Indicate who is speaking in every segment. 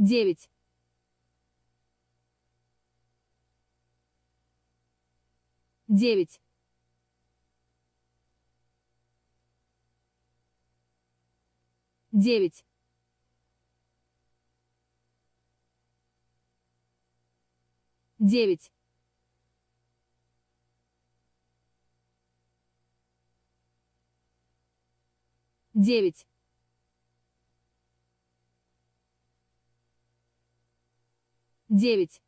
Speaker 1: девять, девять, девять, девять, девять, девять,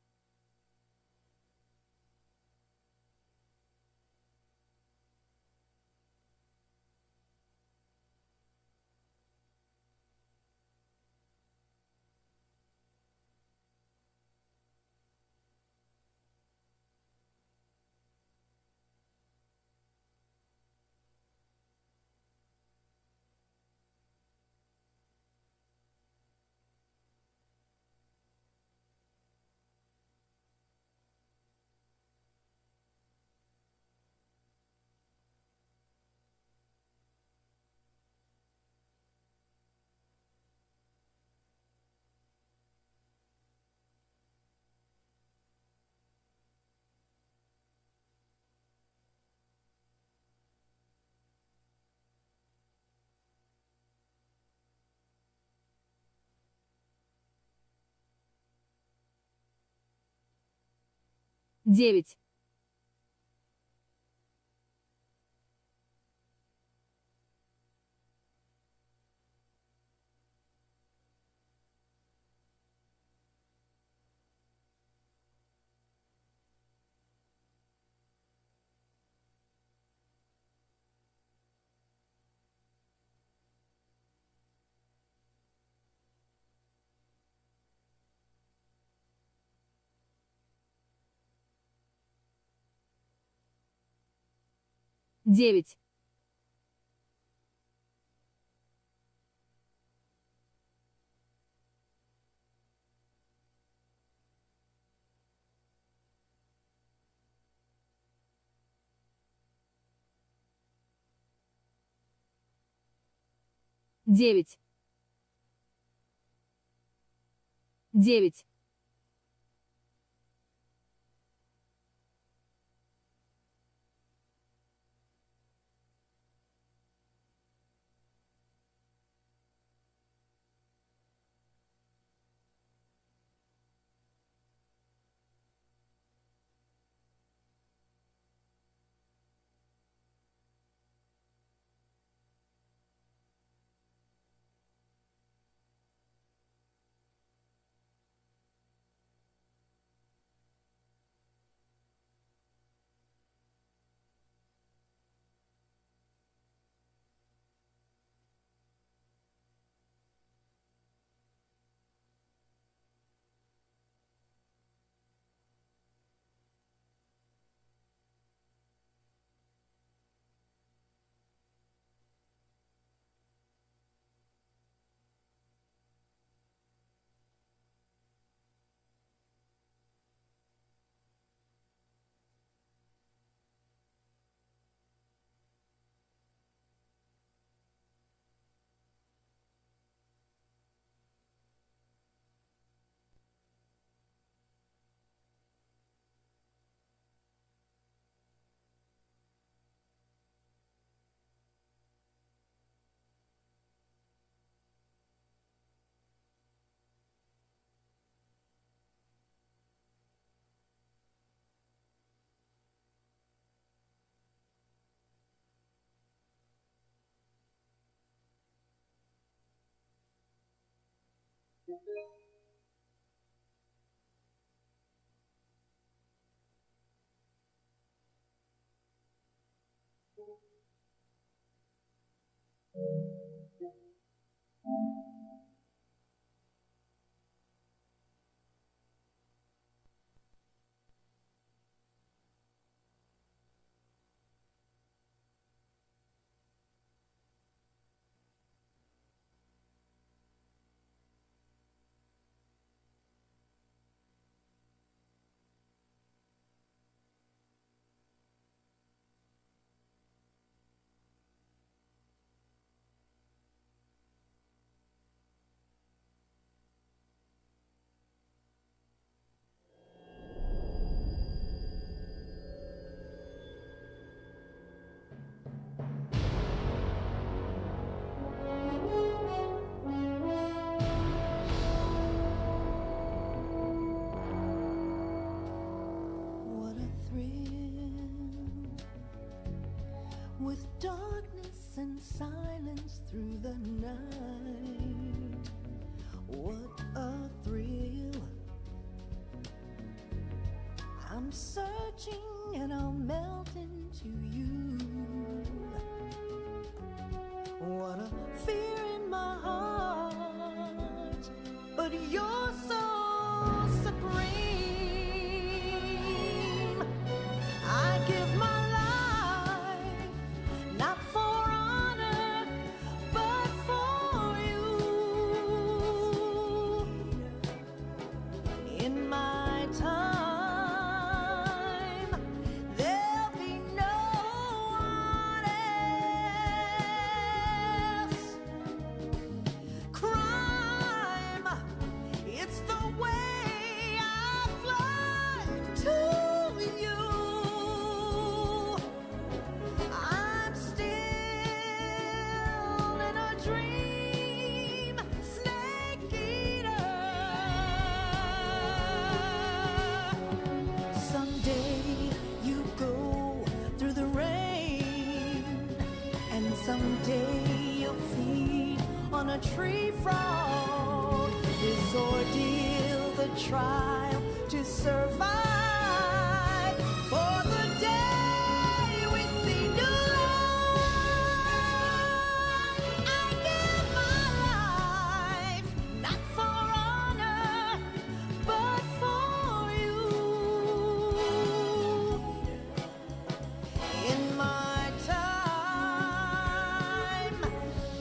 Speaker 1: девять, девять, девять, девять,
Speaker 2: with darkness and silence through the night. What a thrill. I'm searching and I'll melt into you. What a fear in my heart, but you're so supreme. I give my life, not for honor, but for you. In my time, there'll be no one else. Crime, it's the way I fly to you. I'm still in a dream, snake eater. Someday you go through the rain, and someday you'll feed on a tree frog. This ordeal, the trial to survive, for the day we see new light. I give my life, not for honor, but for you. In my time,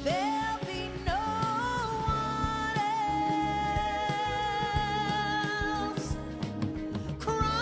Speaker 2: there'll be no one else. Crime,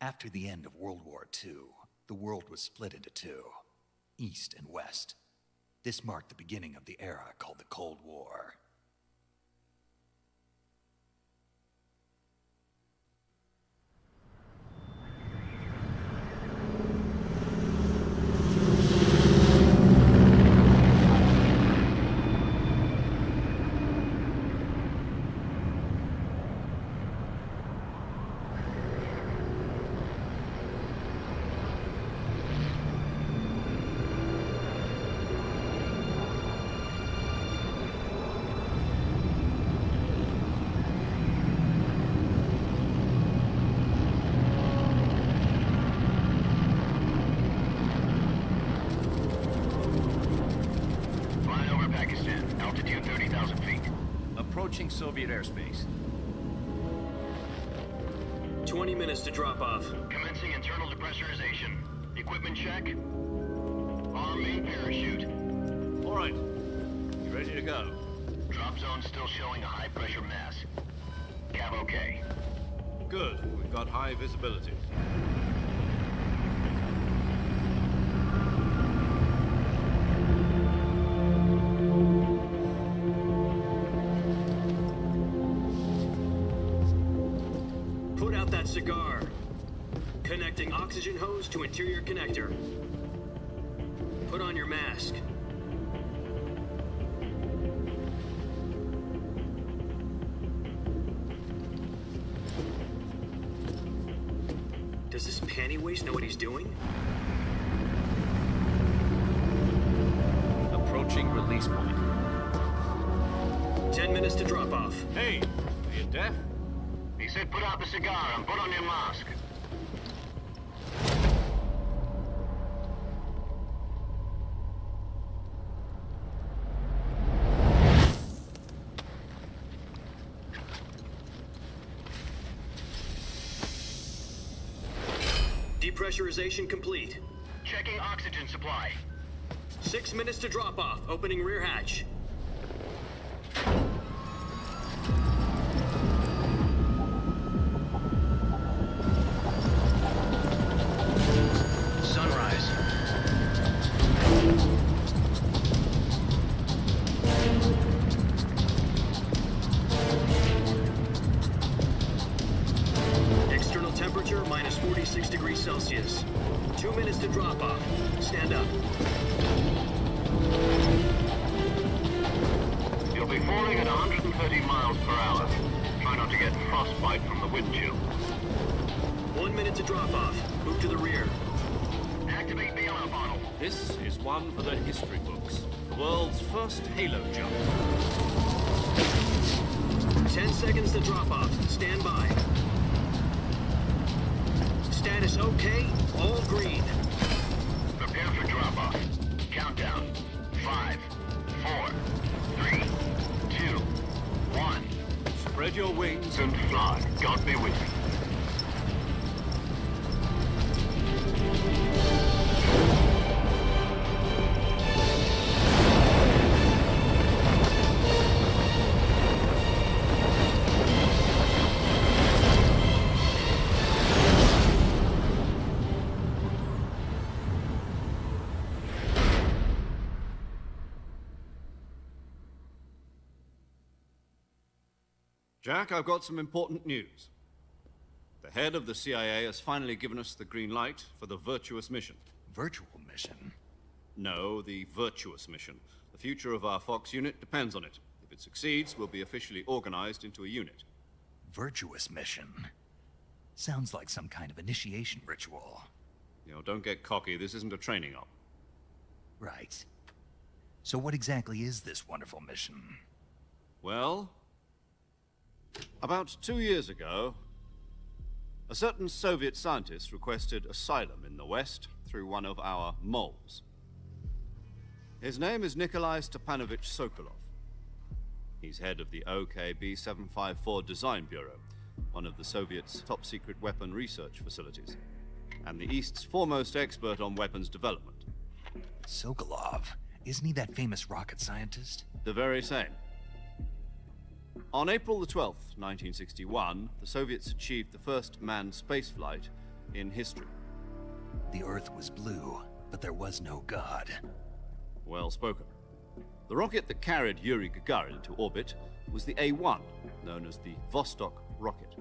Speaker 3: After the end of World War II, the world was split into two. East and West. This marked the beginning of the era called the Cold War.
Speaker 4: Approaching Soviet airspace.
Speaker 5: 20 minutes to drop off.
Speaker 6: Commencing internal depressurization. Equipment check. On main parachute.
Speaker 4: All right. You ready to go?
Speaker 6: Drop zone still showing a high pressure mass. Cav okay.
Speaker 4: Good. We've got high visibility.
Speaker 5: Put out that cigar. Connecting oxygen hose to interior connector. Put on your mask. Does this panty waste know what he's doing?
Speaker 4: Approaching release point.
Speaker 5: 10 minutes to drop off.
Speaker 4: Hey, are you deaf?
Speaker 6: He said put out the cigar and put on your mask.
Speaker 5: Depressurization complete.
Speaker 6: Checking oxygen supply.
Speaker 5: 6 minutes to drop off. Opening rear hatch.
Speaker 6: Sunrise.
Speaker 5: External temperature minus 46 degrees Celsius. 2 minutes to drop off. Stand up.
Speaker 6: You'll be falling at 130 miles per hour. Try not to get frostbite from the wind chill.
Speaker 5: 1 minute to drop off. Move to the rear.
Speaker 6: Activate bailout bottle.
Speaker 4: This is one for the history books. The world's first halo jump.
Speaker 5: 10 seconds to drop off. Stand by. Status okay. All green.
Speaker 6: Prepare for drop off. Countdown. 5, 4, 3, 2, 1.
Speaker 4: Spread your wings
Speaker 6: And fly. God be with you.
Speaker 4: Jack, I've got some important news. The head of the CIA has finally given us the green light for the virtuous mission.
Speaker 3: Virtual mission?
Speaker 4: No, the virtuous mission. The future of our Fox unit depends on it. If it succeeds, we'll be officially organized into a unit.
Speaker 3: Virtuous mission? Sounds like some kind of initiation ritual.
Speaker 4: You know, don't get cocky. This isn't a training op.
Speaker 3: Right. So what exactly is this wonderful mission?
Speaker 4: Well, about 2 years ago, a certain Soviet scientist requested asylum in the West through one of our moles. His name is Nikolai Stepanovich Sokolov. He's head of the OKB-754 Design Bureau, one of the Soviets' top-secret weapon research facilities, and the East's foremost expert on weapons development.
Speaker 3: Sokolov? Isn't he that famous rocket scientist?
Speaker 4: The very same. On April the 12th, 1961, the Soviets achieved the first manned spaceflight in history.
Speaker 3: The Earth was blue, But there was no God.
Speaker 4: Well spoken. The rocket that carried Yuri Gagarin into orbit was the A-1, known as the Vostok rocket.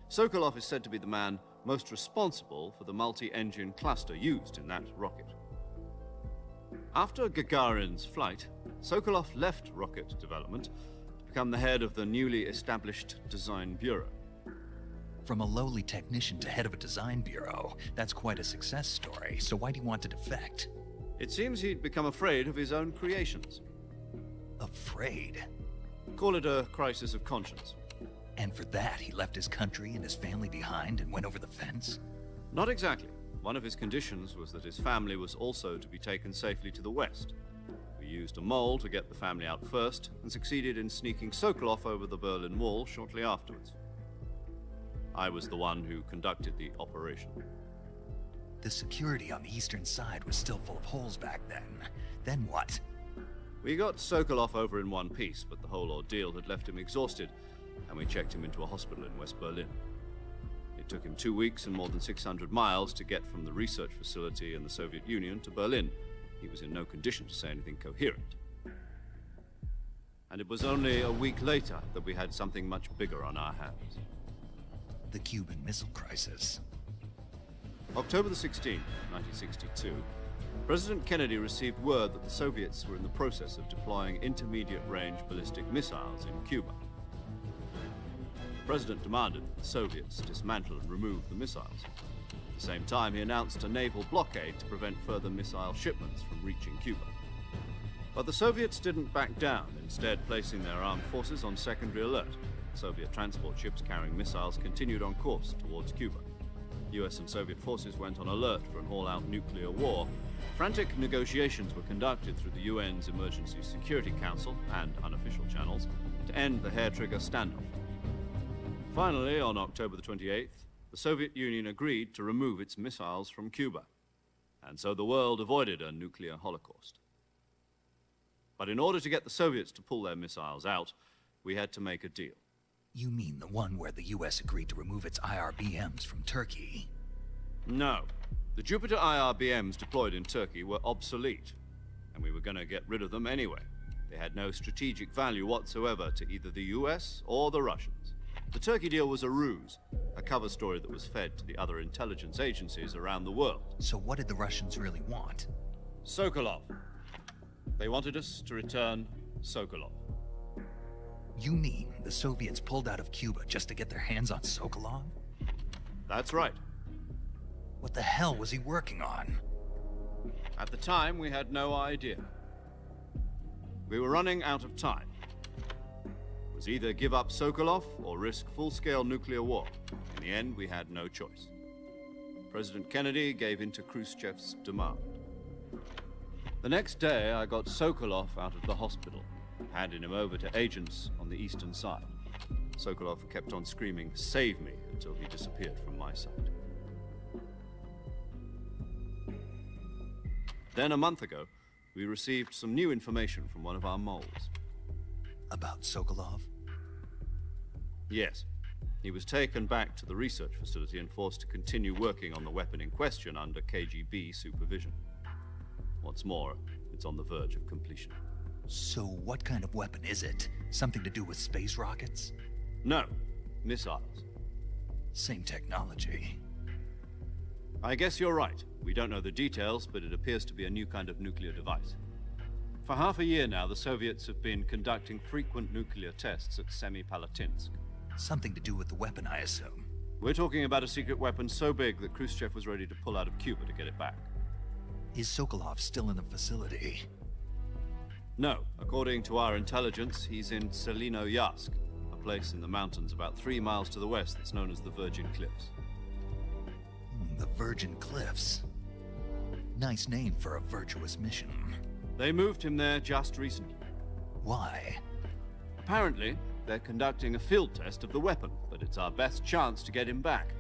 Speaker 4: Sokolov is said to be the man most responsible for the multi-engine cluster used in that rocket. After Gagarin's flight, Sokolov left rocket development to become the head of the newly established Design Bureau.
Speaker 3: From a lowly technician to head of a design bureau, that's quite a success story, so why do you want to defect?
Speaker 4: It seems he'd become afraid of his own creations.
Speaker 3: Afraid?
Speaker 4: Call it a crisis of conscience.
Speaker 3: And for that, he left his country and his family behind and went over the fence?
Speaker 4: Not exactly. One of his conditions was that his family was also to be taken safely to the west. We used a mole to get the family out first, and succeeded in sneaking Sokolov over the Berlin Wall shortly afterwards. I was the one who conducted the operation.
Speaker 3: The security on the eastern side was still full of holes back then. Then what?
Speaker 4: We got Sokolov over in one piece, but the whole ordeal had left him exhausted, and we checked him into a hospital in West Berlin. It took him 2 weeks and more than 600 miles to get from the research facility in the Soviet Union to Berlin. He was in no condition to say anything coherent. And it was only a week later that we had something much bigger on our hands.
Speaker 3: The Cuban Missile Crisis.
Speaker 4: October the 16th, 1962, President Kennedy received word that the Soviets were in the process of deploying intermediate-range ballistic missiles in Cuba. The President demanded that the Soviets dismantle and remove the missiles. At the same time, he announced a naval blockade to prevent further missile shipments from reaching Cuba. But the Soviets didn't back down, instead placing their armed forces on secondary alert. Soviet transport ships carrying missiles continued on course towards Cuba. US and Soviet forces went on alert for an all-out nuclear war. Frantic negotiations were conducted through the UN's Emergency Security Council and unofficial channels to end the hair-trigger standoff. Finally, on October the 28th, the Soviet Union agreed to remove its missiles from Cuba, and so the world avoided a nuclear holocaust. But in order to get the Soviets to pull their missiles out, we had to make a deal.
Speaker 3: You mean the one where the US agreed to remove its IRBMs from Turkey?
Speaker 4: No. The Jupiter IRBMs deployed in Turkey were obsolete, and we were going to get rid of them anyway. They had no strategic value whatsoever to either the US or the Russians. The Turkey deal was a ruse, a cover story that was fed to the other intelligence agencies around the world.
Speaker 3: So what did the Russians really want?
Speaker 4: Sokolov. They wanted us to return Sokolov.
Speaker 3: You mean the Soviets pulled out of Cuba just to get their hands on Sokolov?
Speaker 4: That's right.
Speaker 3: What the hell was he working on?
Speaker 4: At the time, we had no idea. We were running out of time. It was either give up Sokolov or risk full-scale nuclear war. In the end, we had no choice. President Kennedy gave in to Khrushchev's demand. The next day, I got Sokolov out of the hospital, handing him over to agents on the eastern side. Sokolov kept on screaming, "Save me," until he disappeared from my sight. Then a month ago, we received some new information from one of our moles.
Speaker 3: About Sokolov?
Speaker 4: Yes. He was taken back to the research facility and forced to continue working on the weapon in question under KGB supervision. What's more, it's on the verge of completion.
Speaker 3: So what kind of weapon is it? Something to do with space rockets?
Speaker 4: No, missiles.
Speaker 3: Same technology.
Speaker 4: I guess you're right. We don't know the details, but it appears to be a new kind of nuclear device. For half a year now, the Soviets have been conducting frequent nuclear tests at Semipalatinsk.
Speaker 3: Something to do with the weapon, I assume.
Speaker 4: We're talking about a secret weapon so big that Khrushchev was ready to pull out of Cuba to get it back.
Speaker 3: Is Sokolov still in the facility?
Speaker 4: No. According to our intelligence, he's in Selino-Yarsk, a place in the mountains about 3 miles to the west that's known as the Virgin Cliffs.
Speaker 3: The Virgin Cliffs. Nice name for a virtuous mission.
Speaker 4: They moved him there just recently.
Speaker 3: Why?
Speaker 4: Apparently, they're conducting a field test of the weapon, but it's our best chance to get him back.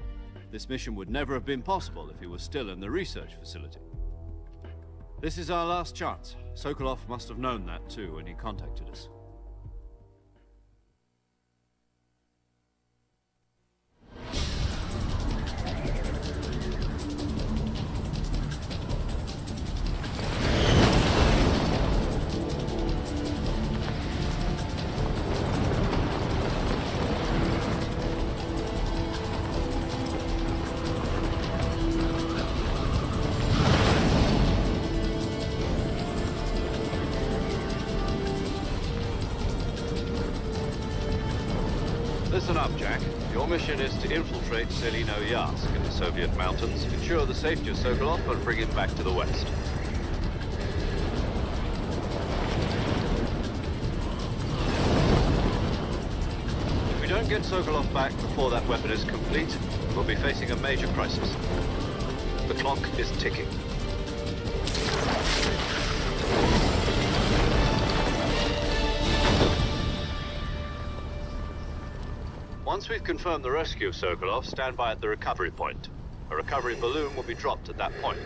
Speaker 4: This mission would never have been possible if he was still in the research facility. This is our last chance. Sokolov must have known that too when he contacted us. out, Jack. Your mission is to infiltrate Selino-Yask in the Soviet mountains, ensure the safety of Sokolov, and bring him back to the west. If we don't get Sokolov back before that weapon is complete, we'll be facing a major crisis. The clock is ticking. Once we've confirmed the rescue of Sokolov, stand by at the recovery point. A recovery balloon will be dropped at that point.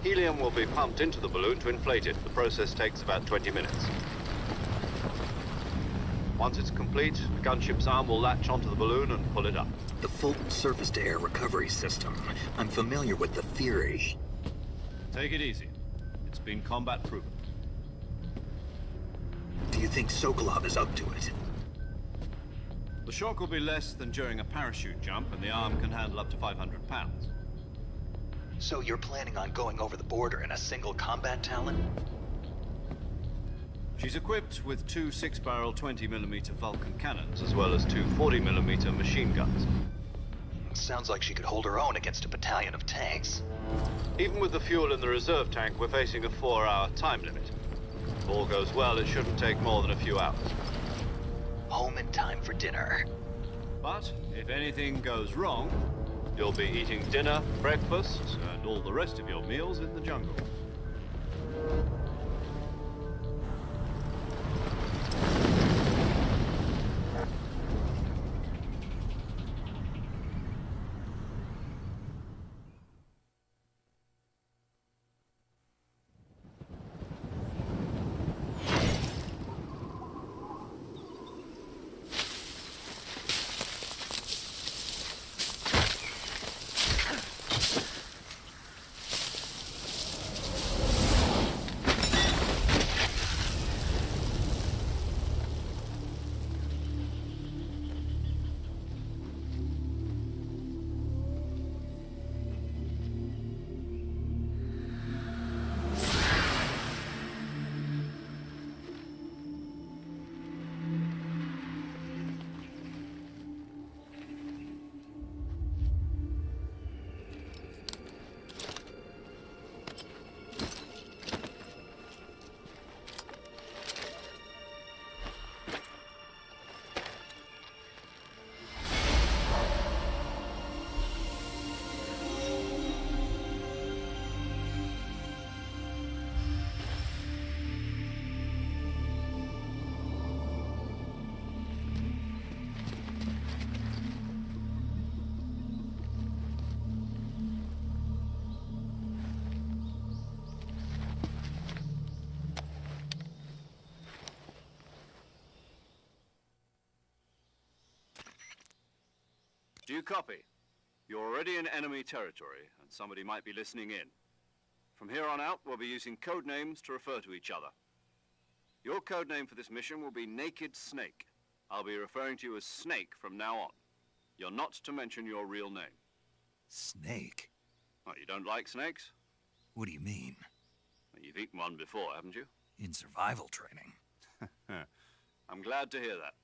Speaker 4: Helium will be pumped into the balloon to inflate it. The process takes about 20 minutes. Once it's complete, the gunship's arm will latch onto the balloon and pull it up.
Speaker 5: The Fulton surface-to-air recovery system. I'm familiar with the theory.
Speaker 4: Take it easy. It's been combat proven.
Speaker 5: Do you think Sokolov is up to it?
Speaker 4: The shock will be less than during a parachute jump, and the arm can handle up to 500 pounds.
Speaker 3: So you're planning on going over the border in a single combat Talon?
Speaker 4: She's equipped with two 6-barrel 20mm Vulcan cannons, as well as two 40mm machine guns.
Speaker 3: Sounds like she could hold her own against a battalion of tanks.
Speaker 4: Even with the fuel in the reserve tank, we're facing a 4-hour time limit. If all goes well, it shouldn't take more than a few hours.
Speaker 3: Home in time for dinner.
Speaker 4: But if anything goes wrong, you'll be eating dinner, breakfast, and all the rest of your meals in the jungle. Do you copy? You're already in enemy territory, and somebody might be listening in. From here on out, we'll be using code names to refer to each other. Your code name for this mission will be Naked Snake. I'll be referring to you as Snake from now on. You're not to mention your real name.
Speaker 3: Snake?
Speaker 4: Oh, you don't like snakes?
Speaker 3: What do you mean?
Speaker 4: Well, you've eaten one before, haven't you?
Speaker 3: In survival training.
Speaker 4: I'm glad to hear that.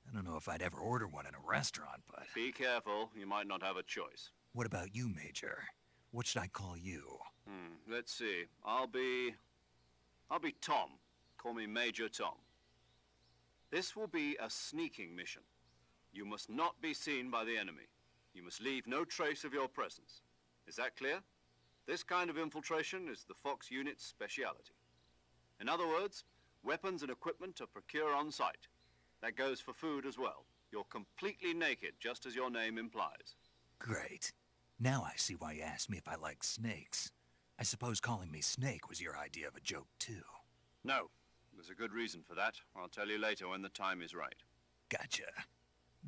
Speaker 3: I don't know if I'd ever order one in a restaurant, but...
Speaker 4: Be careful, you might not have a choice.
Speaker 3: What about you, Major? What should I call you?
Speaker 4: Let's see. I'll be Tom. Call me Major Tom. This will be a sneaking mission. You must not be seen by the enemy. You must leave no trace of your presence. Is that clear? This kind of infiltration is the Fox unit's speciality. In other words, weapons and equipment are procured on site. That goes for food as well. You're completely naked, just as your name implies.
Speaker 3: Great. Now I see why you asked me if I like snakes. I suppose calling me Snake was your idea of a joke, too.
Speaker 4: No. There's a good reason for that. I'll tell you later when the time is right.
Speaker 3: Gotcha.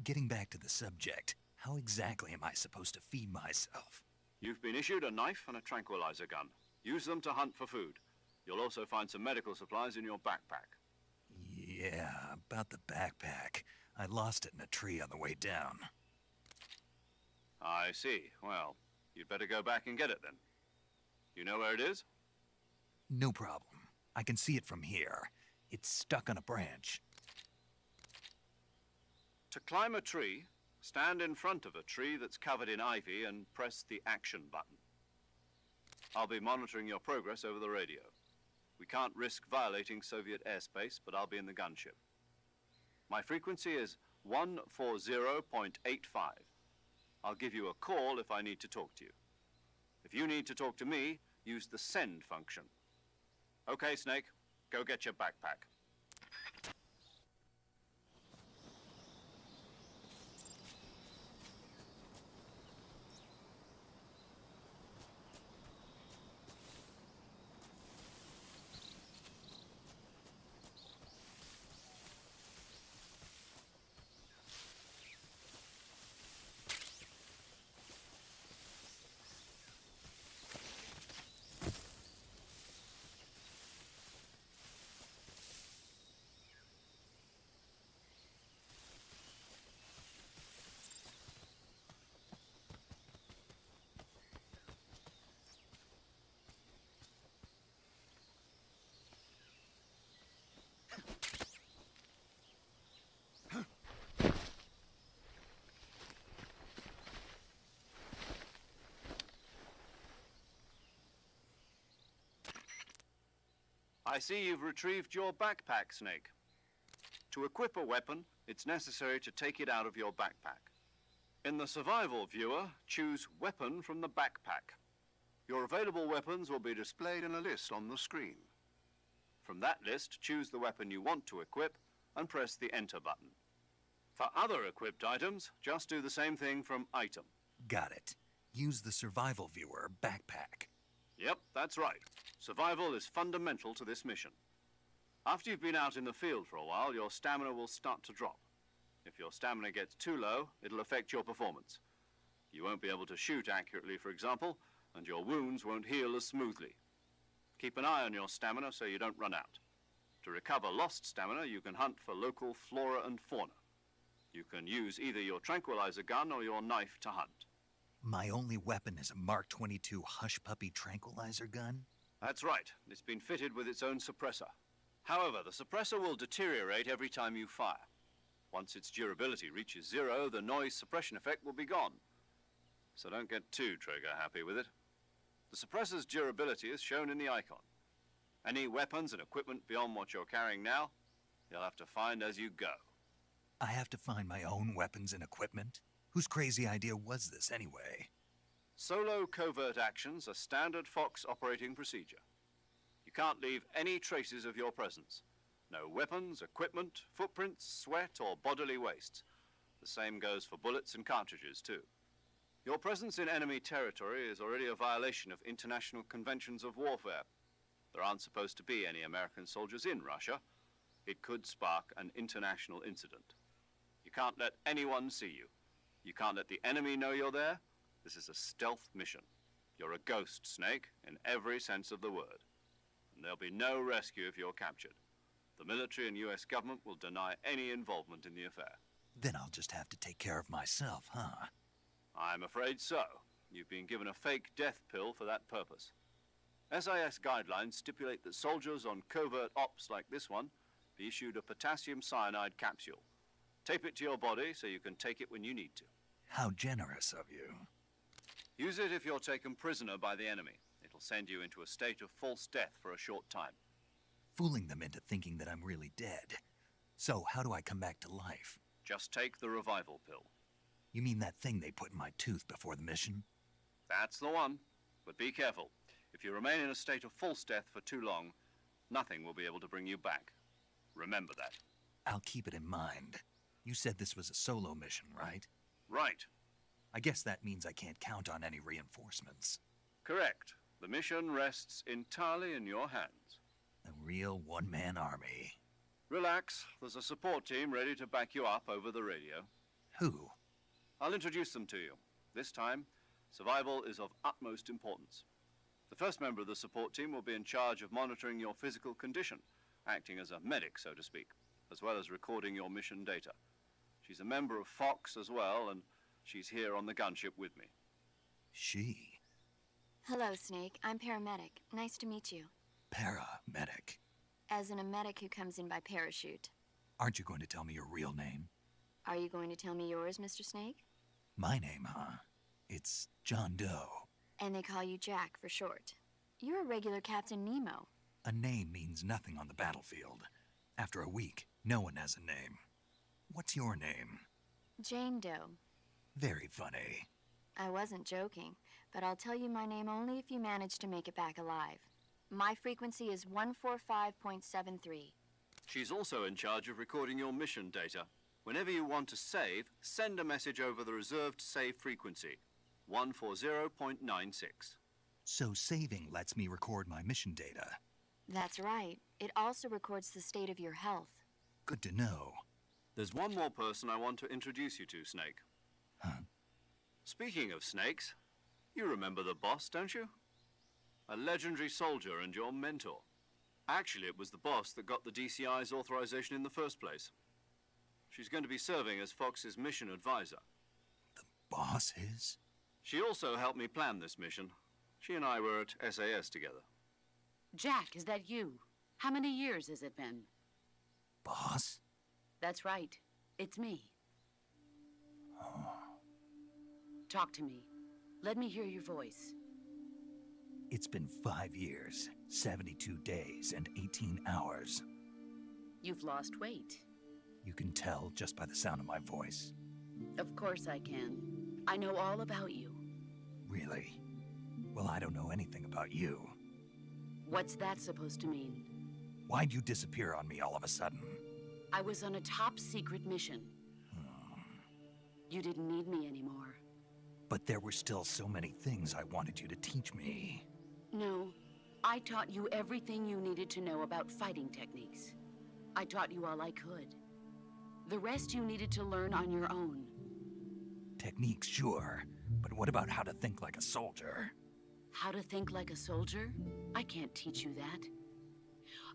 Speaker 3: Getting back to the subject, how exactly am I supposed to feed myself?
Speaker 4: You've been issued a knife and a tranquilizer gun. Use them to hunt for food. You'll also find some medical supplies in your backpack.
Speaker 3: Yeah, about the backpack. I lost it in a tree on the way down.
Speaker 4: I see. Well, you'd better go back and get it then. You know where it is?
Speaker 3: No problem. I can see it from here. It's stuck on a branch.
Speaker 4: To climb a tree, stand in front of a tree that's covered in ivy and press the action button. I'll be monitoring your progress over the radio. We can't risk violating Soviet airspace, but I'll be in the gunship. My frequency is 140.85. I'll give you a call if I need to talk to you. If you need to talk to me, use the send function. Okay, Snake, go get your backpack. I see you've retrieved your backpack, Snake. To equip a weapon, it's necessary to take it out of your backpack. In the survival viewer, choose Weapon from the backpack. Your available weapons will be displayed in a list on the screen. From that list, choose the weapon you want to equip and press the Enter button. For other equipped items, just do the same thing from Item.
Speaker 3: Got it. Use the survival viewer backpack.
Speaker 4: Yep, that's right. Survival is fundamental to this mission. After you've been out in the field for a while, your stamina will start to drop. If your stamina gets too low, it'll affect your performance. You won't be able to shoot accurately, for example, and your wounds won't heal as smoothly. Keep an eye on your stamina so you don't run out. To recover lost stamina, you can hunt for local flora and fauna. You can use either your tranquilizer gun or your knife to hunt.
Speaker 3: My only weapon is a Mark 22 Hush Puppy tranquilizer gun?
Speaker 4: That's right. It's been fitted with its own suppressor. However, the suppressor will deteriorate every time you fire. Once its durability reaches 0, the noise suppression effect will be gone. So don't get too trigger-happy with it. The suppressor's durability is shown in the icon. Any weapons and equipment beyond what you're carrying now, you'll have to find as you go.
Speaker 3: I have to find my own weapons and equipment? Whose crazy idea was this, anyway?
Speaker 4: Solo covert actions are standard Fox operating procedure. You can't leave any traces of your presence. No weapons, equipment, footprints, sweat, or bodily wastes. The same goes for bullets and cartridges, too. Your presence in enemy territory is already a violation of international conventions of warfare. There aren't supposed to be any American soldiers in Russia. It could spark an international incident. You can't let anyone see you. You can't let the enemy know you're there. This is a stealth mission. You're a ghost, Snake, in every sense of the word. And there'll be no rescue if you're captured. The military and US government will deny any involvement in the affair.
Speaker 3: Then I'll just have to take care of myself, huh?
Speaker 4: I'm afraid so. You've been given a fake death pill for that purpose. SIS guidelines stipulate that soldiers on covert ops like this one be issued a potassium cyanide capsule. Tape it to your body so you can take it when you need to.
Speaker 3: How generous of you.
Speaker 4: Use it if you're taken prisoner by the enemy. It'll send you into a state of false death for a short time.
Speaker 3: Fooling them into thinking that I'm really dead. So how do I come back to life?
Speaker 4: Just take the revival pill.
Speaker 3: You mean that thing they put in my tooth before the mission?
Speaker 4: That's the one. But be careful. If you remain in a state of false death for too long, nothing will be able to bring you back. Remember that.
Speaker 3: I'll keep it in mind. You said this was a solo mission, right?
Speaker 4: Right.
Speaker 3: I guess that means I can't count on any reinforcements.
Speaker 4: Correct. The mission rests entirely in your hands.
Speaker 3: A real one-man army.
Speaker 4: Relax. There's a support team ready to back you up over the radio.
Speaker 3: Who?
Speaker 4: I'll introduce them to you. This time, survival is of utmost importance. The first member of the support team will be in charge of monitoring your physical condition, acting as a medic, so to speak, as well as recording your mission data. She's a member of Fox as well, and she's here on the gunship with me.
Speaker 3: She?
Speaker 7: Hello, Snake. I'm paramedic. Nice to meet you.
Speaker 3: Paramedic.
Speaker 7: As in a medic who comes in by parachute.
Speaker 3: Aren't you going to tell me your real name?
Speaker 7: Are you going to tell me yours, Mr. Snake?
Speaker 3: My name, huh? It's John Doe.
Speaker 7: And they call you Jack for short. You're a regular Captain Nemo.
Speaker 3: A name means nothing on the battlefield. After a week, no one has a name. What's your name?
Speaker 7: Jane Doe.
Speaker 3: Very funny.
Speaker 7: I wasn't joking, but I'll tell you my name only if you manage to make it back alive. My frequency is 145.73.
Speaker 4: She's also in charge of recording your mission data. Whenever you want to save, send a message over the reserved save frequency, 140.96.
Speaker 3: So saving lets me record my mission data.
Speaker 7: That's right. It also records the state of your health.
Speaker 3: Good to know.
Speaker 4: There's one more person I want to introduce you to, Snake.
Speaker 3: Huh?
Speaker 4: Speaking of snakes, you remember the boss, don't you? A legendary soldier and your mentor. Actually, it was the boss that got the DCI's authorization in the first place. She's going to be serving as Fox's mission advisor.
Speaker 3: The boss is?
Speaker 4: She also helped me plan this mission. She and I were at SAS together.
Speaker 8: Jack, is that you? How many years has it been?
Speaker 3: Boss?
Speaker 8: That's right. It's me. Talk to me. Let me hear your voice.
Speaker 3: It's been 5 years, 72 days, and 18 hours.
Speaker 8: You've lost weight.
Speaker 3: You can tell just by the sound of my voice.
Speaker 8: Of course I can. I know all about you.
Speaker 3: Really? Well, I don't know anything about you.
Speaker 8: What's that supposed to mean?
Speaker 3: Why'd you disappear on me all of a sudden?
Speaker 8: I was on a top-secret mission. You didn't need me anymore.
Speaker 3: But there were still so many things I wanted you to teach me.
Speaker 8: No, I taught you everything you needed to know about fighting techniques. I taught you all I could. The rest you needed to learn on your own.
Speaker 3: Techniques, sure. But what about how to think like a soldier?
Speaker 8: How to think like a soldier? I can't teach you that.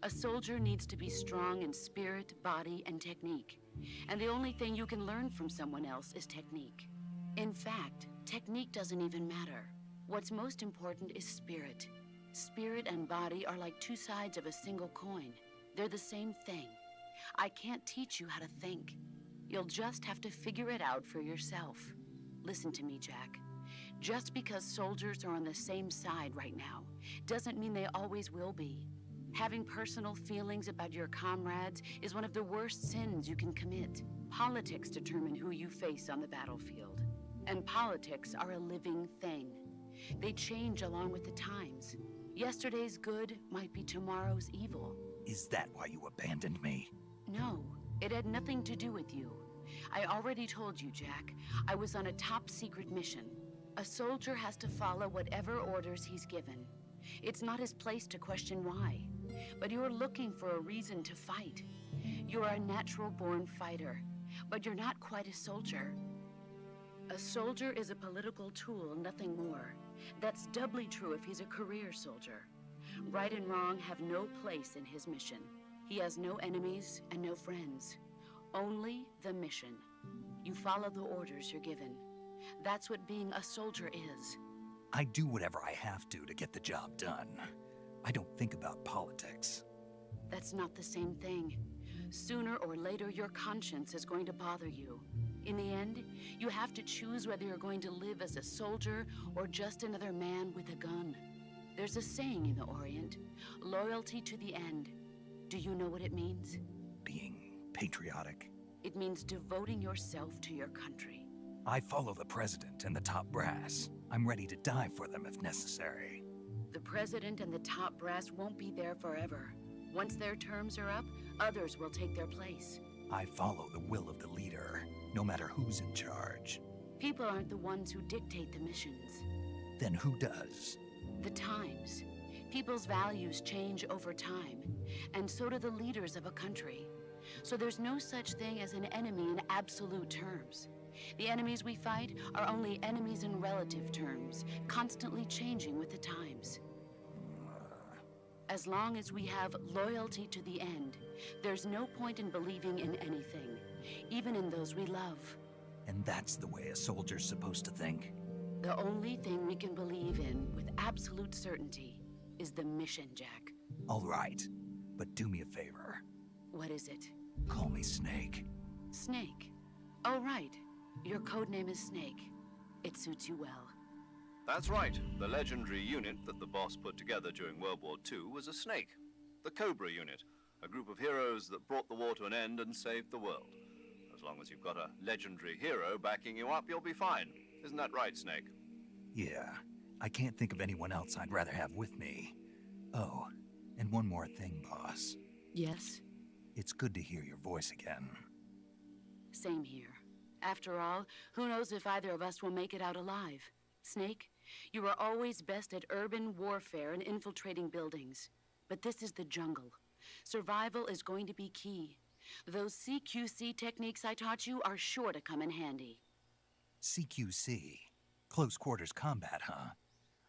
Speaker 8: A soldier needs to be strong in spirit, body, and technique. And the only thing you can learn from someone else is technique. In fact, technique doesn't even matter. What's most important is spirit. Spirit and body are like two sides of a single coin. They're the same thing. I can't teach you how to think. You'll just have to figure it out for yourself. Listen to me, Jack. Just because soldiers are on the same side right now doesn't mean they always will be. Having personal feelings about your comrades is one of the worst sins you can commit. Politics determine who you face on the battlefield. And politics are a living thing. They change along with the times. Yesterday's good might be tomorrow's evil.
Speaker 3: Is that why you abandoned me?
Speaker 8: No, it had nothing to do with you. I already told you, Jack. I was on a top-secret mission. A soldier has to follow whatever orders he's given. It's not his place to question why. But you're looking for a reason to fight. You're a natural-born fighter, but you're not quite a soldier. A soldier is a political tool, nothing more. That's doubly true if he's a career soldier. Right and wrong have no place in his mission. He has no enemies and no friends. Only the mission. You follow the orders you're given. That's what being a soldier is.
Speaker 3: I do whatever I have to get the job done. I don't think about politics.
Speaker 8: That's not the same thing. Sooner or later, your conscience is going to bother you. In the end, you have to choose whether you're going to live as a soldier or just another man with a gun. There's a saying in the Orient, loyalty to the end. Do you know what it means?
Speaker 3: Being patriotic.
Speaker 8: It means devoting yourself to your country.
Speaker 3: I follow the president and the top brass. I'm ready to die for them if necessary.
Speaker 8: The president and the top brass won't be there forever. Once their terms are up, others will take their place.
Speaker 3: I follow the will of the leader, no matter who's in charge.
Speaker 8: People aren't the ones who dictate the missions.
Speaker 3: Then who does?
Speaker 8: The times. People's values change over time, and so do the leaders of a country. So there's no such thing as an enemy in absolute terms. The enemies we fight are only enemies in relative terms, constantly changing with the times. As long as we have loyalty to the end, there's no point in believing in anything, even in those we love.
Speaker 3: And that's the way a soldier's supposed to think?
Speaker 8: The only thing we can believe in with absolute certainty is the mission, Jack.
Speaker 3: All right, but do me a favor.
Speaker 8: What is it?
Speaker 3: Call me Snake.
Speaker 8: Snake. Oh, right. Your code name is Snake. It suits you well.
Speaker 4: That's right. The legendary unit that the boss put together during World War II was a snake. The Cobra unit, a group of heroes that brought the war to an end and saved the world. As long as you've got a legendary hero backing you up, you'll be fine. Isn't that right, Snake?
Speaker 3: Yeah, I can't think of anyone else I'd rather have with me. Oh, and one more thing, boss.
Speaker 8: Yes?
Speaker 3: It's good to hear your voice again.
Speaker 8: Same here. After all, who knows if either of us will make it out alive? Snake, you are always best at urban warfare and infiltrating buildings. But this is the jungle. Survival is going to be key. Those CQC techniques I taught you are sure to come in handy.
Speaker 3: CQC? Close quarters combat, huh?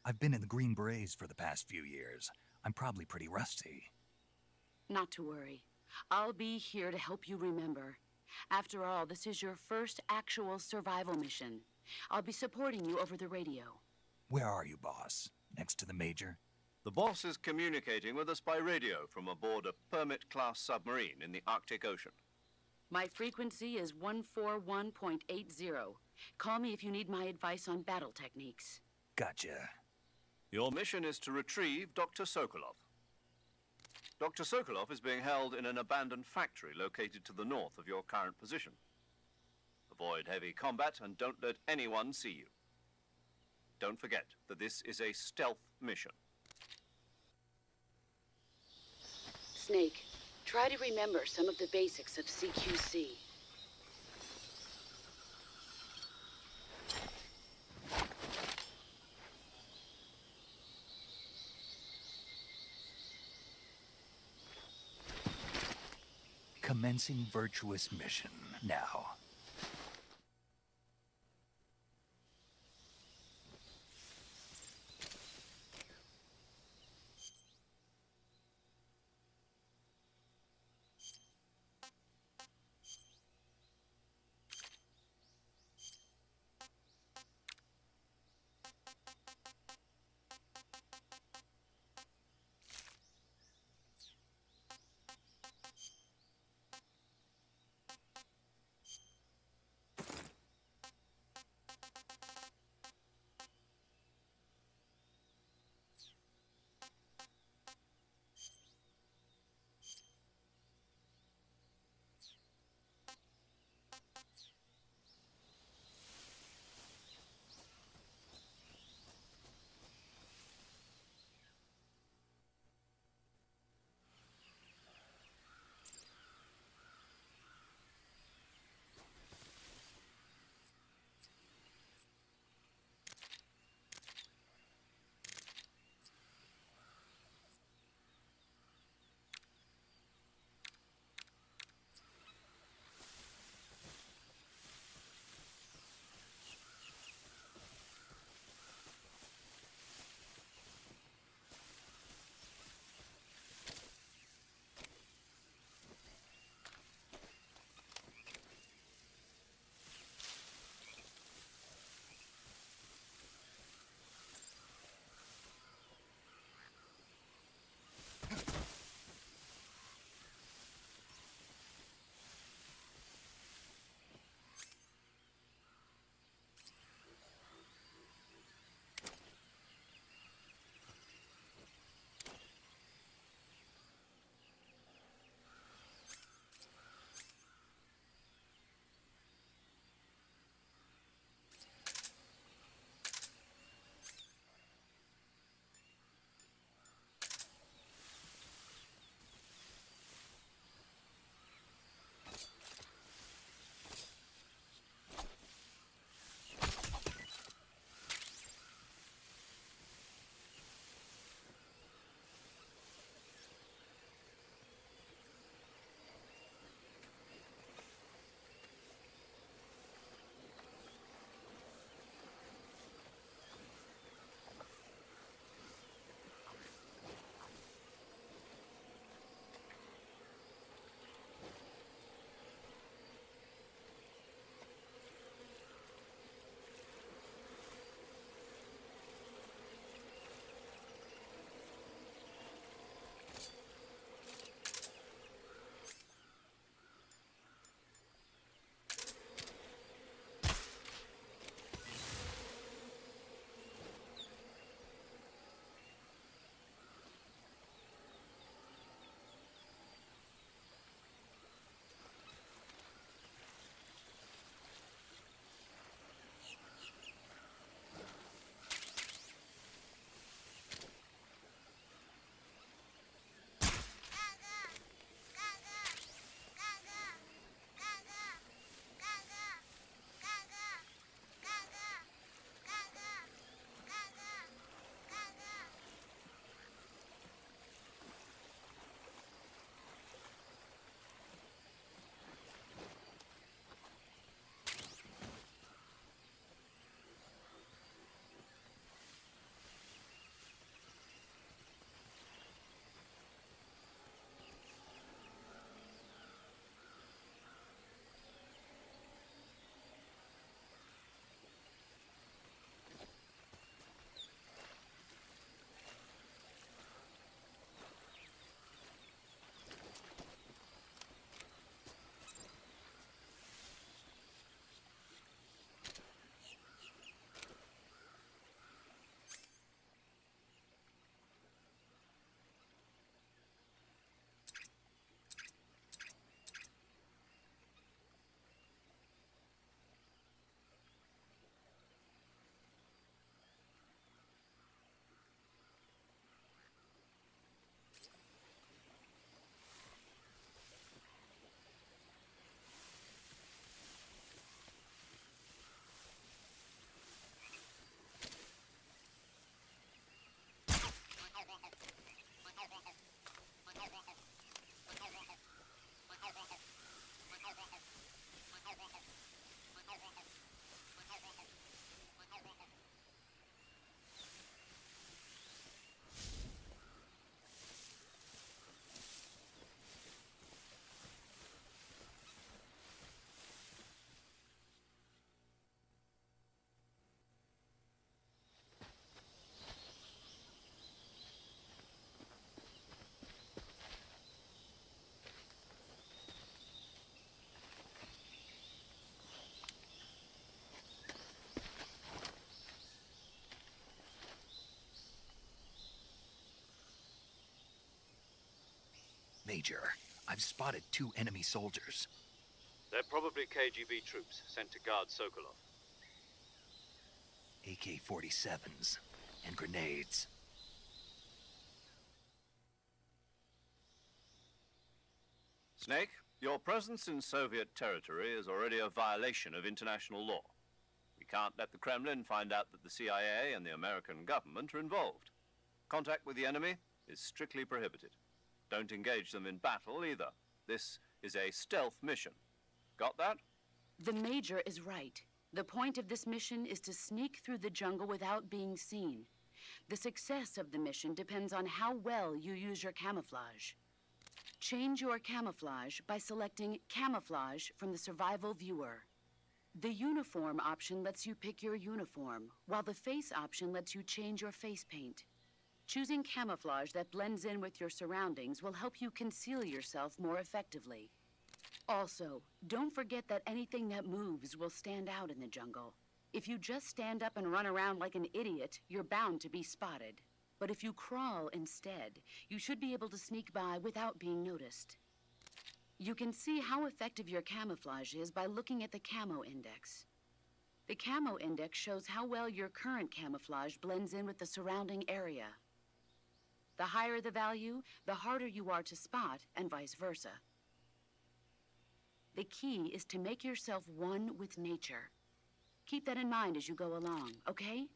Speaker 3: I've been in the Green Berets for the past few years. I'm probably pretty rusty.
Speaker 8: Not to worry. I'll be here to help you remember. After all, this is your first actual survival mission. I'll be supporting you over the radio.
Speaker 3: Where are you, boss? Next to the Major?
Speaker 4: The boss is communicating with us by radio from aboard a Permit-class submarine in the Arctic Ocean.
Speaker 8: My frequency is 141.80. Call me if you need my advice on battle techniques.
Speaker 3: Gotcha.
Speaker 4: Your mission is to retrieve Dr. Sokolov. Dr. Sokolov is being held in an abandoned factory located to the north of your current position. Avoid heavy combat and don't let anyone see you. Don't forget that this is a stealth mission.
Speaker 8: Snake, try to remember some of the basics of CQC.
Speaker 3: Commencing virtuous mission now. Major, I've spotted 2 enemy soldiers.
Speaker 4: They're probably KGB troops sent to guard Sokolov.
Speaker 3: AK-47s and grenades.
Speaker 4: Snake, your presence in Soviet territory is already a violation of international law. We can't let the Kremlin find out that the CIA and the American government are involved. Contact with the enemy is strictly prohibited. Don't engage them in battle either. This is a stealth mission. Got that?
Speaker 8: The Major is right. The point of this mission is to sneak through the jungle without being seen. The success of the mission depends on how well you use your camouflage. Change your camouflage by selecting Camouflage from the Survival Viewer. The Uniform option lets you pick your uniform, while the Face option lets you change your face paint. Choosing camouflage that blends in with your surroundings will help you conceal yourself more effectively. Also, don't forget that anything that moves will stand out in the jungle. If you just stand up and run around like an idiot, you're bound to be spotted. But if you crawl instead, you should be able to sneak by without being noticed. You can see how effective your camouflage is by looking at the Camo Index. The Camo Index shows how well your current camouflage blends in with the surrounding area. The higher the value, the harder you are to spot, and vice versa. The key is to make yourself one with nature. Keep that in mind as you go along, okay?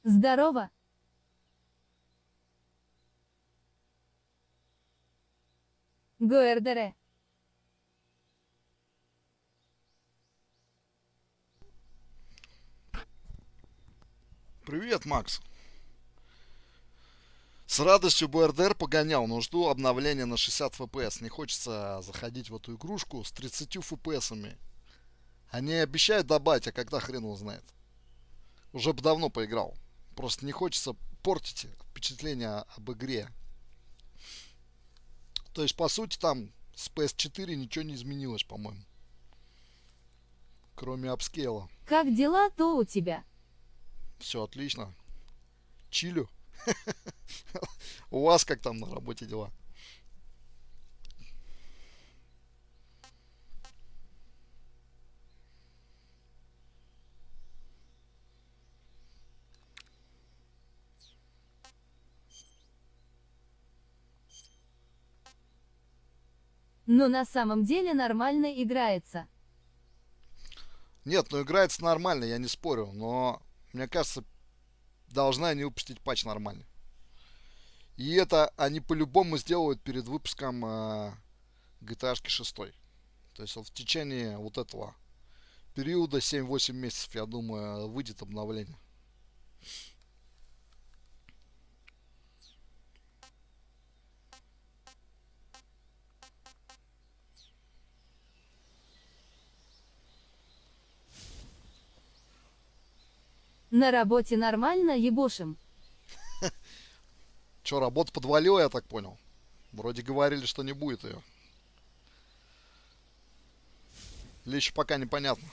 Speaker 1: Здорово. ГРДР.
Speaker 9: Привет, Макс. С радостью БРДР погонял, но жду обновления на 60 FPS. Не хочется заходить в эту игрушку с 30 FPS-ами. Они обещают добавить, а когда хрен его знает. Уже бы давно поиграл. Просто не хочется портить впечатление об игре. То есть, по сути, там с PS4 ничего не изменилось, по-моему. Кроме апскейла.
Speaker 1: Как дела-то у тебя?
Speaker 9: Все отлично. Чилю. У вас как там на работе дела?
Speaker 1: Но на самом деле нормально играется.
Speaker 9: Нет, ну играется нормально, я не спорю, но мне кажется, должны они выпустить патч нормальный. И это они по-любому сделают перед выпуском GTA 6. То есть вот в течение вот этого периода 7-8 месяцев, я думаю, выйдет обновление.
Speaker 1: На работе нормально ебошим?
Speaker 9: Че, работа подвалила, я так понял? Вроде говорили, что не будет ее. Или еще пока непонятно.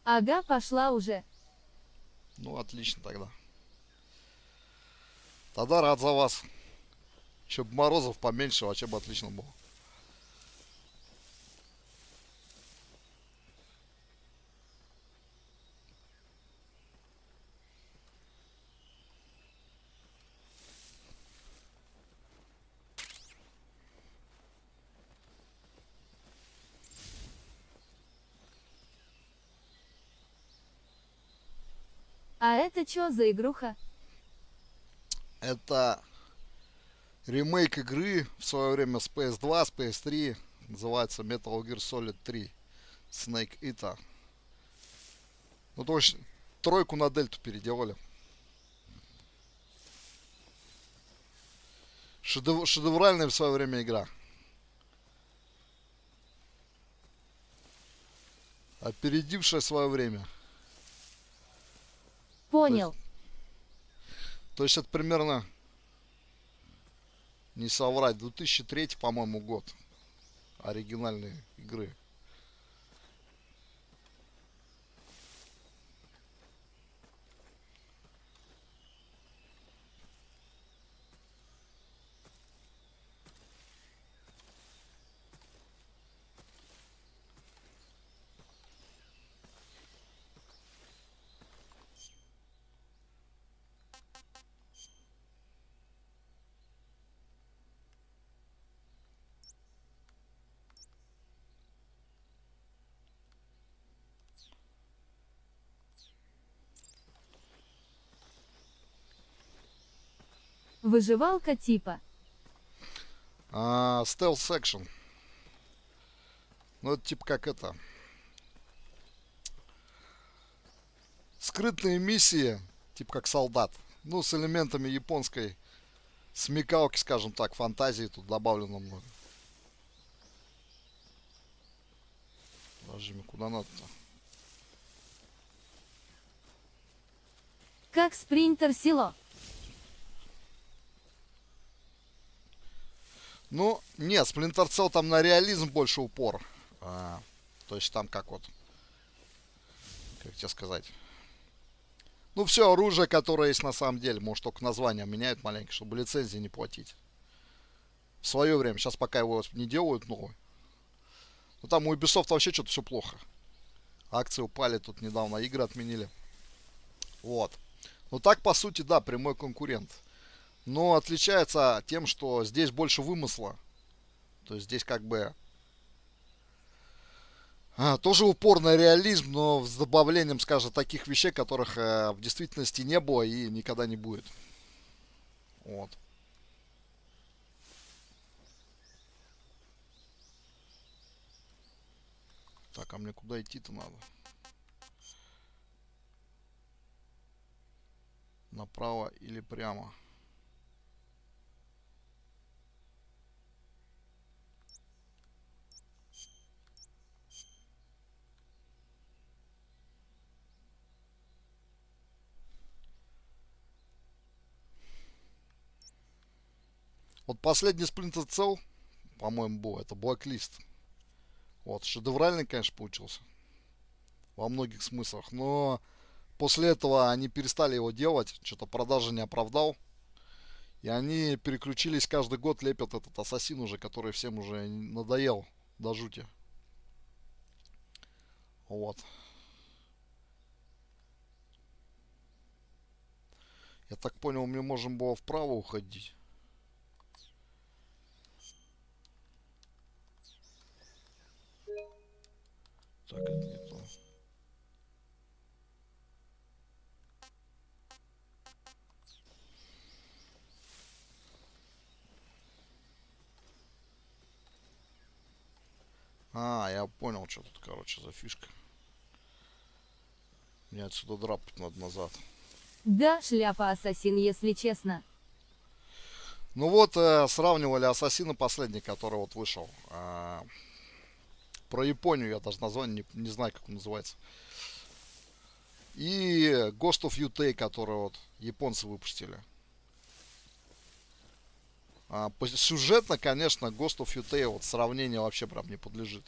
Speaker 1: Ага, пошла уже.
Speaker 9: Ну, отлично тогда. Тогда рад за вас. Еще бы морозов поменьше, вообще бы отлично было.
Speaker 1: А это чё за игруха?
Speaker 9: Это ремейк игры в свое время с PS2, с PS3. Называется Metal Gear Solid 3. Snake Eater. Ну, точно, тройку на дельту переделали. Шедевральная в свое время игра. Опередившая свое время.
Speaker 1: Понял.
Speaker 9: То есть это примерно, не соврать, 2003, по-моему, год оригинальной игры.
Speaker 1: Выживалка типа.
Speaker 9: Стелс экшен. Ну, это типа как это. Скрытные миссии, типа как солдат. Ну, с элементами японской смекалки, скажем так, фантазии тут добавлено много. Подожди, куда надо-то?
Speaker 1: Как спринтер село.
Speaker 9: Ну, нет, Splinter Cell там на реализм больше упор. То есть там как вот, как тебе сказать. Ну, все оружие, которое есть на самом деле, может только название меняют маленько, чтобы лицензии не платить. В свое время, сейчас пока его не делают новый. Ну, там у Ubisoft вообще что-то все плохо. Акции упали, тут недавно игры отменили. Вот. Ну, так, по сути, да, прямой конкурент. Но отличается тем, что здесь больше вымысла. То есть здесь как бы тоже упор на реализм, но с добавлением, скажем, таких вещей, которых в действительности не было и никогда не будет. Вот. Так, а мне куда идти-то надо? Направо или прямо? Вот последний Splinter Cell, по-моему, был, это Blacklist. Вот, шедевральный, конечно, получился. Во многих смыслах. Но после этого они перестали его делать. Что-то продажи не оправдал. И они переключились, каждый год лепят этот Ассасин уже, который всем уже надоел до жути. Вот. Я так понял, мы можем было вправо уходить. Так, это не то. Я понял, что тут, короче, за фишка. Мне отсюда драпать надо назад.
Speaker 1: Да, шляпа ассасин, если честно.
Speaker 9: Ну вот, сравнивали Ассасина последний, который вот вышел. Про Японию я даже название не знаю, как он называется. И Ghost of Yutei, который вот японцы выпустили. Сюжетно, конечно, Ghost of Yutei вот сравнение вообще прям не подлежит.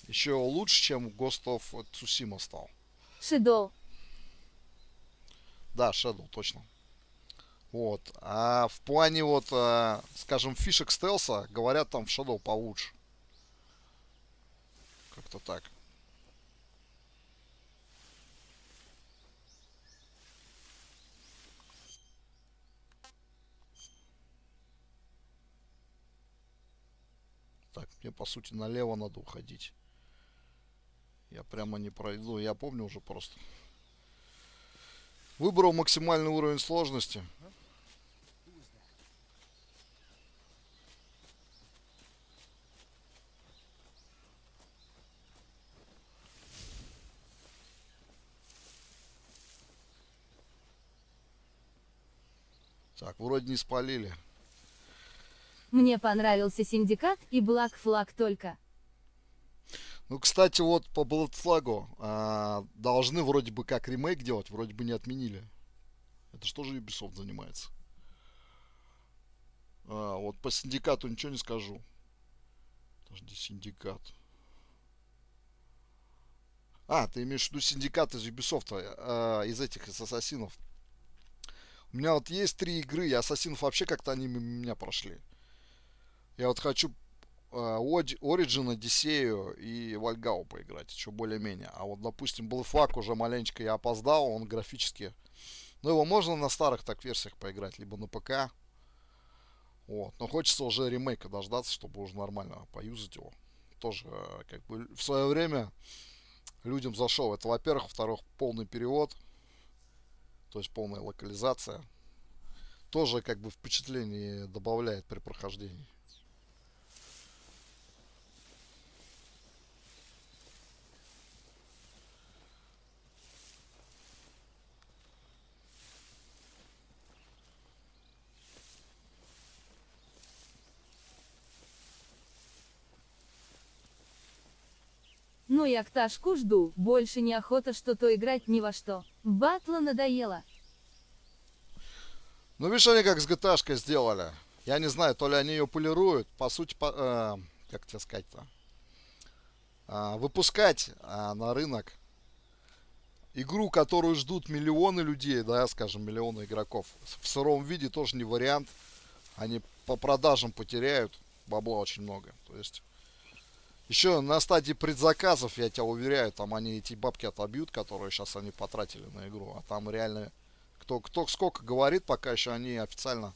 Speaker 9: Еще лучше, чем Ghost of Tsushima стал.
Speaker 1: Shadow.
Speaker 9: Да, Shadow, точно. Вот. А в плане вот, скажем, фишек стелса, говорят, там в Shadow получше. Как-то так. Так, мне по сути налево надо уходить. Я прямо не пройду, я помню уже просто. Выбрал максимальный уровень сложности. Так, вроде не спалили.
Speaker 1: Мне понравился Синдикат и Black Flag только.
Speaker 9: Ну, кстати, вот по Blood Flag должны вроде бы как ремейк делать, вроде бы не отменили. Это что же Ubisoft занимается? Вот по Синдикату ничего не скажу. Подожди, Синдикат. Ты имеешь в виду Синдикат из Ubisoft, из этих, из Ассасинов. У меня вот есть 3 игры, и Ассасинов вообще как-то они мимо меня прошли. Я вот хочу Origin, Одиссею и Вальгалу поиграть, еще более-менее. А вот, допустим, Black Flag уже маленечко я опоздал, он графически... Ну, его можно на старых так версиях поиграть, либо на ПК. Вот. Но хочется уже ремейка дождаться, чтобы уже нормально поюзать его. Тоже, как бы, в свое время людям зашел. Это, во-первых. Во-вторых, полный перевод. То есть полная локализация. Тоже, как бы, впечатление добавляет при прохождении.
Speaker 1: Ну я кташку жду, больше неохота что-то играть ни во что. Батла надоело.
Speaker 9: Ну, видишь, они как с GTA-шкой сделали. Я не знаю, то ли они ее полируют. По сути, как тебе сказать-то? Выпускать на рынок игру, которую ждут миллионы людей, да, скажем, миллионы игроков. В сыром виде тоже не вариант. Они по продажам потеряют бабла очень много. То есть, еще на стадии предзаказов, я тебя уверяю, там они эти бабки отобьют, которые сейчас они потратили на игру. А там реально, кто сколько говорит, пока еще они официально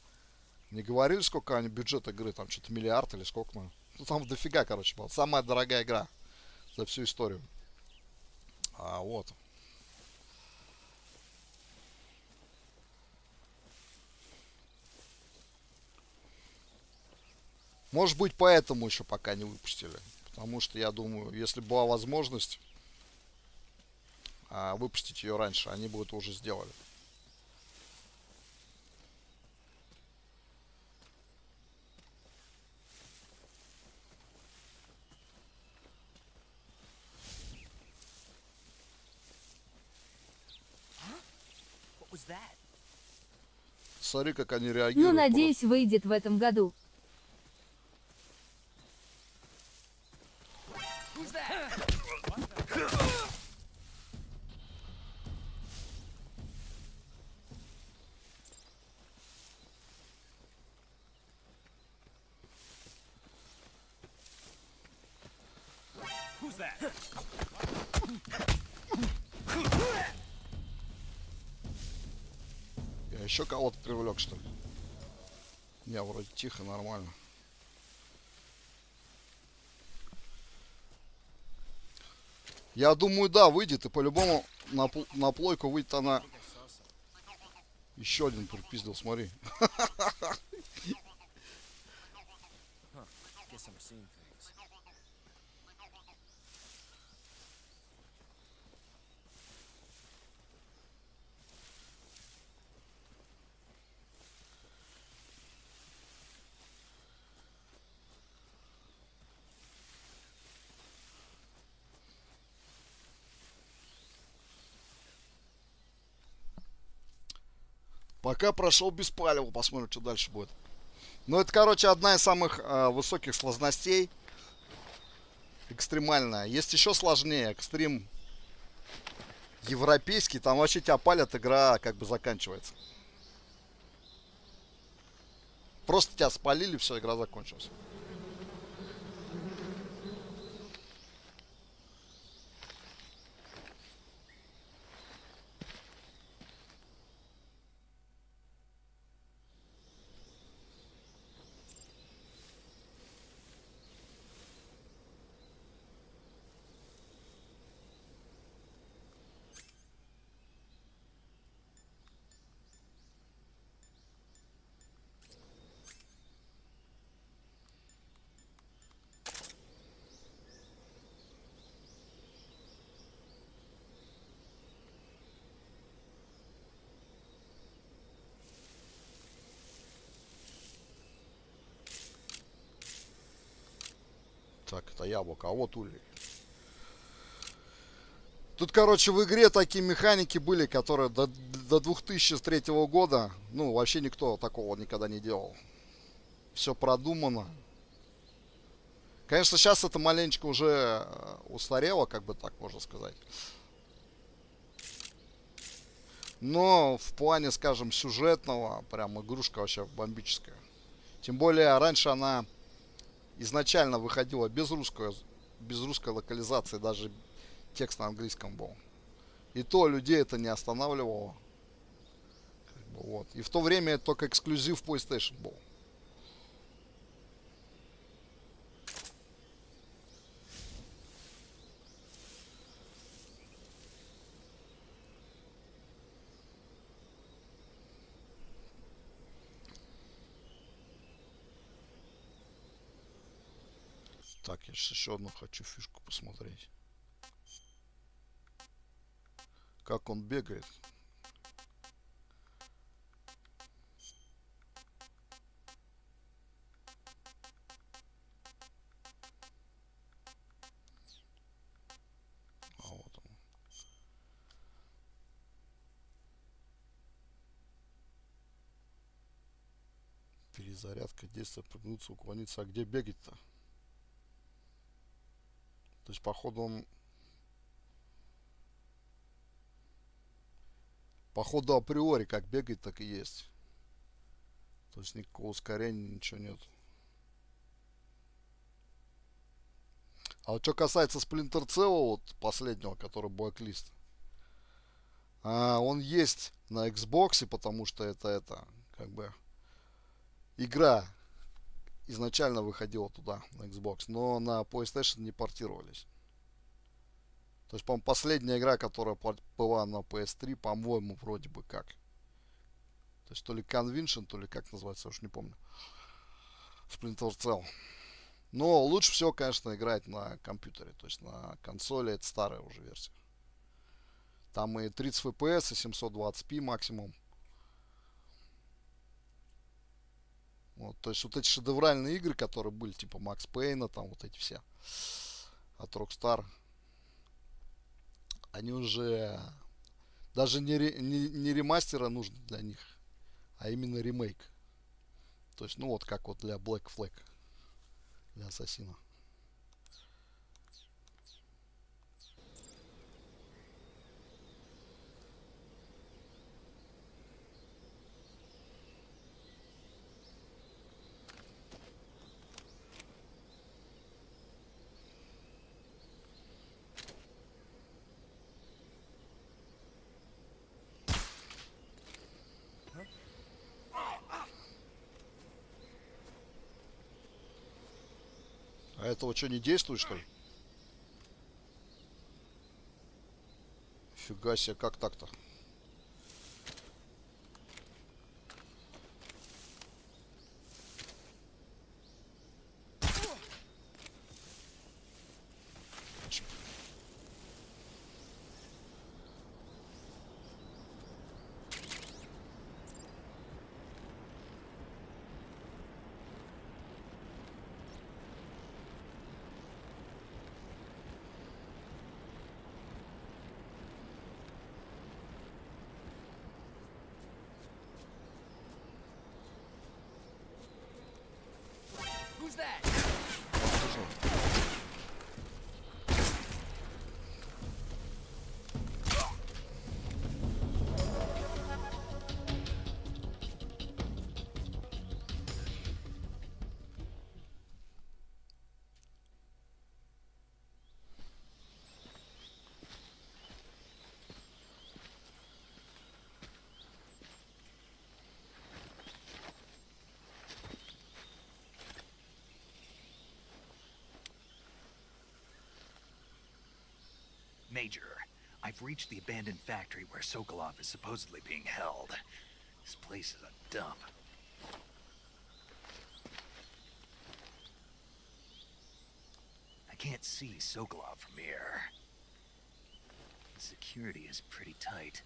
Speaker 9: не говорили, сколько они бюджет игры, там что-то миллиард или сколько. Ну там дофига, короче, была. Самая дорогая игра за всю историю. Вот. Может быть, поэтому еще пока не выпустили. Потому что, я думаю, если была возможность выпустить ее раньше, они бы это уже сделали. Смотри, как они реагируют.
Speaker 1: Ну, надеюсь, выйдет в этом году.
Speaker 9: Я еще кого-то привлек, что ли? Не, вроде тихо, нормально. Я думаю, да, выйдет. И по-любому на плойку выйдет она. Еще один припиздил, смотри. Пока прошел без палева, посмотрим, что дальше будет. Ну, это, короче, одна из самых высоких сложностей. Экстремальная. Есть еще сложнее. Экстрим европейский. Там вообще тебя палят, игра как бы заканчивается. просто тебя спалили, все, игра закончилась. Так, это яблоко, а вот улей. Тут, короче, в игре такие механики были, которые до 2003 года, ну, вообще никто такого никогда не делал. Все продумано. Конечно, сейчас это маленечко уже устарело, как бы так можно сказать. Но в плане, скажем, сюжетного, прям игрушка вообще бомбическая. Тем более, раньше она изначально выходила без русской локализации, даже текст на английском был. И то людей это не останавливало. Как бы, вот. И в то время это только эксклюзив PlayStation был. Так, я сейчас еще одну хочу фишку посмотреть. Как он бегает. А вот он. Перезарядка, действие, прыгнуться, уклониться. А где бегать-то? То есть, походу, он... Походу, априори, как бегает, так и есть. То есть, никакого ускорения, ничего нет. А вот что касается Splinter Cell, вот последнего, который Blacklist. Он есть на Xbox, потому что это, как бы, игра изначально выходила туда, на Xbox, но на PlayStation не портировались. То есть, по-моему, последняя игра, которая была на PS3, по-моему, вроде бы как. То есть, то ли Convention, то ли как называется, я уж не помню. Splinter Cell. Но лучше всего, конечно, играть на компьютере. То есть, на консоли это старая уже версия. Там и 30 FPS, и 720p максимум. Вот, то есть, вот эти шедевральные игры, которые были, типа Max Payne, там вот эти все. От Rockstar. Они уже даже не ремастера нужно для них, а именно ремейк. То есть, ну вот как вот для Black Flag, для Ассасина. А этого что, не действует, что ли? Фига себе, как так-то?
Speaker 3: Major, I've reached the abandoned factory where Sokolov is supposedly being held. This place is a dump. I can't see Sokolov from here. The security is pretty tight.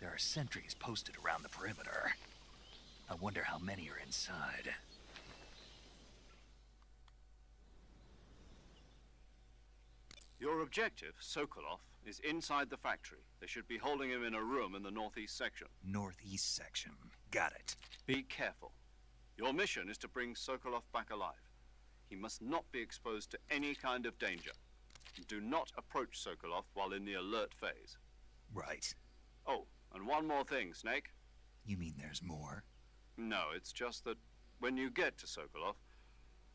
Speaker 3: There are sentries posted around the perimeter. I wonder how many are inside.
Speaker 4: Your objective, Sokolov, is inside the factory. They should be holding him in a room in the northeast section.
Speaker 3: Northeast section. Got it.
Speaker 4: Be careful. Your mission is to bring Sokolov back alive. He must not be exposed to any kind of danger. Do not approach Sokolov while in the alert phase.
Speaker 3: Right.
Speaker 4: Oh, and one more thing, Snake.
Speaker 3: You mean there's more?
Speaker 4: No, it's just that when you get to Sokolov,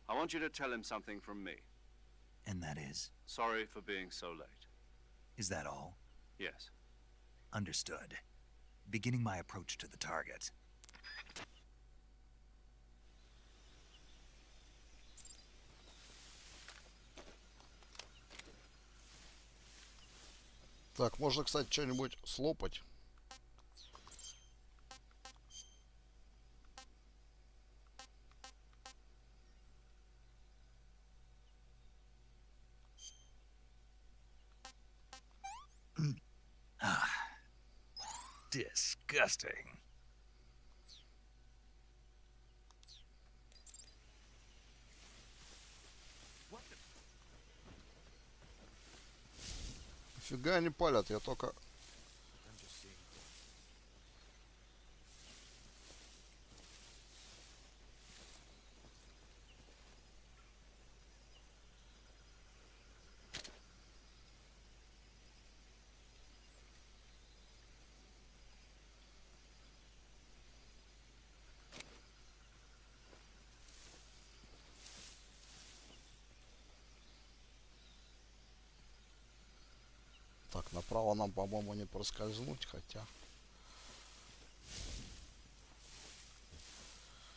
Speaker 4: I want you to tell him something from me.
Speaker 3: And that is?
Speaker 4: Sorry for being so late.
Speaker 3: Is that all?
Speaker 4: Yes.
Speaker 3: Understood. Beginning my approach to the target.
Speaker 9: Так, можно, кстати, что-нибудь слопать.
Speaker 3: Disgusting.
Speaker 9: Фига они палят, я только... Так, направо нам, по-моему, не проскользнуть, хотя...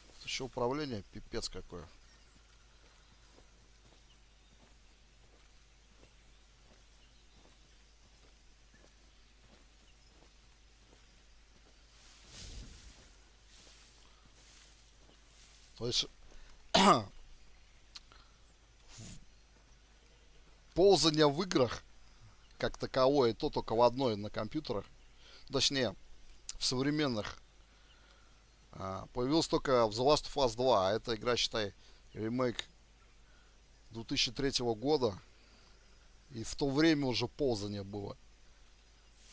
Speaker 9: Это еще управление, пипец какое. То есть... ползание в играх как таковое, то только в одной на компьютерах, точнее, в современных, появилась только в The Last of Us 2, а эта игра, считай, ремейк 2003 года, и в то время уже ползание было.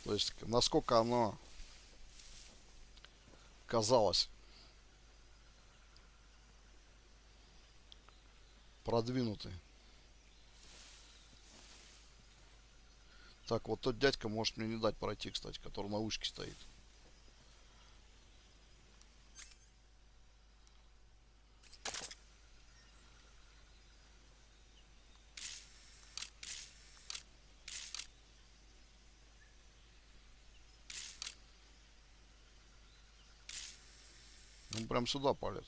Speaker 9: То есть, насколько оно казалось продвинутый. Так, вот тот дядька может мне не дать пройти, кстати, который на вышке стоит. Он прям сюда палит.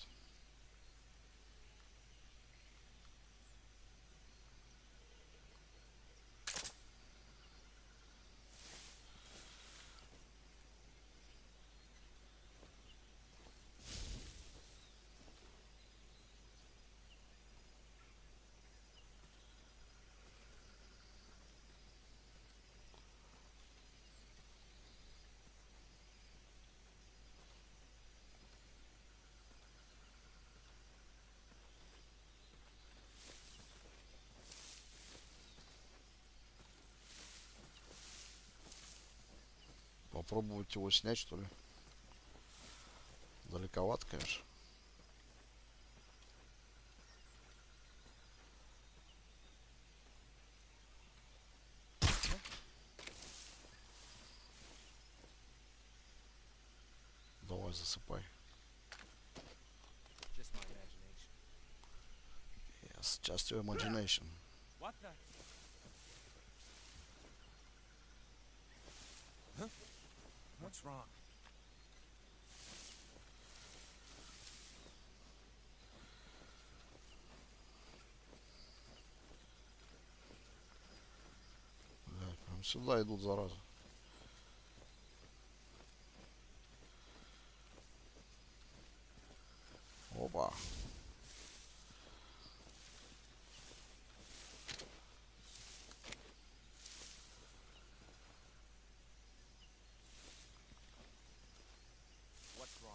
Speaker 9: Попробовать его снять, что ли? Далековато, конечно. Давай, засыпай. Yes, just your imagination.
Speaker 10: What the? Huh? What's wrong?
Speaker 9: Сюда идут, зараза. Опа.
Speaker 10: What's wrong?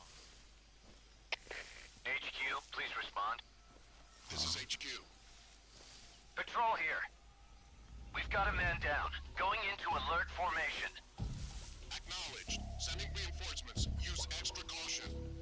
Speaker 6: HQ, please respond.
Speaker 11: This is HQ.
Speaker 6: Patrol here. We've got a man down. Going into alert formation.
Speaker 11: Acknowledged. Sending reinforcements. Use extra caution.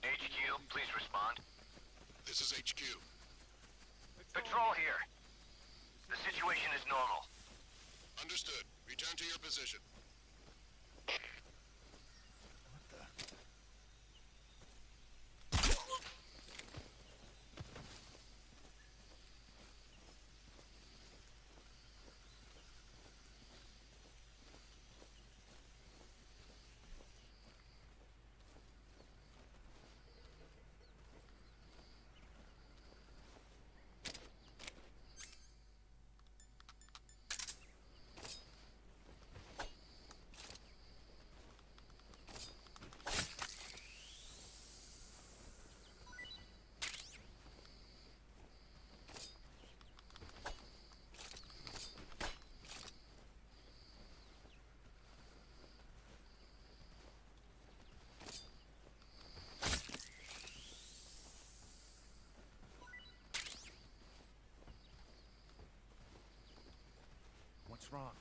Speaker 6: HQ, please respond.
Speaker 11: This is HQ.
Speaker 6: Patrol here. The situation is normal.
Speaker 11: Understood. Return to your position.
Speaker 10: What's wrong?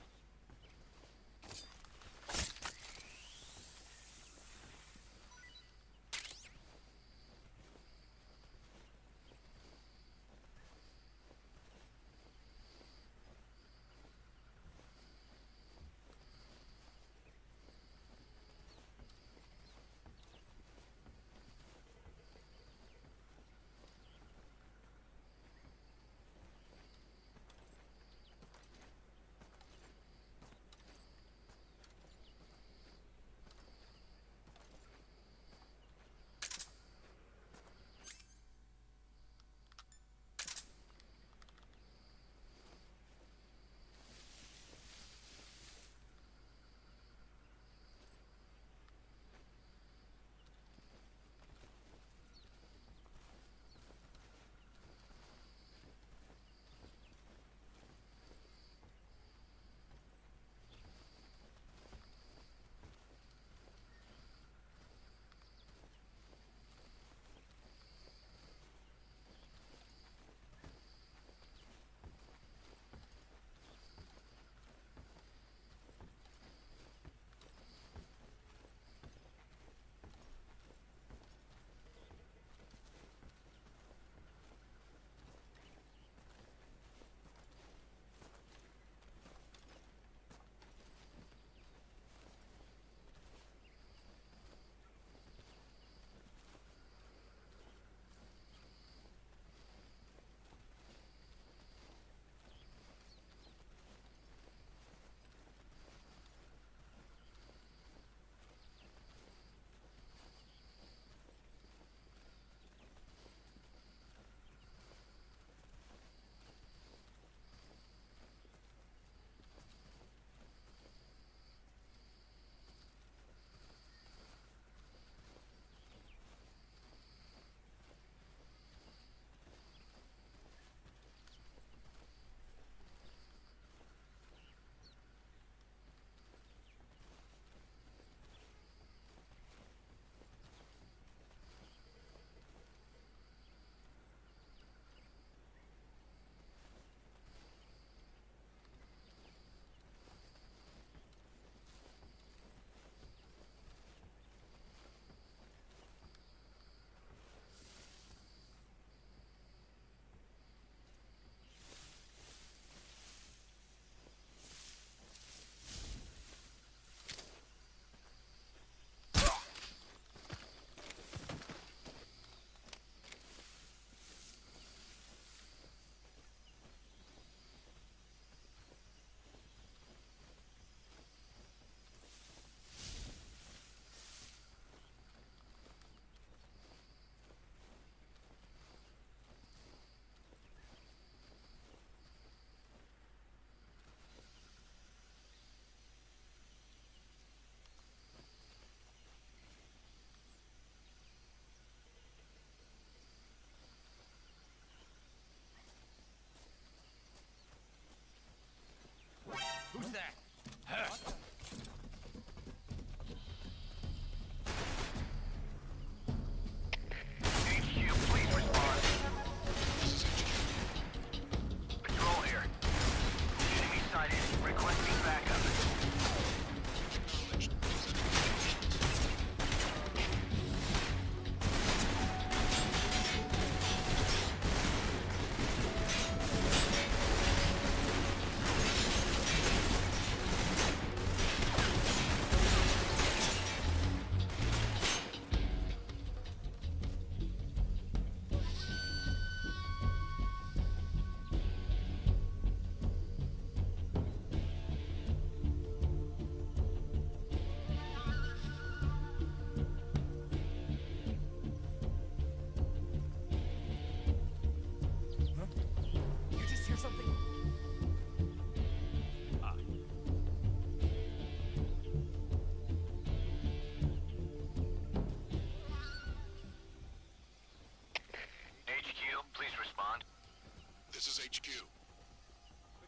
Speaker 11: HQ.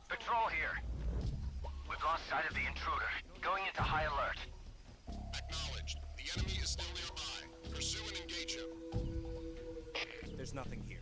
Speaker 6: Patrol here. We've lost sight of the intruder. Going into high alert.
Speaker 11: Acknowledged. The enemy is still nearby. Pursue and engage him.
Speaker 10: There's nothing here.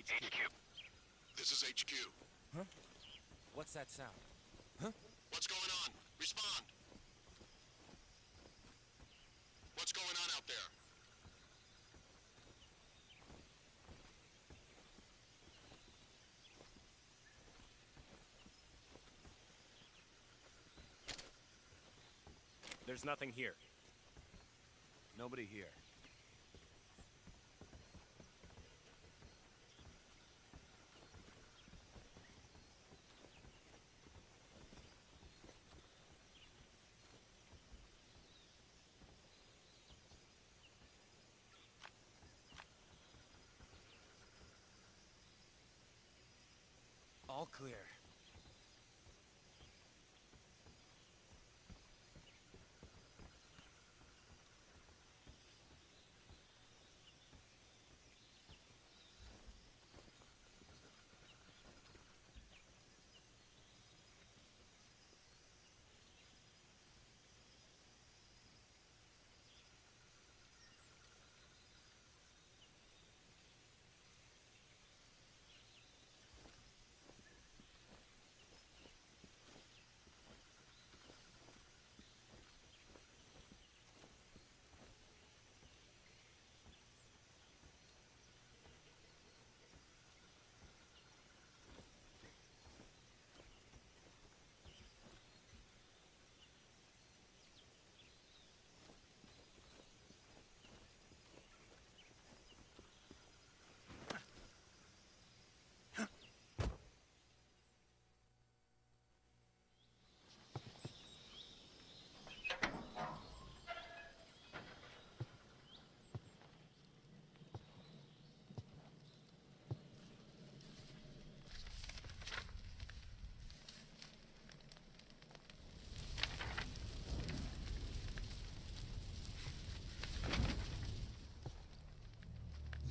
Speaker 6: HQ.
Speaker 11: This is HQ.
Speaker 10: Huh? What's that sound?
Speaker 11: What's going on? Respond. What's going on out there?
Speaker 10: There's nothing here. Nobody here. All clear.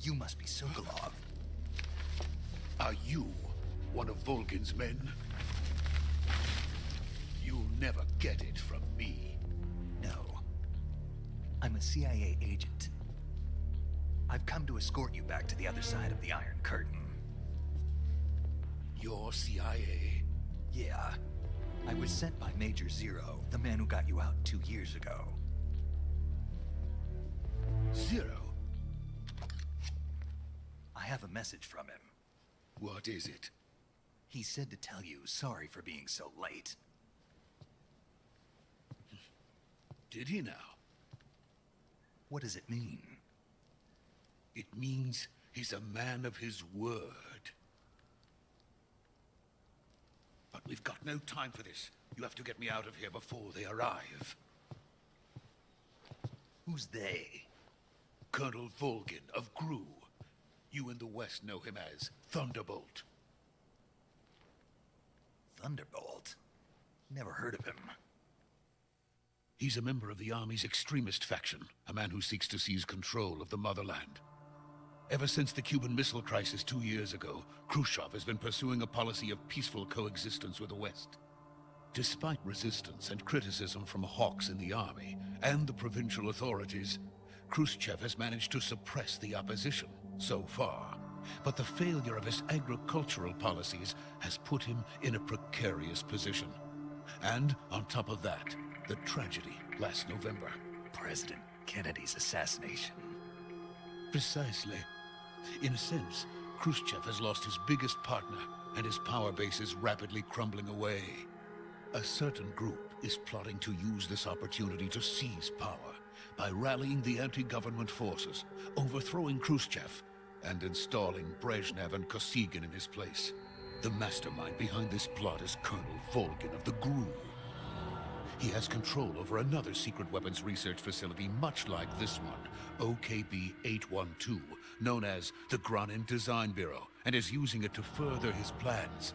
Speaker 3: You must be Sokolov.
Speaker 12: Are you one of Volgin's men? You'll never get it from me.
Speaker 3: No. I'm a CIA agent. I've come to escort you back to the other side of the Iron Curtain.
Speaker 12: You're CIA?
Speaker 3: Yeah. I was sent by Major Zero, the man who got you out 2 years ago.
Speaker 12: Zero?
Speaker 3: I have a message from him.
Speaker 12: What is it?
Speaker 3: He said to tell you sorry for being so late.
Speaker 12: Did he now?
Speaker 3: What does it mean?
Speaker 12: It means he's a man of his word. But we've got no time for this. You have to get me out of here before they arrive.
Speaker 3: Who's they?
Speaker 12: Colonel Volgin of GRU. You in the West know him as Thunderbolt.
Speaker 3: Thunderbolt? Never heard of him.
Speaker 12: He's a member of the Army's extremist faction, a man who seeks to seize control of the motherland. Ever since the Cuban Missile Crisis 2 years ago, Khrushchev has been pursuing a policy of peaceful coexistence with the West. Despite resistance and criticism from hawks in the army and the provincial authorities, Khrushchev has managed to suppress the opposition so far. But the failure of his agricultural policies has put him in a precarious position. And on top of that, the tragedy last November.
Speaker 3: President Kennedy's assassination.
Speaker 12: Precisely. In a sense, Khrushchev has lost his biggest partner, and his power base is rapidly crumbling away. A certain group is plotting to use this opportunity to seize power by rallying the anti-government forces, overthrowing Khrushchev, and installing Brezhnev and Kosygin in his place. The mastermind behind this plot is Colonel Volgin of the GRU. He has control over another secret weapons research facility much like this one, OKB-812, known as the Granin Design Bureau, and is using it to further his plans.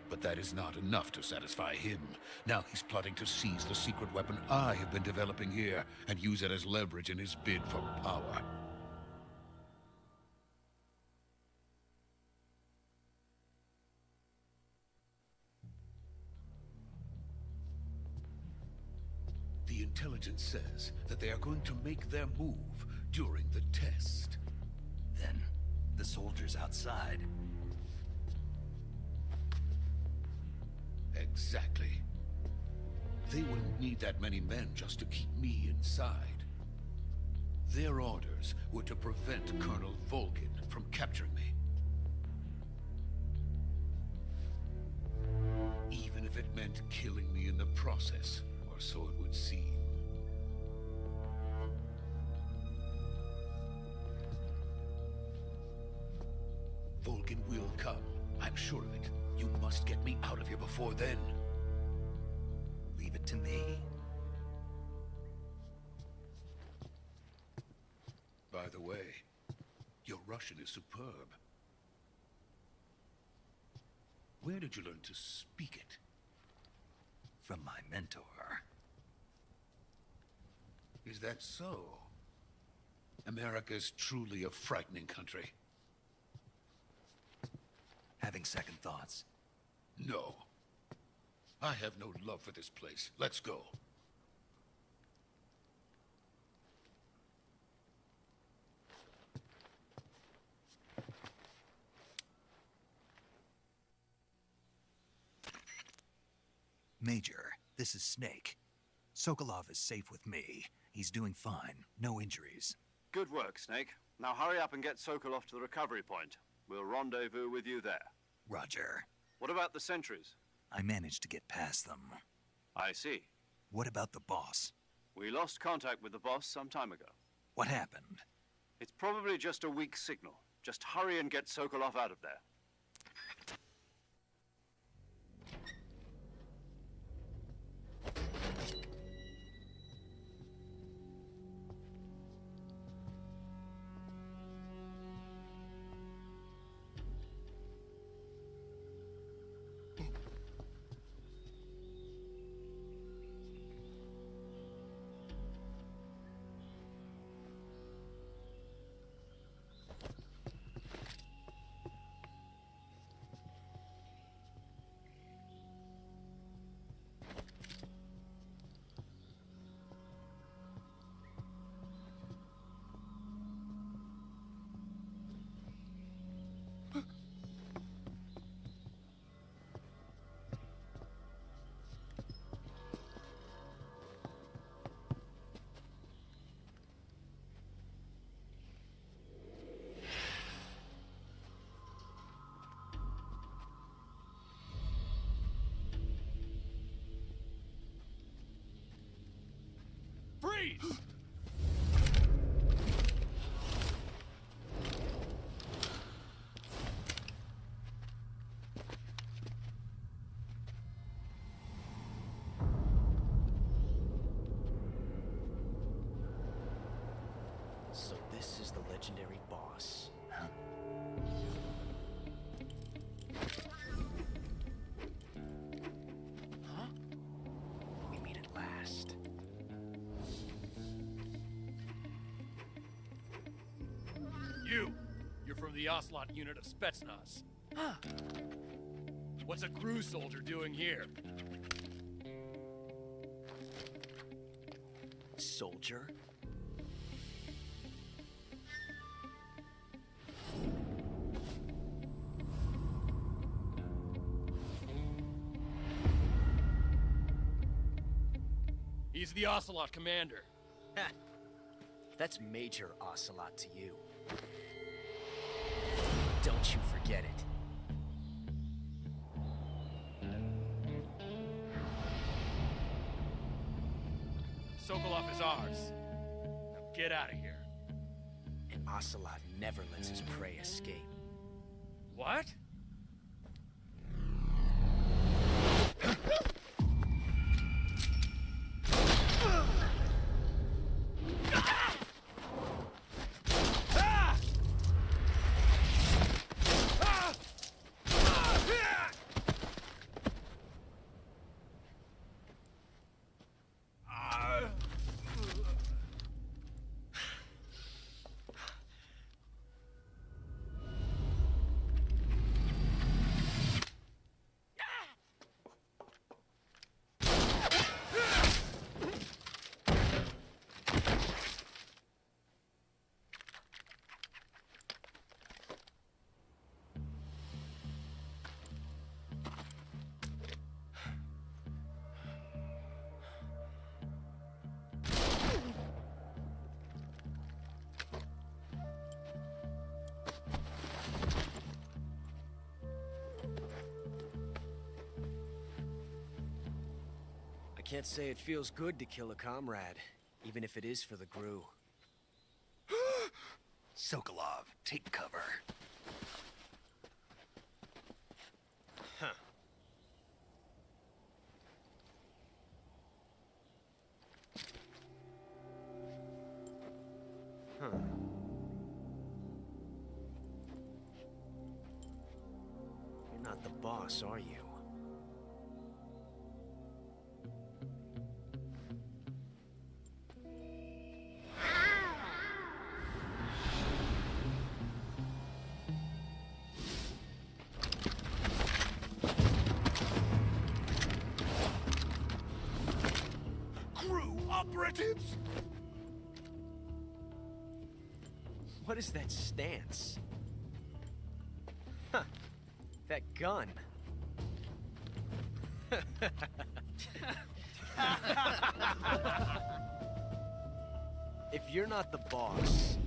Speaker 12: But that is not enough to satisfy him. Now he's plotting to seize the secret weapon I have been developing here and use it as leverage in his bid for power. The intelligence says that they are going to make their move during the test.
Speaker 3: Then, the soldiers outside.
Speaker 12: Exactly. They wouldn't need that many men just to keep me inside. Their orders were to prevent Colonel Volgin from capturing me. Even if it meant killing me in the process, or so it would seem. Volgin will come. I'm sure of it. You must get me out of here before then.
Speaker 3: Leave it to me.
Speaker 12: By the way, your Russian is superb. Where did you learn to speak it?
Speaker 3: From my mentor.
Speaker 12: Is that so? America's truly a frightening country.
Speaker 3: Having second thoughts?
Speaker 12: No. I have no love for this place. Let's go.
Speaker 3: Major, this is Snake. Sokolov is safe with me. He's doing fine. No injuries.
Speaker 4: Good work, Snake. Now hurry up and get Sokolov to the recovery point. We'll rendezvous with you there.
Speaker 3: Roger.
Speaker 4: What about the sentries?
Speaker 3: I managed to get past them.
Speaker 4: I see.
Speaker 3: What about the boss?
Speaker 4: We lost contact with the boss some time ago.
Speaker 3: What happened?
Speaker 4: It's probably just a weak signal. Just hurry and get Sokolov out of there.
Speaker 13: So this is the legendary boss. Huh? Huh? We meet at last.
Speaker 14: You're from the Ocelot unit of Spetsnaz. Huh. What's a crew soldier doing here?
Speaker 13: Soldier?
Speaker 14: He's the Ocelot commander.
Speaker 13: Ha! That's Major Ocelot to you. Don't you forget it.
Speaker 14: Sokolov is ours. Now get out of here.
Speaker 13: And Ocelot never lets his prey escape.
Speaker 14: What?
Speaker 13: I can't say it feels good to kill a comrade, even if it is for the GRU.
Speaker 3: Sokolov, take cover.
Speaker 13: Huh. Huh. You're not the boss, are you?
Speaker 14: Operatives?
Speaker 13: What is that stance? Huh. That gun. If you're not the boss,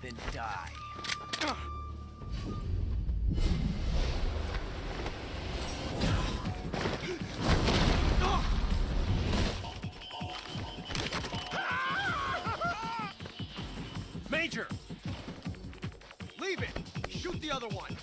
Speaker 13: then die.
Speaker 14: Major! Leave it! Shoot the other one!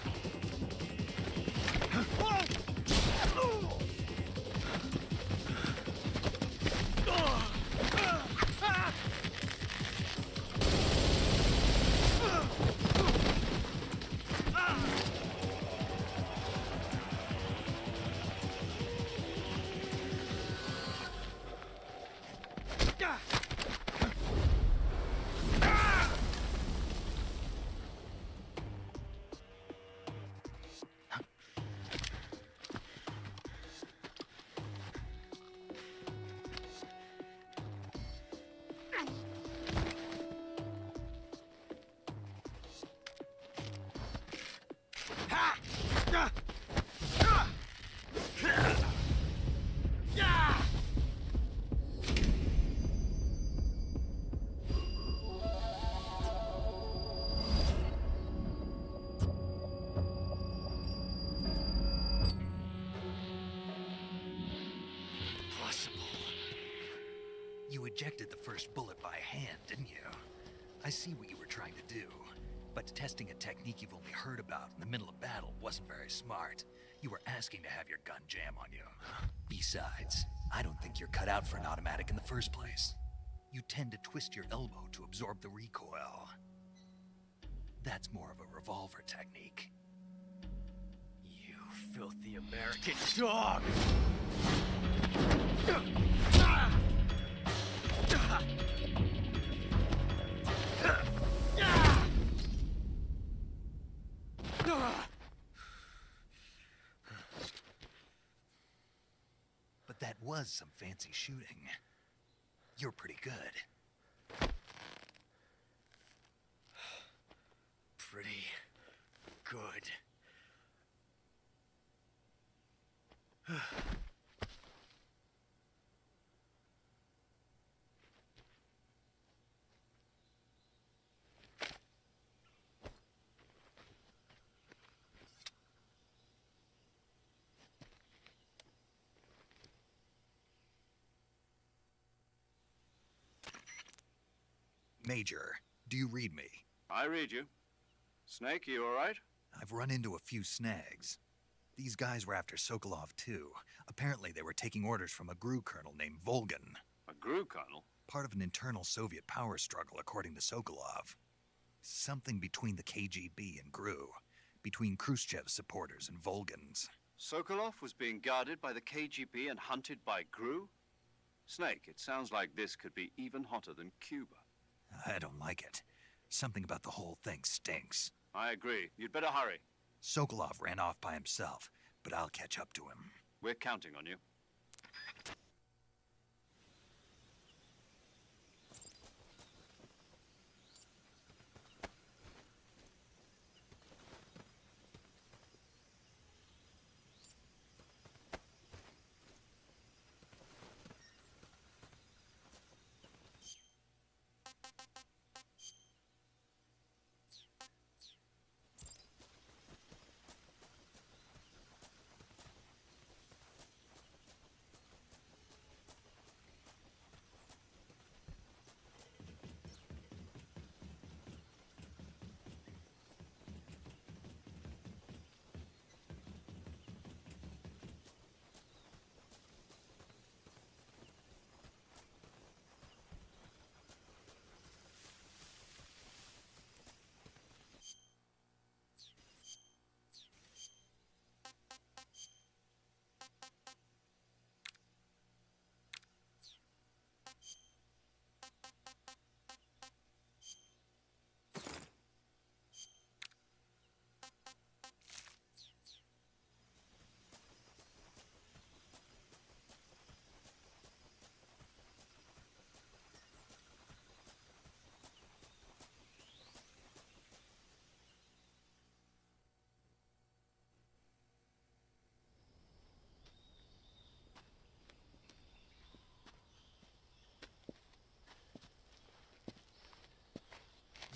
Speaker 3: ejected the first bullet by hand, didn't you? I see what you were trying to do, but testing a technique you've only heard about in the middle of battle wasn't very smart. You were asking to have your gun jam on you. Besides, I don't think you're cut out for an automatic in the first place. You tend to twist your elbow to absorb the recoil. That's more of a revolver technique.
Speaker 13: You filthy American dog!
Speaker 3: But that was some fancy shooting. You're pretty good.
Speaker 13: Pretty good.
Speaker 3: Major, do you read me?
Speaker 4: I read you. Snake, you all right?
Speaker 3: I've run into a few snags. These guys were after Sokolov too. Apparently they were taking orders from a GRU colonel named Volgan.
Speaker 4: A GRU colonel?
Speaker 3: Part of an internal Soviet power struggle, according to Sokolov. Something between the KGB and GRU. Between Khrushchev's supporters and Volgan's.
Speaker 4: Sokolov was being guarded by the KGB and hunted by GRU? Snake, it sounds like this could be even hotter than Cuba.
Speaker 3: I don't like it. Something about the whole thing stinks.
Speaker 4: I agree. You'd better hurry.
Speaker 3: Sokolov ran off by himself, but I'll catch up to him.
Speaker 4: We're counting on you.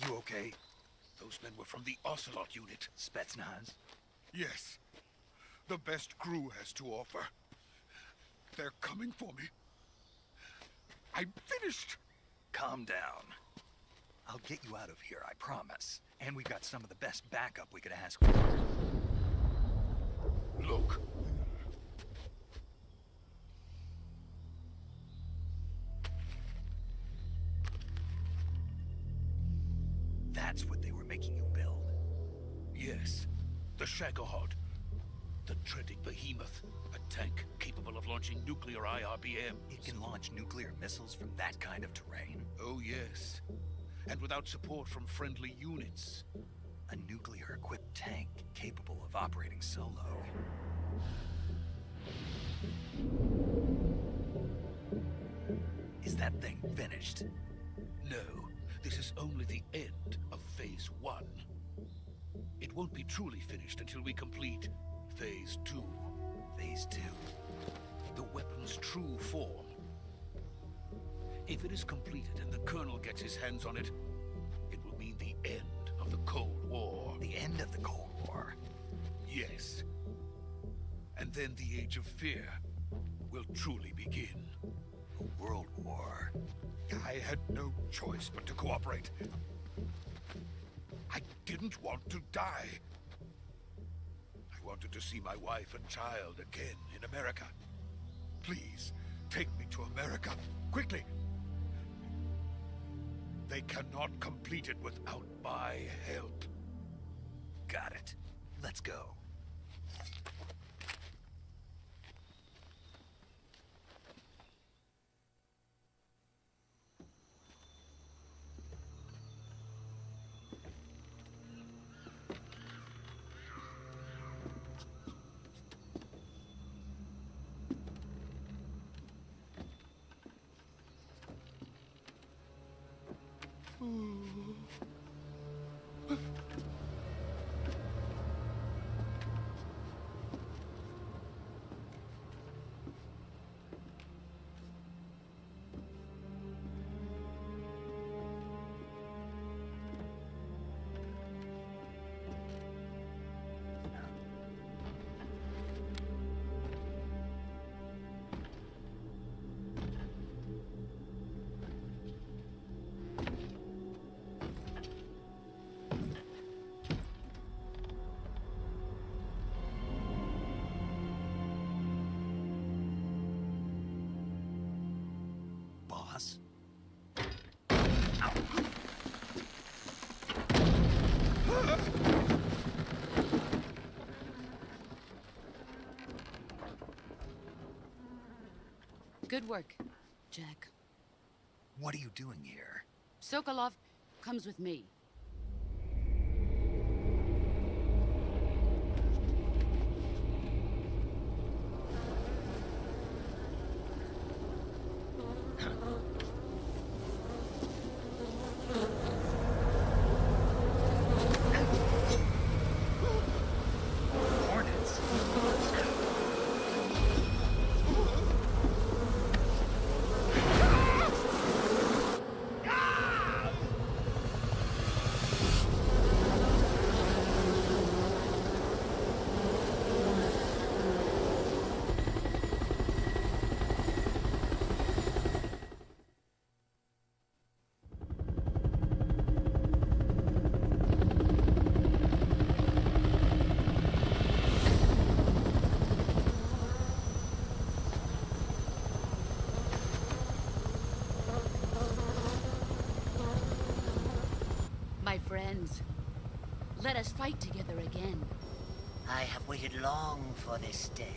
Speaker 12: You okay? Those men were from the Ocelot unit.
Speaker 3: Spetsnaz?
Speaker 12: Yes. The best GRU has to offer. They're coming for me. I'm finished.
Speaker 3: Calm down. I'll get you out of here, I promise. And we've got some of the best backup we could ask for.
Speaker 12: Look.
Speaker 3: That's what they were making you build?
Speaker 12: Yes. The Shagohod. The dreaded behemoth. A tank capable of launching nuclear IRBM.
Speaker 3: It can launch nuclear missiles from that kind of terrain?
Speaker 12: Oh, yes. And without support from friendly units.
Speaker 3: A nuclear-equipped tank capable of operating solo. Is that thing finished?
Speaker 12: No. This is only the end of Phase 1. It won't be truly finished until we complete Phase 2.
Speaker 3: Phase 2?
Speaker 12: The weapon's true form. If it is completed and the Colonel gets his hands on it, it will mean the end of the Cold War.
Speaker 3: The end of the Cold War?
Speaker 12: Yes. And then the Age of Fear will truly begin.
Speaker 3: A world war?
Speaker 12: I had no choice but to cooperate. I didn't want to die. I wanted to see my wife and child again in America. Please, take me to America, quickly. They cannot complete it without my help.
Speaker 3: Got it. Let's go. Boss?
Speaker 8: Good work, Jack.
Speaker 3: What are you doing here?
Speaker 8: Sokolov comes with me.
Speaker 3: Hornets?
Speaker 8: My friends, let us fight together again.
Speaker 15: I have waited long for this day.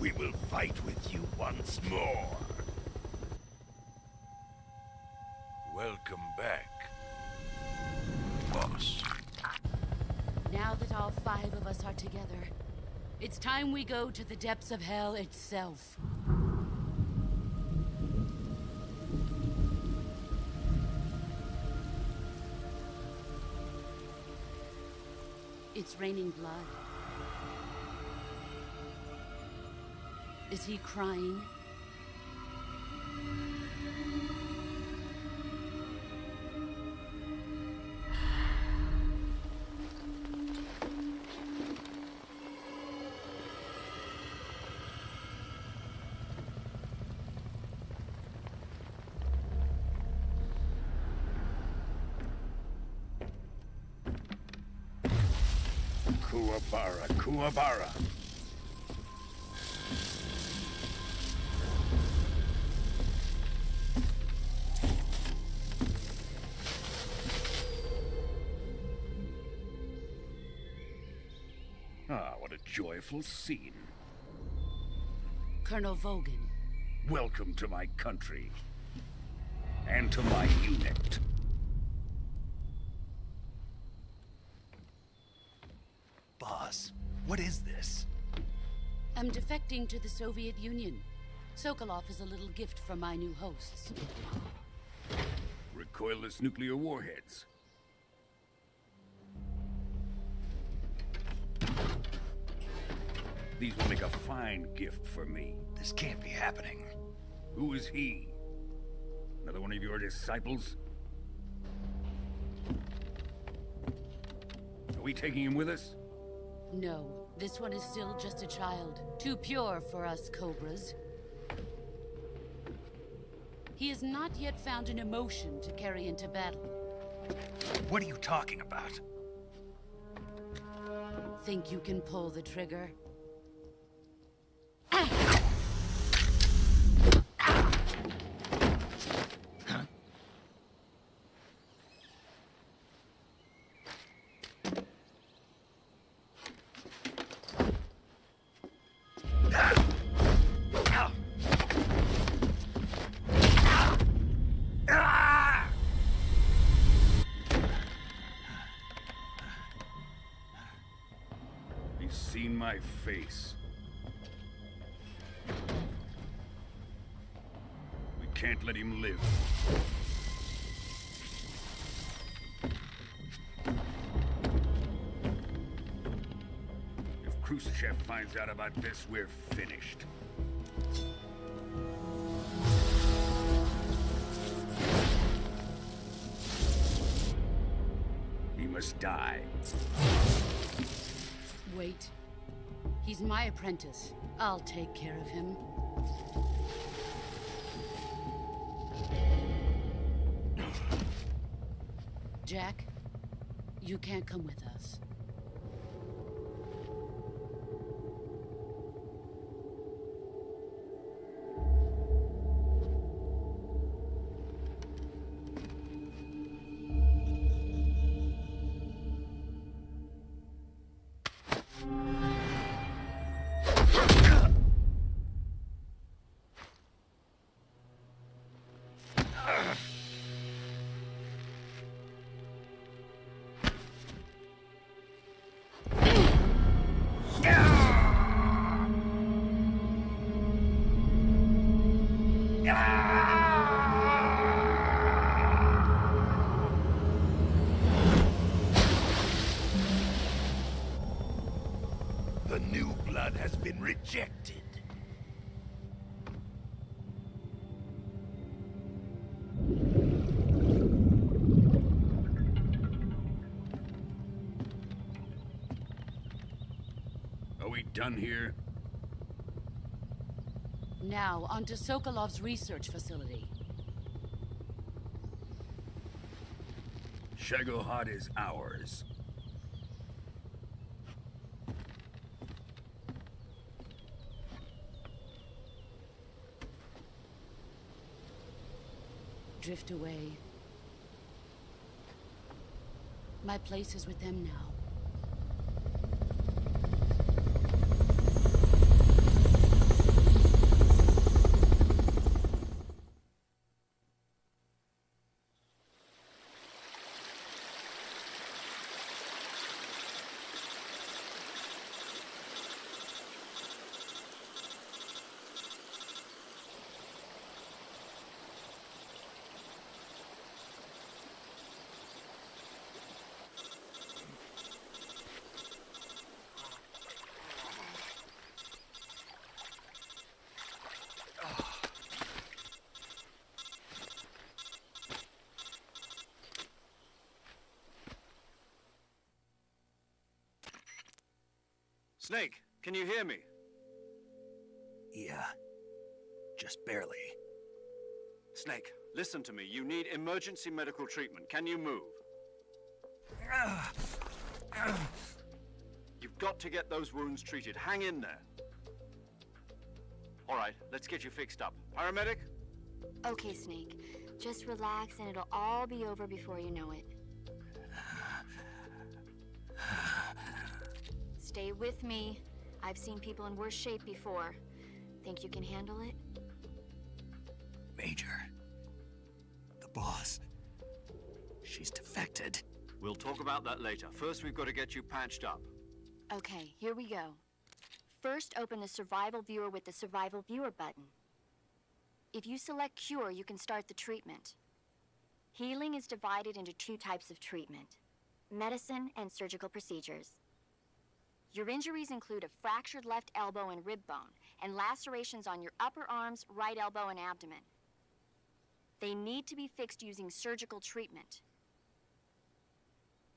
Speaker 12: We will fight with you once more. Welcome back, boss.
Speaker 8: Now that all 5 of us are together, it's time we go to the depths of hell itself. It's raining blood. Is he crying?
Speaker 12: Kuwabara, Kuwabara. Ah, what a joyful scene.
Speaker 8: Colonel Vogan.
Speaker 12: Welcome to my country. And to my unit.
Speaker 3: Boss, what is this?
Speaker 8: I'm defecting to the Soviet Union. Sokolov is a little gift from my new hosts.
Speaker 12: Recoilless nuclear warheads. These will make a fine gift for me.
Speaker 3: This can't be happening.
Speaker 12: Who is he? Another one of your disciples? Are we taking him with us?
Speaker 8: No, this one is still just a child. Too pure for us Cobras. He has not yet found an emotion to carry into battle.
Speaker 3: What are you talking about?
Speaker 8: Think you can pull the trigger?
Speaker 12: He's seen my face. We can't let him live. If Khrushchev finds out about this, we're finished. He must die.
Speaker 8: Wait. He's my apprentice. I'll take care of him. Jack, you can't come with us.
Speaker 12: The new blood has been rejected. Are we done here?
Speaker 8: Now, on to Sokolov's research facility.
Speaker 12: Shagohod is ours.
Speaker 8: Drift away. My place is with them now.
Speaker 4: Snake, can you hear me?
Speaker 3: Yeah. Just barely.
Speaker 4: Snake, listen to me. You need emergency medical treatment. Can you move? You've got to get those wounds treated. Hang in there. All right, let's get you fixed up. Paramedic?
Speaker 7: Okay, Snake. Just relax and it'll all be over before you know it. Stay with me. I've seen people in worse shape before. Think you can handle it?
Speaker 3: Major. The boss. She's defected.
Speaker 4: We'll talk about that later. First, we've got to get you patched up.
Speaker 7: Okay, here we go. First, open the Survival Viewer with the Survival Viewer button. If you select Cure, you can start the treatment. Healing is divided into two types of treatment: medicine and surgical procedures. Your injuries include a fractured left elbow and rib bone, and lacerations on your upper arms, right elbow, and abdomen. They need to be fixed using surgical treatment.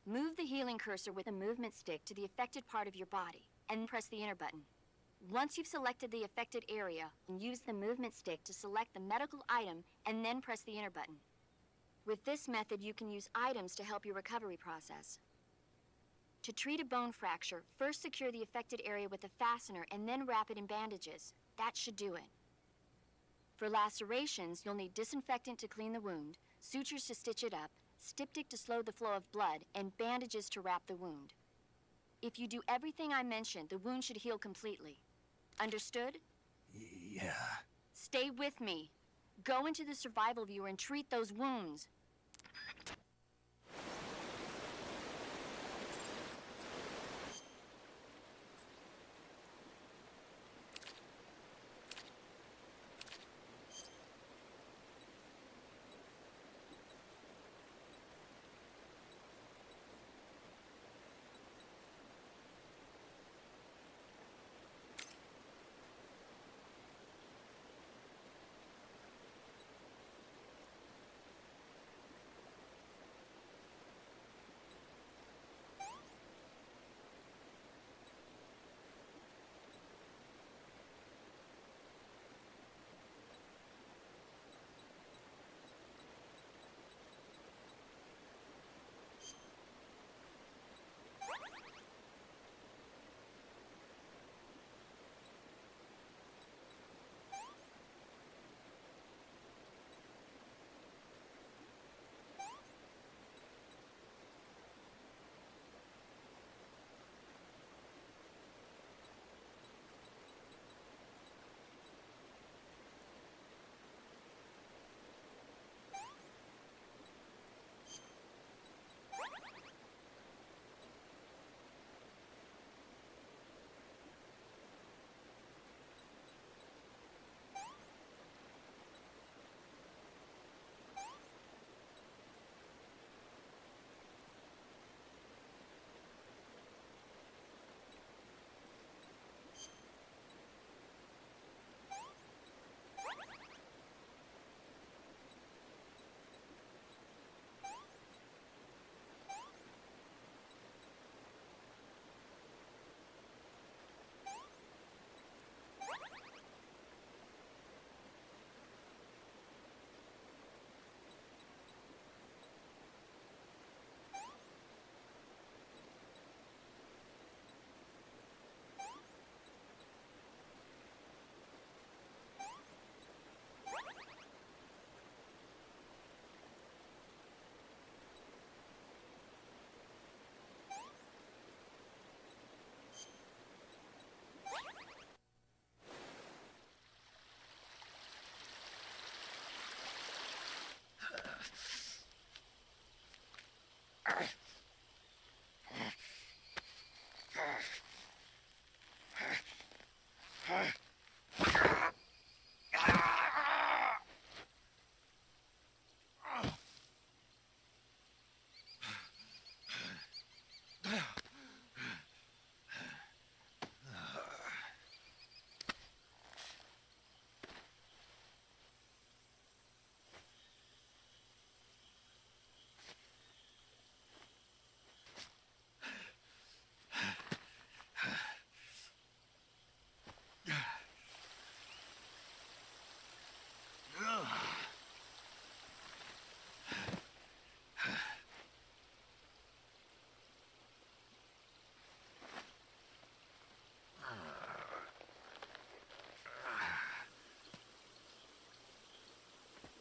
Speaker 7: Move the healing cursor with a movement stick to the affected part of your body, and press the enter button. Once you've selected the affected area, use the movement stick to select the medical item and then press the enter button. With this method, you can use items to help your recovery process. To treat a bone fracture, first secure the affected area with a fastener and then wrap it in bandages. That should do it. For lacerations, you'll need disinfectant to clean the wound, sutures to stitch it up, styptic to slow the flow of blood, and bandages to wrap the wound. If you do everything I mentioned, the wound should heal completely. Understood?
Speaker 3: Yeah.
Speaker 7: Stay with me. Go into the survival viewer and treat those wounds.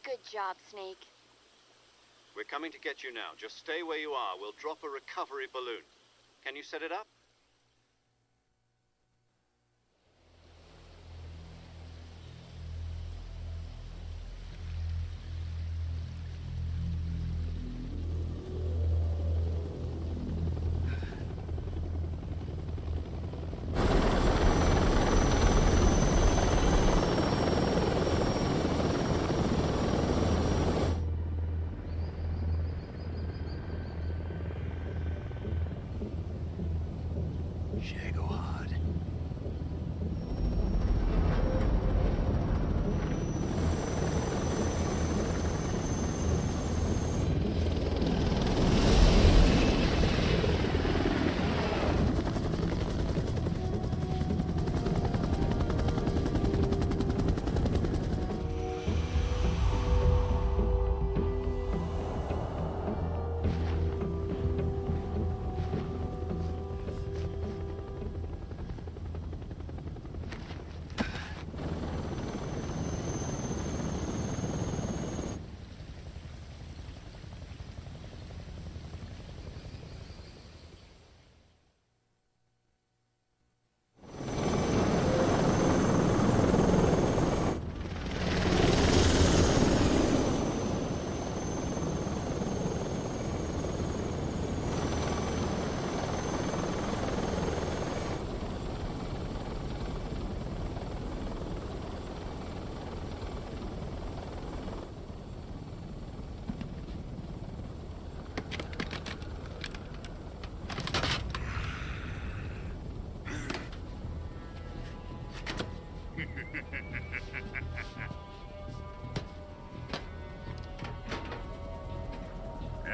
Speaker 7: Good job, Snake.
Speaker 4: We're coming to get you now. Just stay where you are. We'll drop a recovery balloon. Can you set it up?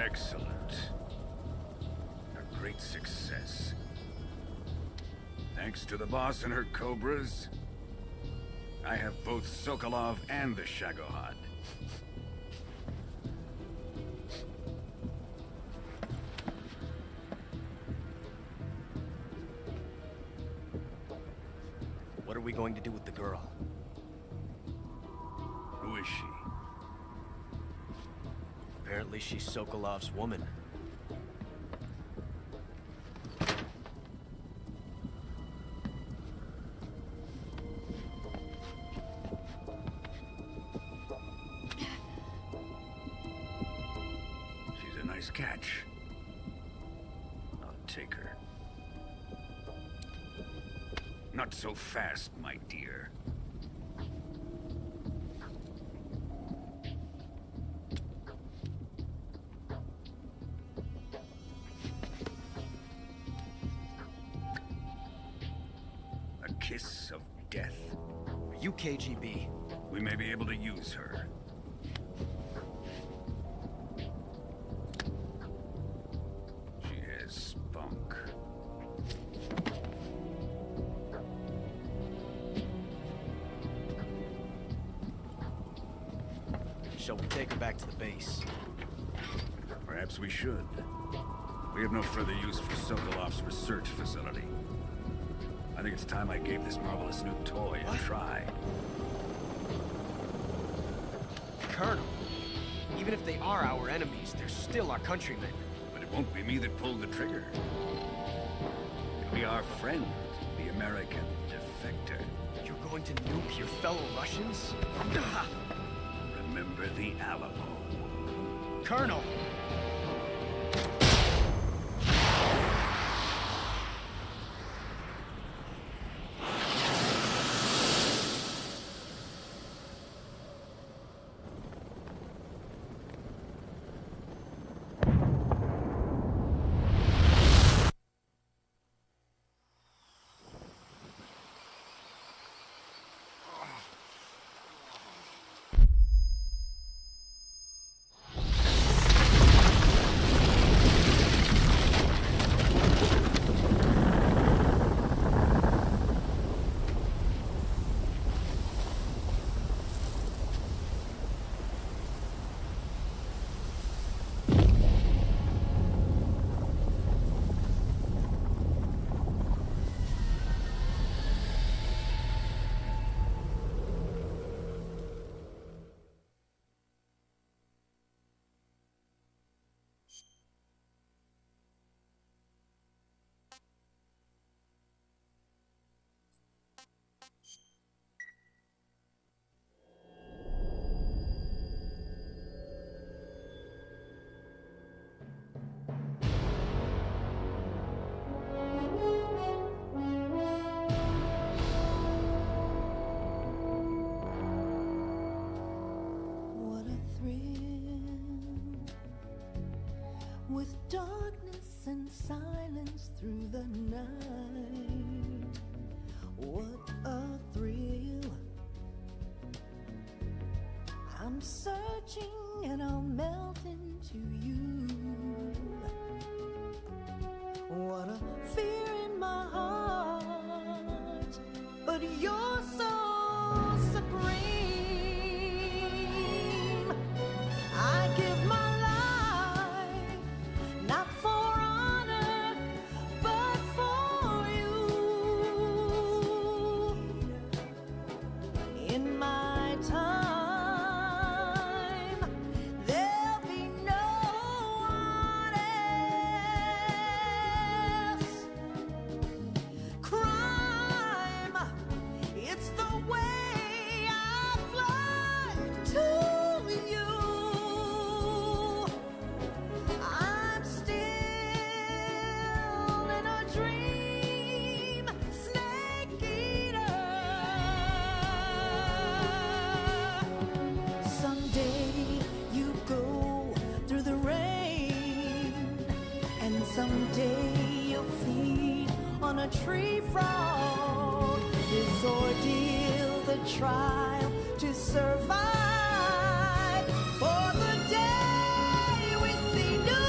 Speaker 16: Excellent. A great success. Thanks to the boss and her cobras, I have both Sokolov and the Shagohod.
Speaker 13: What are we going to do with the girl?
Speaker 16: Who is she?
Speaker 13: Apparently she's Sokolov's woman.
Speaker 16: She's a nice catch. I'll take her. Not so fast, my dear. A kiss of death?
Speaker 13: Are you KGB?
Speaker 16: We may be able to use her. She has spunk.
Speaker 13: Shall we take her back to the base?
Speaker 16: Perhaps we should. We have no further use for Sokolov's research facility. I think it's time I gave this marvelous new toy a try.
Speaker 13: Colonel, even if they are our enemies, they're still our countrymen.
Speaker 16: But it won't be me that pulled the trigger. It'll be our friend, the American defector.
Speaker 13: You're going to nuke your fellow Russians?
Speaker 16: Remember the Alamo.
Speaker 13: Colonel!
Speaker 2: With darkness and silence through the night, what a thrill. I'm searching and I'll melt into you. What a fear in my heart, but you're so supreme. I give my not for honor, but for you. In my time, there'll be no one else. Crime, it's the way I fly to you. I'm still in a dream, snake eater. Someday you go through the rain, and someday you'll feed on a tree frog. This ordeal, the trial to survive, for the day we see new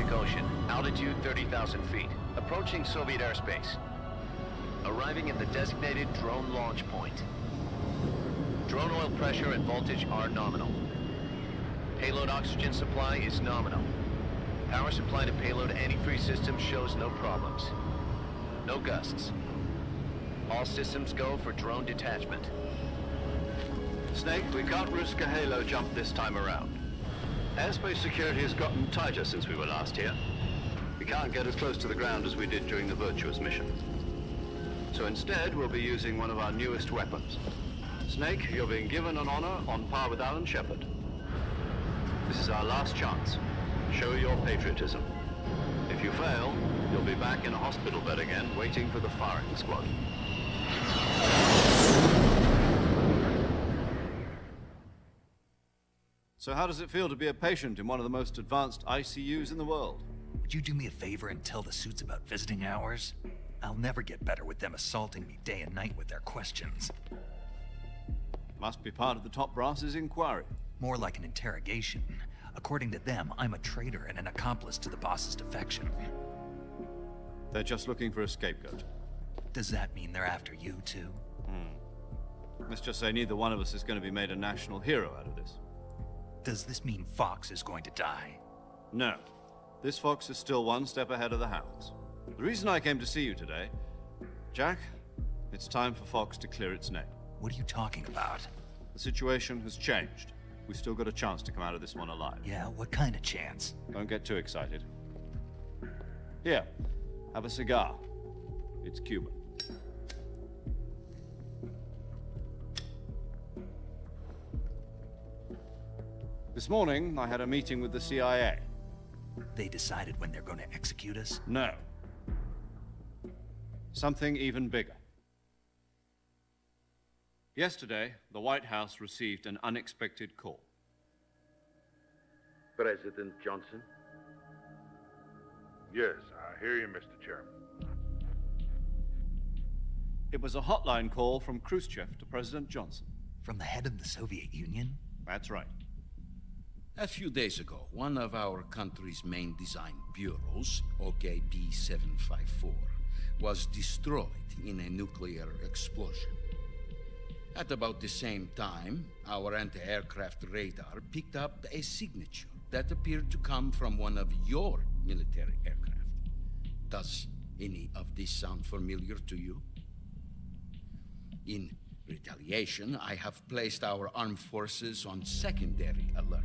Speaker 6: Arctic Ocean. Altitude 30,000 feet. Approaching Soviet airspace. Arriving at the designated drone launch point. Drone oil pressure and voltage are nominal. Payload oxygen supply is nominal. Power supply to payload antifreeze system shows no problems. No gusts. All systems go for drone detachment.
Speaker 4: Snake, we can't risk a halo jump this time around. Airspace security has gotten tighter since we were last here. We can't get as close to the ground as we did during the Virtuous mission. So instead, we'll be using one of our newest weapons. Snake, you're being given an honor on par with Alan Shepard. This is our last chance. Show your patriotism. If you fail, you'll be back in a hospital bed again, waiting for the firing squad. So how does it feel to be a patient in one of the most advanced ICUs in the world?
Speaker 3: Would you do me a favor and tell the suits about visiting hours? I'll never get better with them assaulting me day and night with their questions.
Speaker 4: Must be part of the top brass's inquiry.
Speaker 3: More like an interrogation. According to them, I'm a traitor and an accomplice to the boss's defection.
Speaker 4: They're just looking for a scapegoat.
Speaker 3: Does that mean they're after you, too?
Speaker 4: Let's just say neither one of us is going to be made a national hero out of this.
Speaker 3: Does this mean Fox is going to die?
Speaker 4: No. This Fox is still one step ahead of the Hounds. The reason I came to see you today... Jack, it's time for Fox to clear its name.
Speaker 3: What are you talking about?
Speaker 4: The situation has changed. We've still got a chance to come out of this one alive.
Speaker 3: Yeah, what kind of chance?
Speaker 4: Don't get too excited. Here, have a cigar. It's Cuban. This morning, I had a meeting with the CIA.
Speaker 3: They decided when they're going to execute us?
Speaker 4: No. Something even bigger. Yesterday, the White House received an unexpected call.
Speaker 17: President Johnson?
Speaker 18: Yes, I hear you, Mr. Chairman.
Speaker 4: It was a hotline call from Khrushchev to President Johnson.
Speaker 3: From the head of the Soviet Union?
Speaker 4: That's right.
Speaker 19: A few days ago, one of our country's main design bureaus, OKB-754, was destroyed in a nuclear explosion. At about the same time, our anti-aircraft radar picked up a signature that appeared to come from one of your military aircraft. Does any of this sound familiar to you? In retaliation, I have placed our armed forces on secondary alert.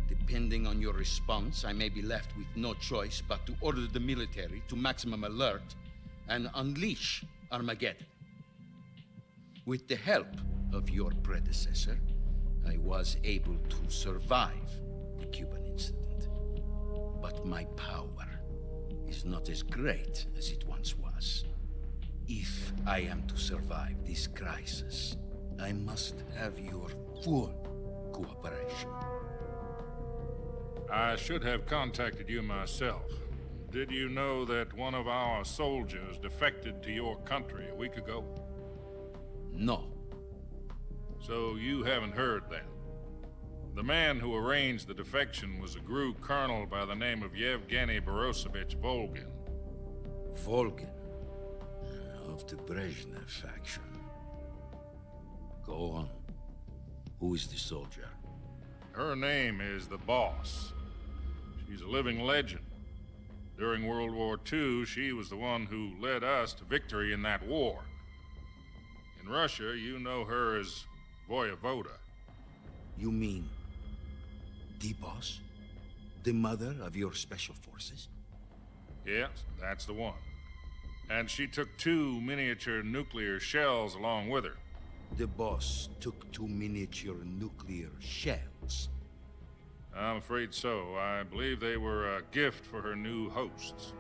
Speaker 19: Depending on your response, I may be left with no choice but to order the military to maximum alert and unleash Armageddon. With the help of your predecessor, I was able to survive the Cuban incident. But my power is not as great as it once was. If I am to survive this crisis, I must have your full cooperation.
Speaker 18: I should have contacted you myself. Did you know that one of our soldiers defected to your country a week ago?
Speaker 19: No.
Speaker 18: So you haven't heard then? The man who arranged the defection was a GRU colonel by the name of Yevgeny Borosovich Volgin.
Speaker 19: Volgin? Of the Brezhnev faction. Go on. Who is the soldier?
Speaker 18: Her name is the Boss. She's a living legend. During World War II, she was the one who led us to victory in that war. In Russia, you know her as Voyevoda.
Speaker 19: You mean the Boss? The mother of your special forces?
Speaker 18: Yes, that's the one. And she took 2 miniature nuclear shells along with her.
Speaker 19: The Boss took 2 miniature nuclear shells?
Speaker 18: I'm afraid so. I believe they were a gift for her new hosts.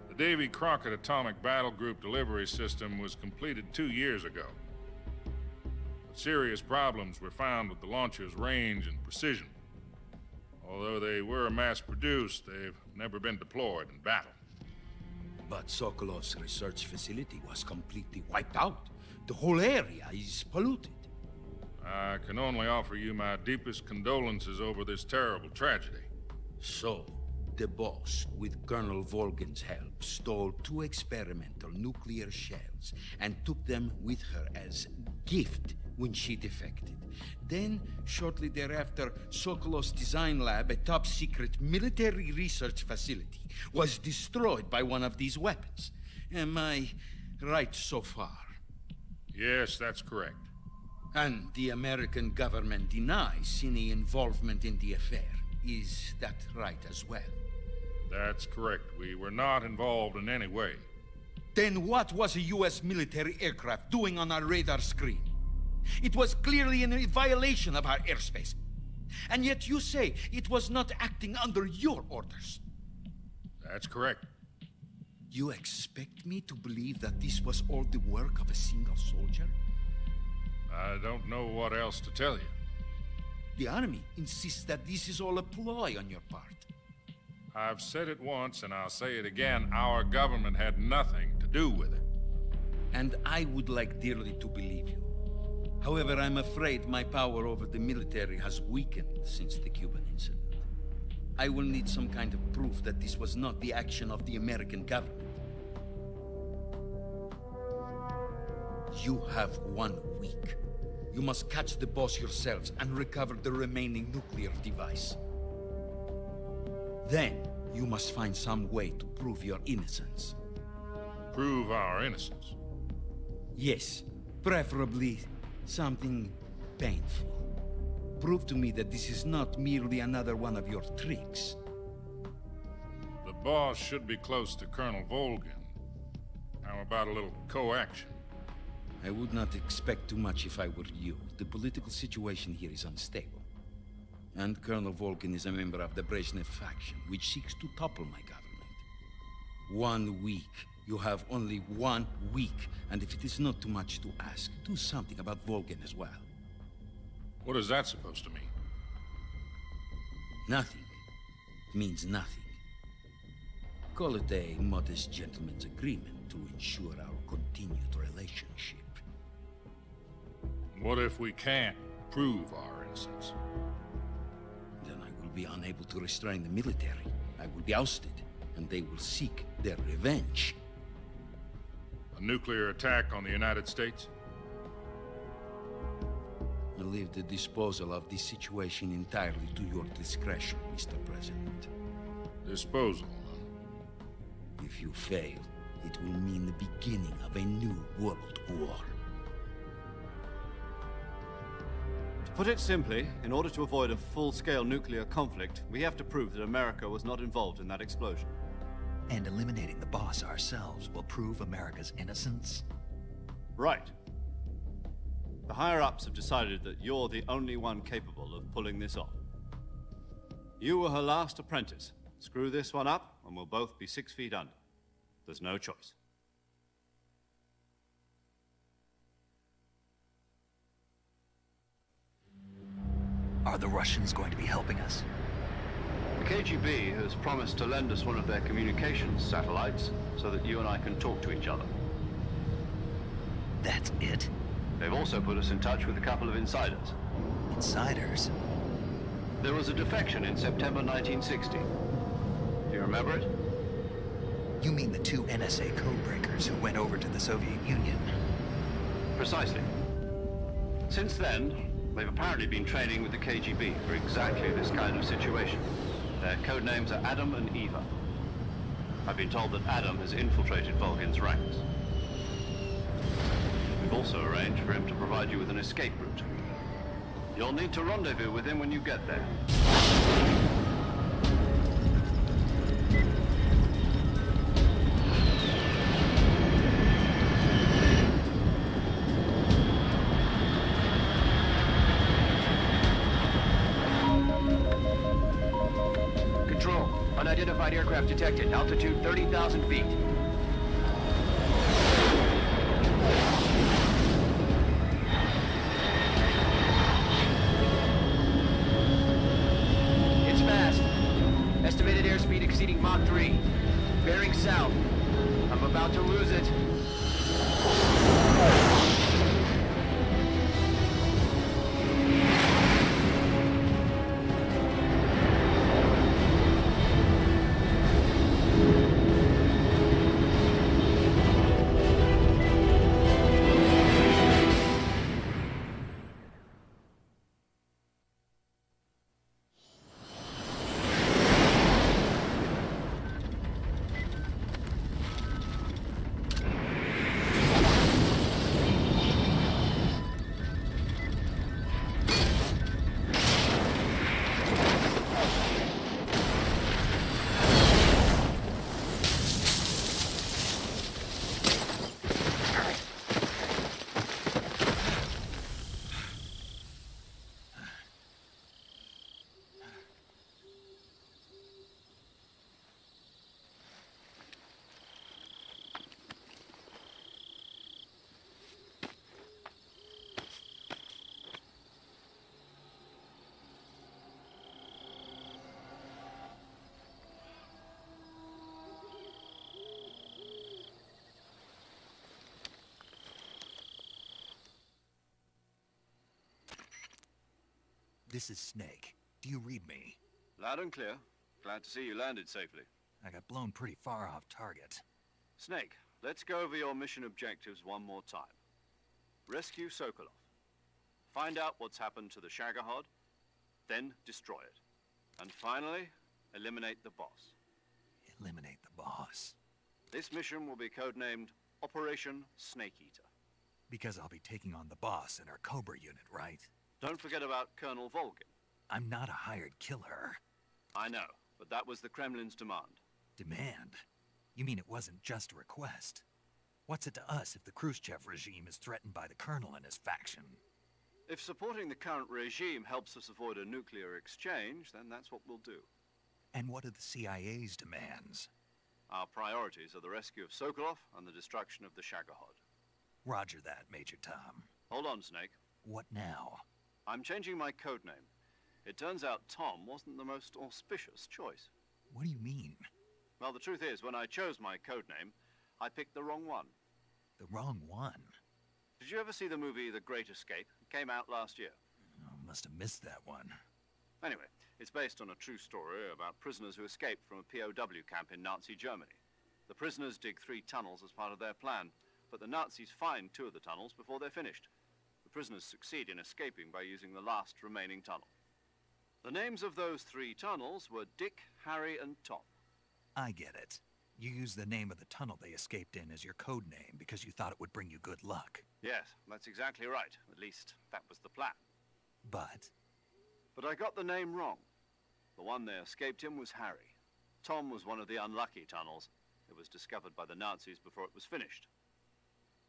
Speaker 18: The Davy Crockett Atomic Battle Group delivery system was completed 2 years ago. But serious problems were found with the launcher's range and precision. Although they were mass-produced, they've never been deployed in battle.
Speaker 19: But Sokolov's research facility was completely wiped out. The whole area is polluted.
Speaker 18: I can only offer you my deepest condolences over this terrible tragedy.
Speaker 19: So, The boss, with Colonel Volgin's help, stole 2 experimental nuclear shells and took them with her as gift when she defected. Then, shortly thereafter, Sokolov's design lab, a top-secret military research facility, was destroyed by one of these weapons. Am I right so far?
Speaker 18: Yes, that's correct.
Speaker 19: And the American government denies any involvement in the affair. Is that right as well?
Speaker 18: That's correct. We were not involved in any way.
Speaker 19: Then what was a U.S. military aircraft doing on our radar screen? It was clearly in violation of our airspace. And yet you say it was not acting under your orders.
Speaker 18: That's correct.
Speaker 19: You expect me to believe that this was all the work of a single soldier?
Speaker 18: I don't know what else to tell you.
Speaker 19: The Army insists that this is all a ploy on your part.
Speaker 18: I've said it once, and I'll say it again. Our government had nothing to do with it.
Speaker 19: And I would like dearly to believe you. However, I'm afraid my power over the military has weakened since the Cuban incident. I will need some kind of proof that this was not the action of the American government. You have 1 week. You must catch the boss yourselves and recover the remaining nuclear device. Then, you must find some way to prove your innocence.
Speaker 18: Prove our innocence?
Speaker 19: Yes, preferably something painful. Prove to me that this is not merely another one of your tricks.
Speaker 18: The boss should be close to Colonel Volgin. How about a little co-action?
Speaker 19: I would not expect too much if I were you. The political situation here is unstable. And Colonel Volgin is a member of the Brezhnev faction, which seeks to topple my government. 1 week. You have only 1 week. And if it is not too much to ask, do something about Volgin as well.
Speaker 18: What is that supposed to mean?
Speaker 19: Nothing. It means nothing. Call it a modest gentleman's agreement to ensure our continued relationship.
Speaker 18: What if we can't prove our innocence?
Speaker 19: Then I will be unable to restrain the military. I will be ousted, and they will seek their revenge.
Speaker 18: A nuclear attack on the United States?
Speaker 19: I leave the disposal of this situation entirely to your discretion, Mr. President.
Speaker 18: Disposal?
Speaker 19: If you fail, it will mean the beginning of a new world war.
Speaker 4: To put it simply, in order to avoid a full-scale nuclear conflict, we have to prove that America was not involved in that explosion.
Speaker 3: And eliminating the boss ourselves will prove America's innocence?
Speaker 4: Right. The higher-ups have decided that you're the only one capable of pulling this off. You were her last apprentice. Screw this one up, and we'll both be 6 feet under. There's no choice.
Speaker 3: Are the Russians going to be helping us?
Speaker 4: The KGB has promised to lend us one of their communications satellites so that you and I can talk to each other.
Speaker 3: That's it?
Speaker 4: They've also put us in touch with a couple of insiders.
Speaker 3: Insiders?
Speaker 4: There was a defection in September 1960. Do you remember it?
Speaker 3: You mean the 2 NSA codebreakers who went over to the Soviet Union?
Speaker 4: Precisely. Since then, they've apparently been training with the KGB for exactly this kind of situation. Their code names are Adam and Eva. I've been told that Adam has infiltrated Volgin's ranks. We've also arranged for him to provide you with an escape route. You'll need to rendezvous with him when you get there.
Speaker 5: Control, unidentified aircraft detected. Altitude 30,000 feet. It's fast. Estimated airspeed exceeding Mach 3. Bearing south. I'm about to lose it.
Speaker 3: This is Snake. Do you read me?
Speaker 4: Loud and clear. Glad to see you landed safely.
Speaker 3: I got blown pretty far off target.
Speaker 4: Snake, let's go over your mission objectives one more time. Rescue Sokolov. Find out what's happened to the Shagohod, then destroy it. And finally, eliminate the boss.
Speaker 3: Eliminate the boss.
Speaker 4: This mission will be codenamed Operation Snake Eater.
Speaker 3: Because I'll be taking on the boss in our Cobra unit, right?
Speaker 4: Don't forget about Colonel Volgin.
Speaker 3: I'm not a hired killer.
Speaker 4: I know, but that was the Kremlin's demand.
Speaker 3: Demand? You mean it wasn't just a request? What's it to us if the Khrushchev regime is threatened by the Colonel and his faction?
Speaker 4: If supporting the current regime helps us avoid a nuclear exchange, then that's what we'll do.
Speaker 3: And what are the CIA's demands?
Speaker 4: Our priorities are the rescue of Sokolov and the destruction of the Shagohod.
Speaker 3: Roger that, Major Tom.
Speaker 4: Hold on, Snake.
Speaker 3: What now?
Speaker 4: I'm changing my codename. It turns out Tom wasn't the most auspicious choice.
Speaker 3: What do you mean?
Speaker 4: Well, the truth is, when I chose my codename, I picked the wrong one.
Speaker 3: The wrong one?
Speaker 4: Did you ever see the movie The Great Escape? It came out last year.
Speaker 3: Oh, must have missed that one.
Speaker 4: Anyway, it's based on a true story about prisoners who escaped from a POW camp in Nazi Germany. The prisoners dig 3 tunnels as part of their plan, but the Nazis find 2 of the tunnels before they're finished. The prisoners succeed in escaping by using the last remaining tunnel. The names of those 3 tunnels were Dick, Harry, and Tom.
Speaker 3: I get it. You used the name of the tunnel they escaped in as your code name because you thought it would bring you good luck.
Speaker 4: Yes, that's exactly right. At least, that was the plan.
Speaker 3: But
Speaker 4: I got the name wrong. The one they escaped in was Harry. Tom was one of the unlucky tunnels. It was discovered by the Nazis before it was finished.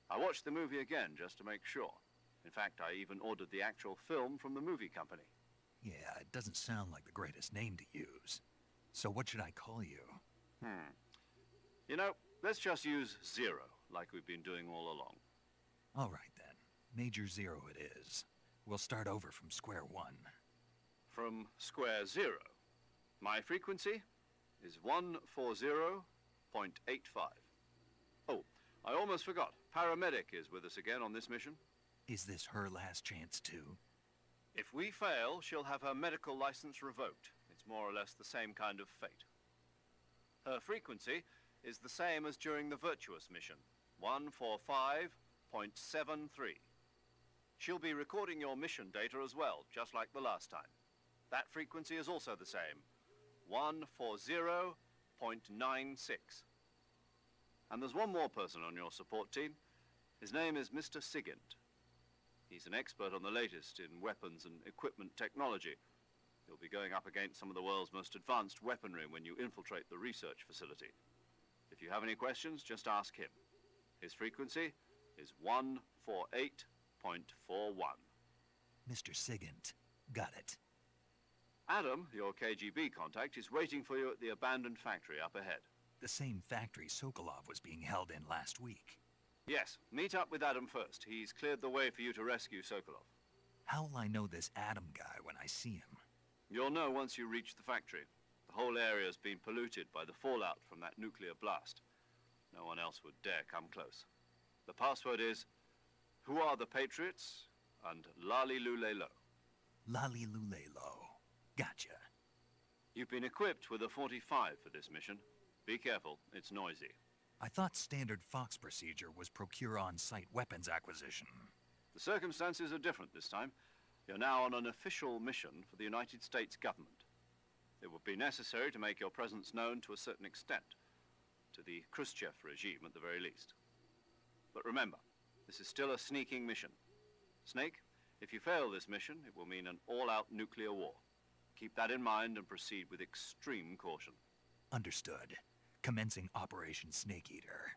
Speaker 4: I watched the movie again just to make sure. In fact, I even ordered the actual film from the movie company.
Speaker 3: yeah, it doesn't sound like the greatest name to use. So what should I call you?
Speaker 4: You know, let's just use Zero, like we've been doing all along.
Speaker 3: All right then. Major Zero it is. We'll start over from square one.
Speaker 4: From square 0. My frequency is 140.85. Oh, I almost forgot. Paramedic is with us again on this mission.
Speaker 3: Is this her last chance too?
Speaker 4: If we fail, she'll have her medical license revoked. It's more or less the same kind of fate. Her frequency is the same as during the Virtuous mission, 145.73. She'll be recording your mission data as well, just like the last time. That frequency is also the same, 140.96. And there's one more person on your support team. His name is Mr. Sigint. He's an expert on the latest in weapons and equipment technology. You'll be going up against some of the world's most advanced weaponry when you infiltrate the research facility. If you have any questions, just ask him. His frequency is 148.41.
Speaker 3: Mr. Sigint. Got it.
Speaker 4: Adam, your KGB contact, is waiting for you at the abandoned factory up ahead.
Speaker 3: The same factory Sokolov was being held in last week.
Speaker 4: Yes, meet up with Adam first. He's cleared the way for you to rescue Sokolov.
Speaker 3: How will I know this Adam guy when I see him?
Speaker 4: You'll know once you reach the factory. The whole area's been polluted by the fallout from that nuclear blast. No one else would dare come close. The password is, "Who are the Patriots?" and Lali Lulelo.
Speaker 3: Lali Lulelo. Gotcha.
Speaker 4: You've been equipped with a 45 for this mission. Be careful, it's noisy.
Speaker 3: I thought standard Fox procedure was procure on-site weapons acquisition.
Speaker 4: The circumstances are different this time. You're now on an official mission for the United States government. It would be necessary to make your presence known to a certain extent, to the Khrushchev regime at the very least. But remember, this is still a sneaking mission. Snake, if you fail this mission, it will mean an all-out nuclear war. Keep that in mind and proceed with extreme caution.
Speaker 3: Understood. Commencing Operation Snake Eater.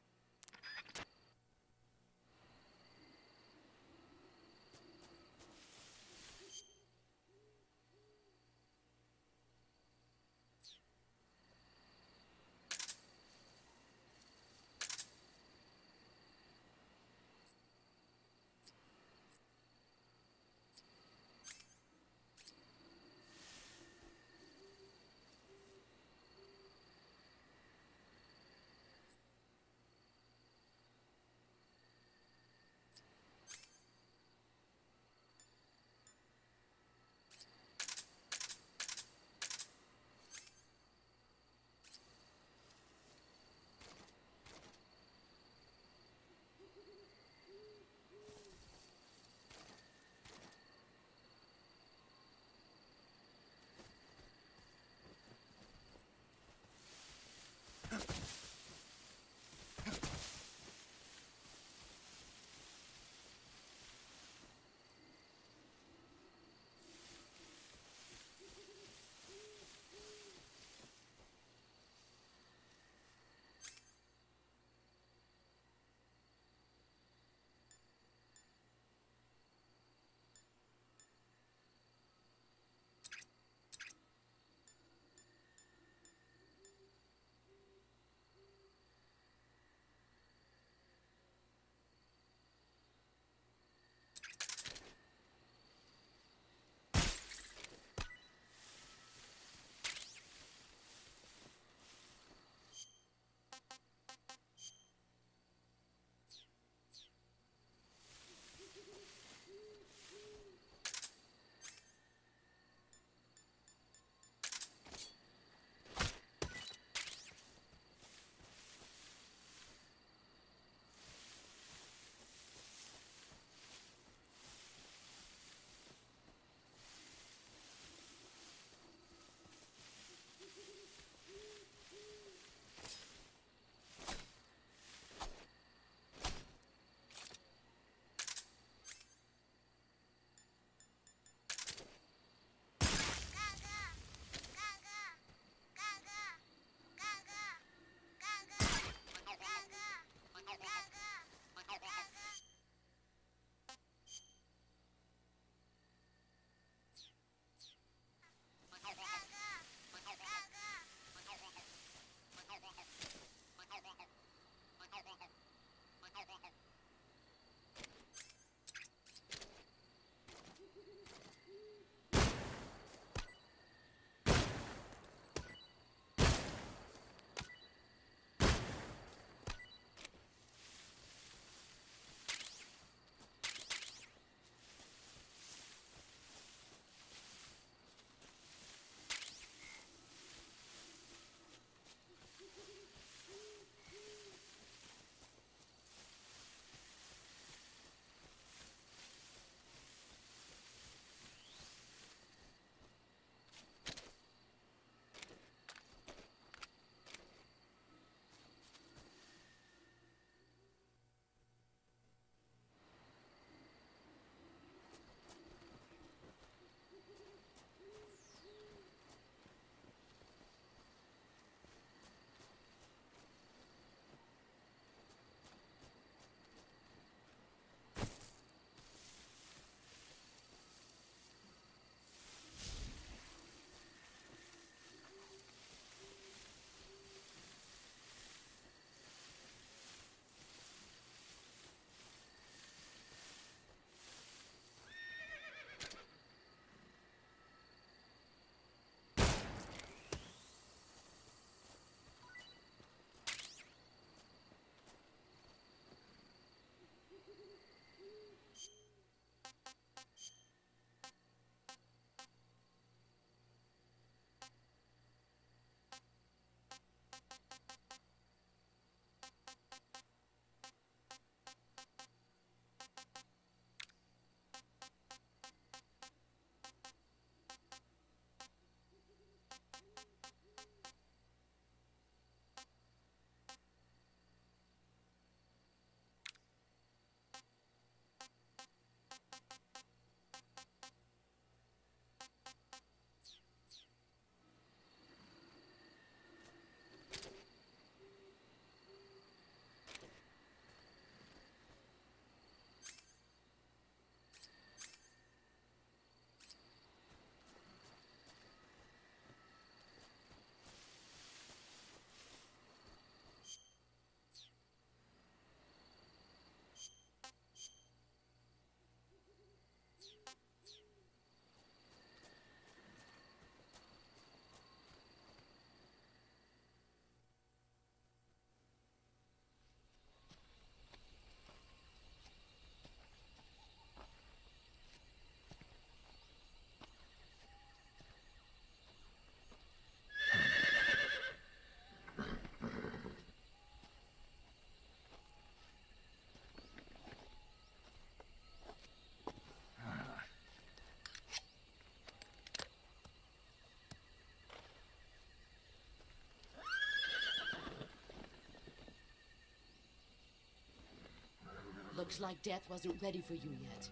Speaker 8: Looks like death wasn't ready for you yet.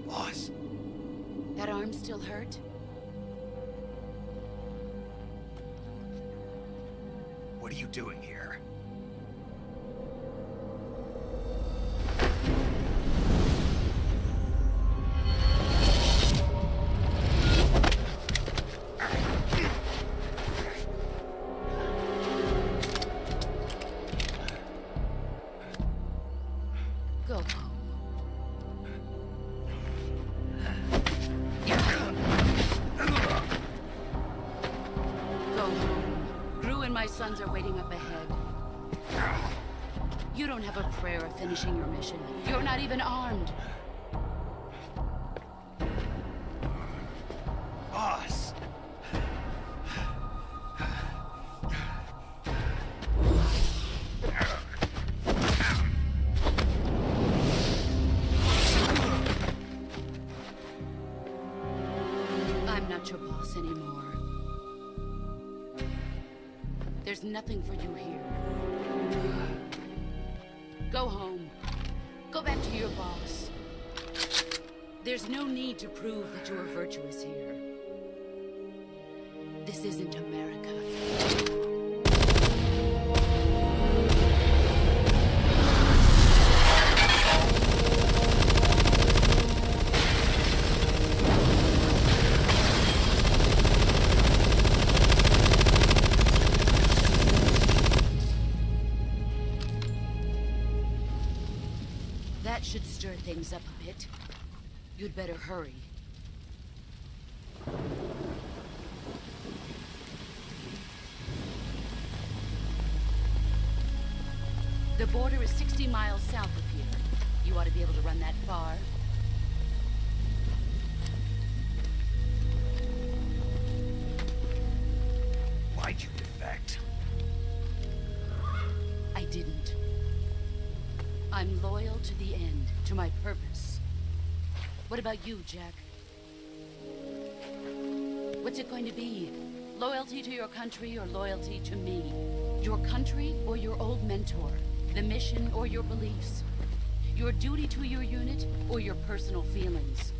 Speaker 3: Boss.
Speaker 8: That arm still hurt?
Speaker 3: What are you doing here?
Speaker 8: Go home. Go home. Gru and my sons are waiting up ahead. You don't have a prayer of finishing your mission. You're not even armed.
Speaker 3: Boss!
Speaker 8: I'm not your boss anymore. There's nothing for you here. Go home. Go back to your boss. There's no need to prove that you are virtuous here. This isn't America. That should stir things up a bit. You'd better hurry. The border is 60 miles south of here. You ought to be able to run that far.
Speaker 3: Why'd you defect?
Speaker 8: I didn't. I'm loyal to the end, to my purpose. What about you, Jack? What's it going to be? Loyalty to your country or loyalty to me? Your country or your old mentor? The mission or your beliefs? Your duty to your unit or your personal feelings?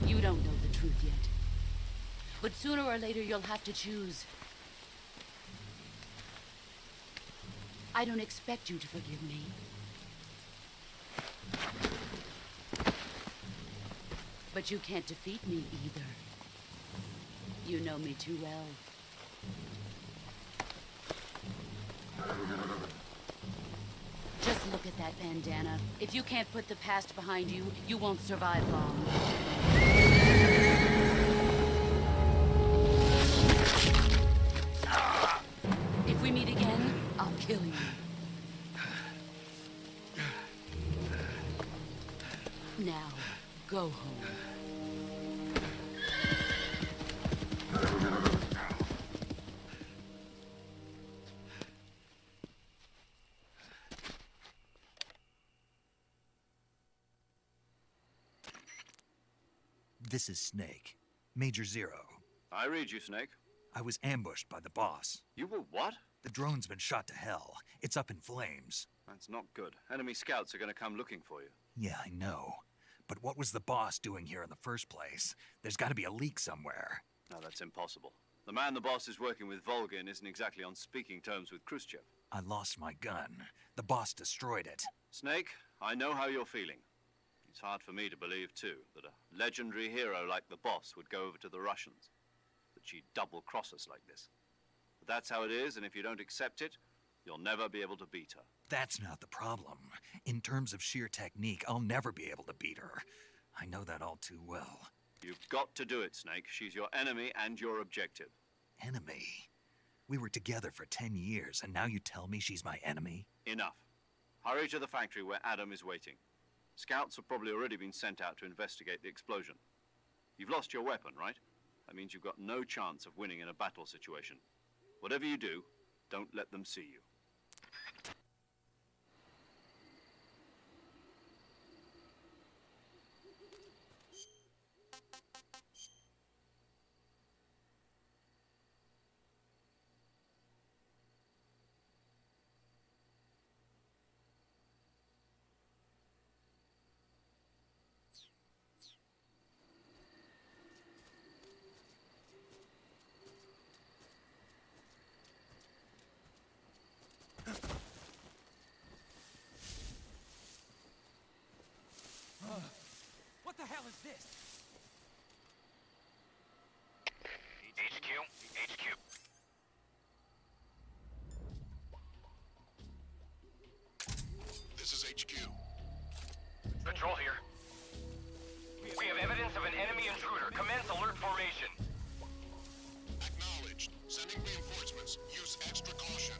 Speaker 8: You don't know the truth yet. But sooner or later you'll have to choose. I don't expect you to forgive me. But you can't defeat me either. You know me too well. Just look at that bandana. If you can't put the past behind you, you won't survive long. If we meet again, I'll kill you. Now, go home.
Speaker 3: This is Snake. Major Zero.
Speaker 4: I read you, Snake.
Speaker 3: I was ambushed by the boss.
Speaker 4: You were what?
Speaker 3: The drone's been shot to hell. It's up in flames.
Speaker 4: That's not good. Enemy scouts are going to come looking for you.
Speaker 3: Yeah, I know. But what was the boss doing here in the first place? There's got to be a leak somewhere.
Speaker 4: No, that's impossible. The man the boss is working with, Volgin, isn't exactly on speaking terms with Khrushchev.
Speaker 3: I lost my gun. The boss destroyed it.
Speaker 4: Snake, I know how you're feeling. It's hard for me to believe, too, that a legendary hero like the boss would go over to the Russians. That she'd double-cross us like this. But that's how it is, and if you don't accept it, you'll never be able to beat her.
Speaker 3: That's not the problem. In terms of sheer technique, I'll never be able to beat her. I know that all too well.
Speaker 4: You've got to do it, Snake. She's your enemy and your objective.
Speaker 3: Enemy? We were together for 10 years, and now you tell me she's my enemy?
Speaker 4: Enough. Hurry to the factory where Adam is waiting. Scouts have probably already been sent out to investigate the explosion. You've lost your weapon, right? That means you've got no chance of winning in a battle situation. Whatever you do, don't let them see you.
Speaker 14: the hell is this?
Speaker 6: HQ, HQ.
Speaker 11: This is HQ.
Speaker 6: Patrol here. We have evidence of an enemy intruder. Commence alert formation.
Speaker 11: Acknowledged. Sending reinforcements. Use extra caution.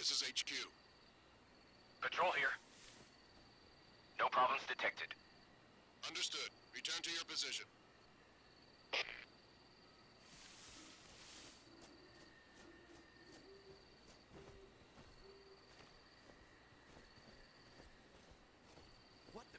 Speaker 11: This is HQ.
Speaker 6: Patrol here. No problems detected.
Speaker 11: Understood. Return to your position.
Speaker 14: What the?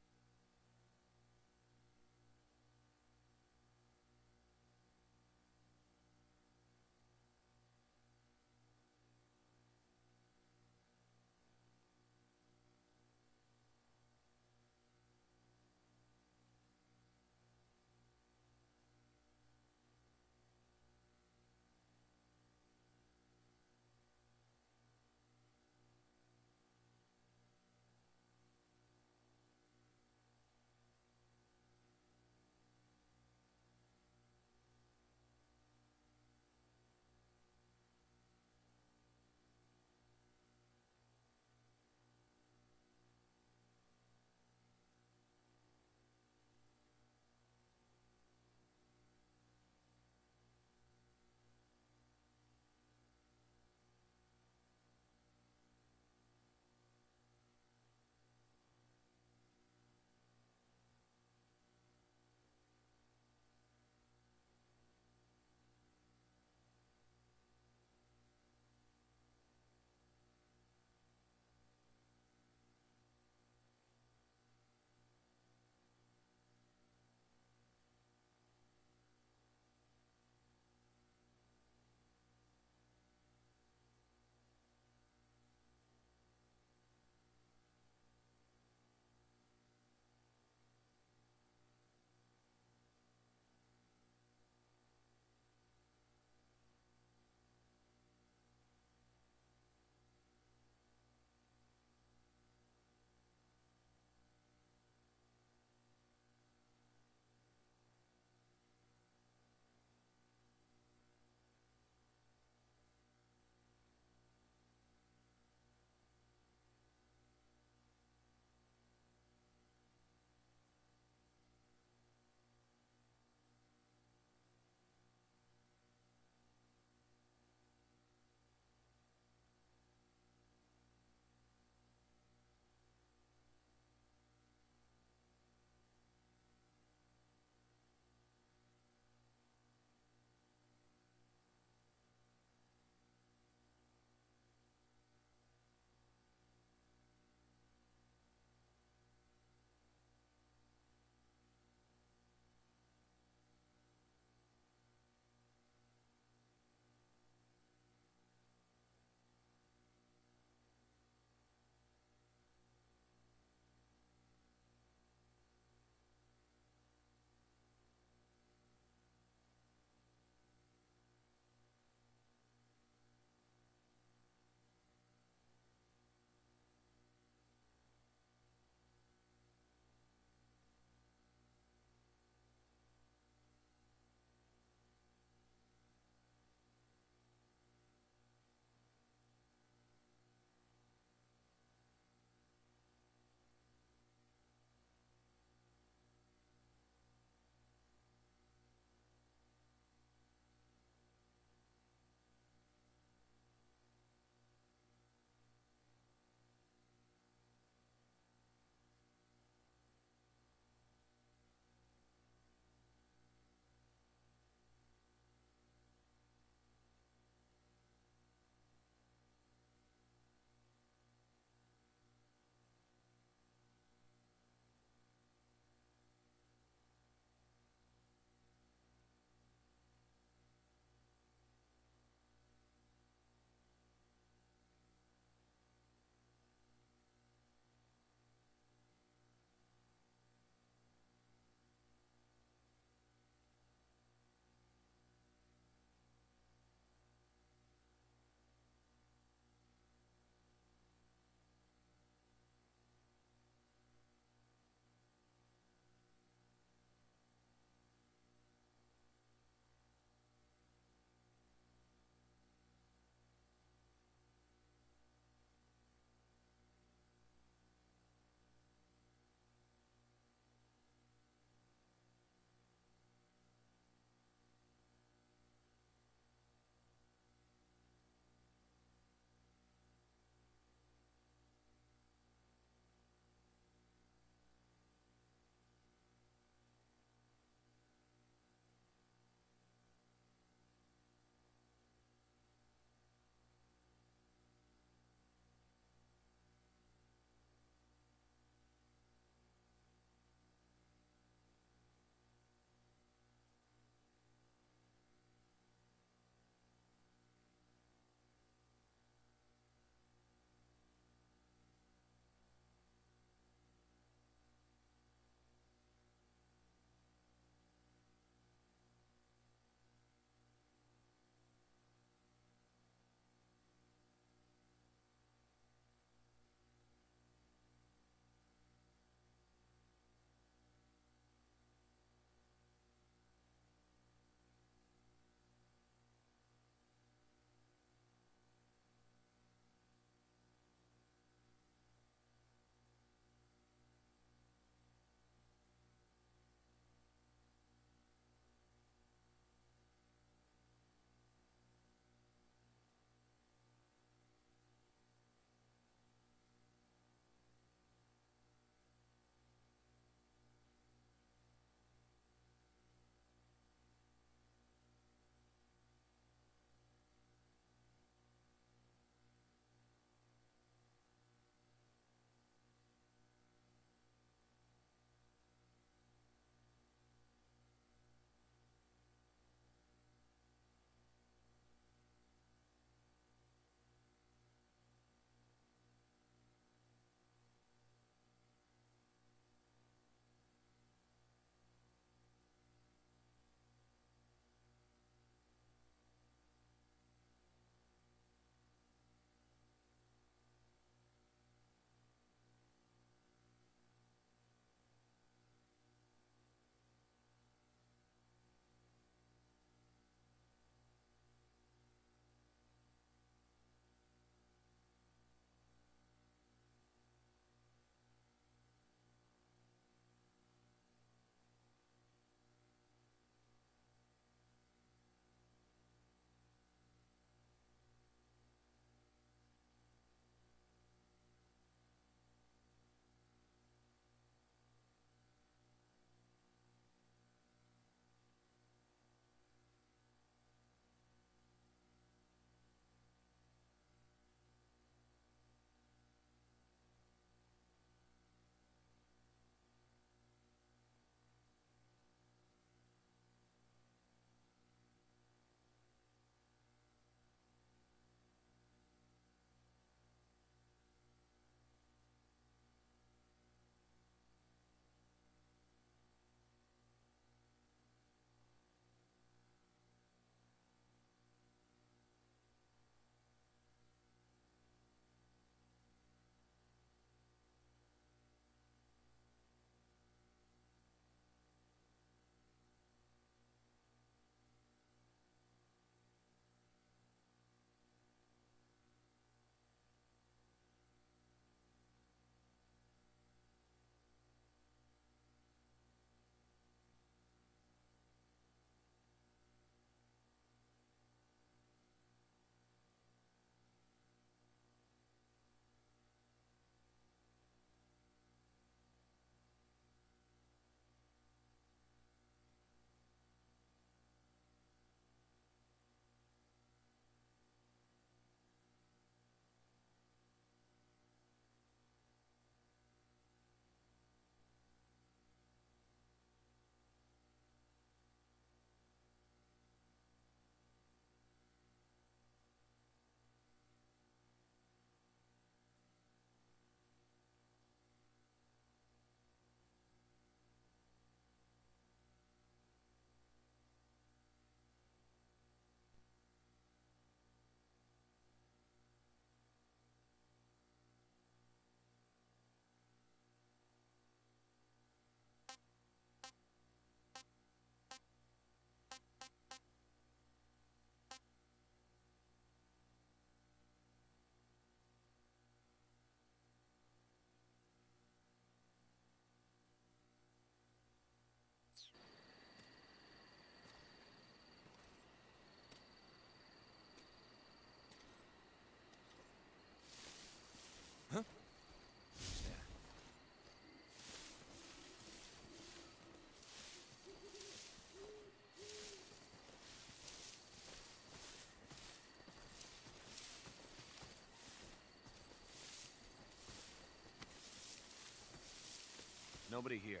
Speaker 10: Nobody here.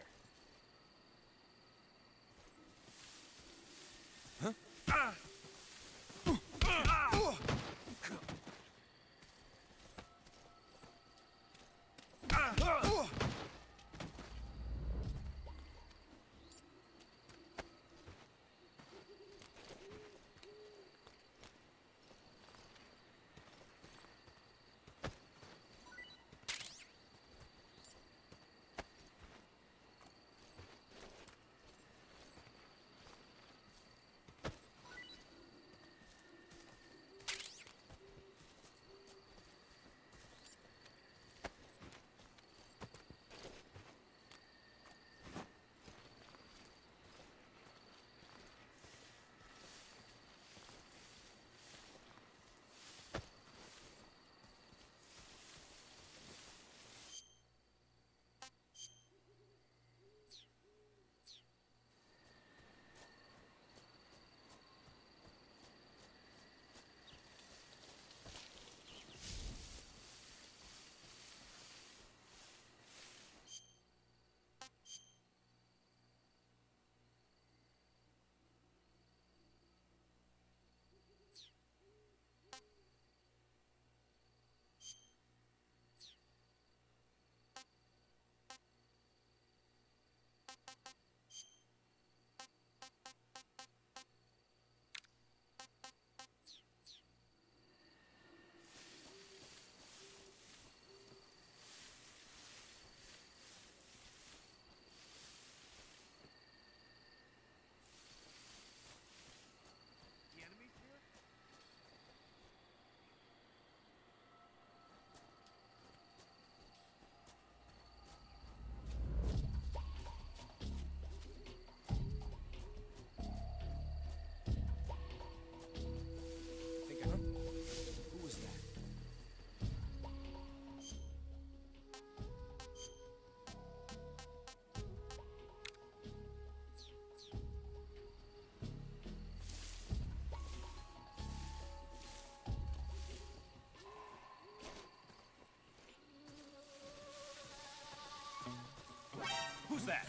Speaker 14: Who's that?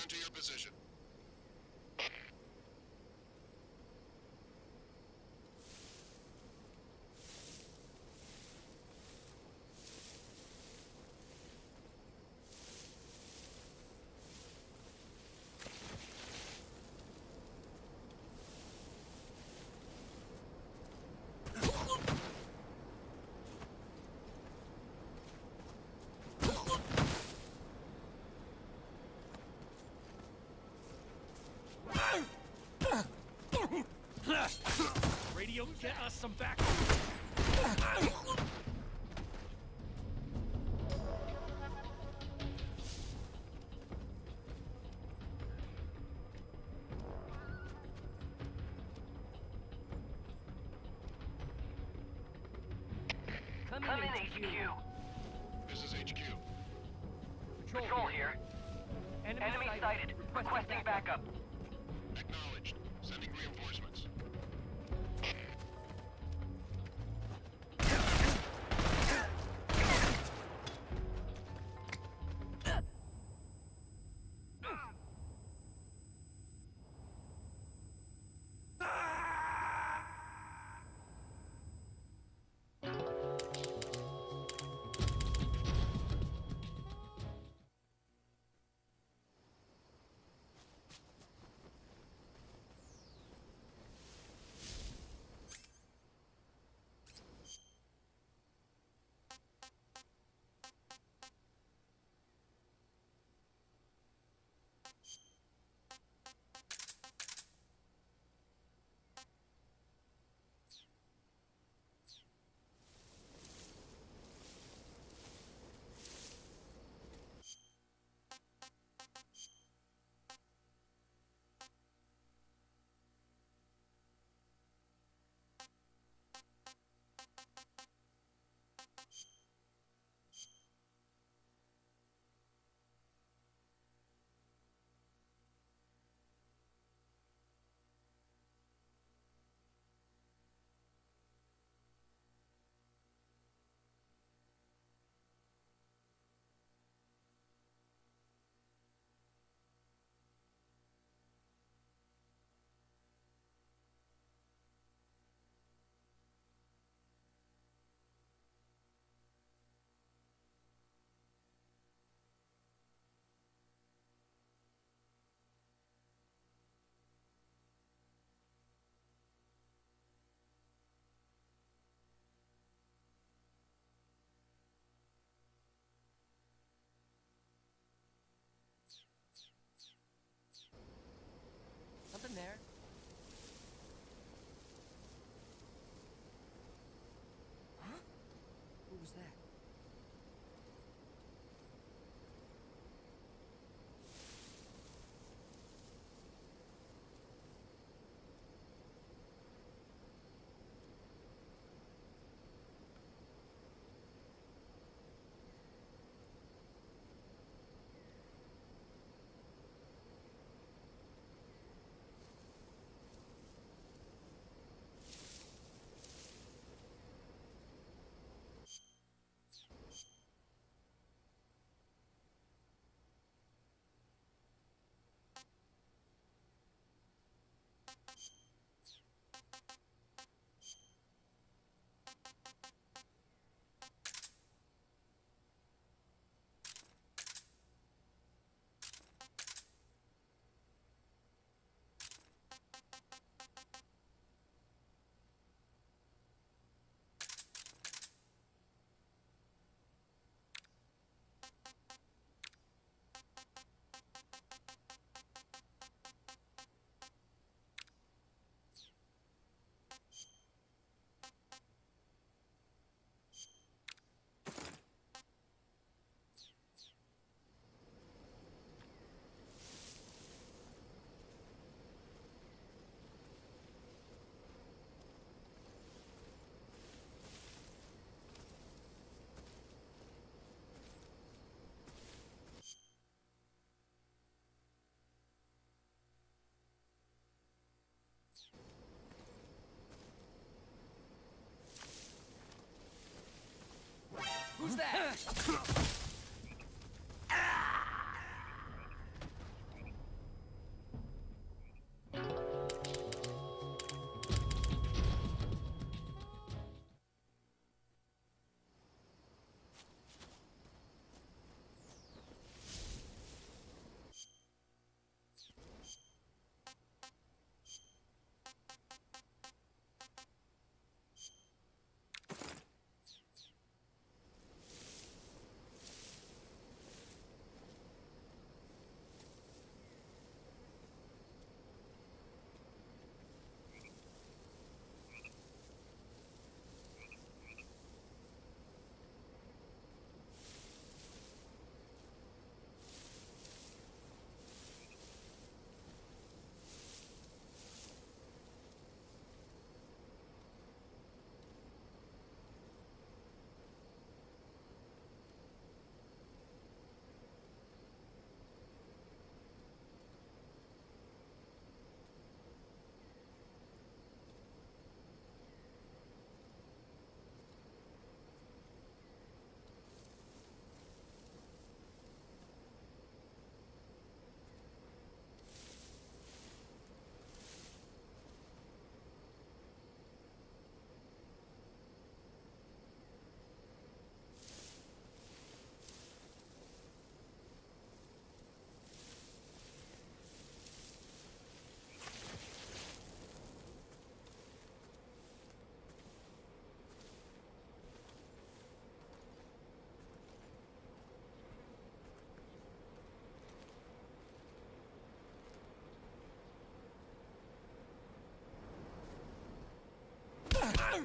Speaker 11: Return to your position.
Speaker 14: Radio, get us some back.
Speaker 17: Come in, HQ.
Speaker 11: This is HQ.
Speaker 17: Patrol here. Enemy sighted. Requesting backup.
Speaker 11: Acknowledged. Sending reinforcements.
Speaker 17: Something there. Huh? What was that? Who's that?
Speaker 14: We're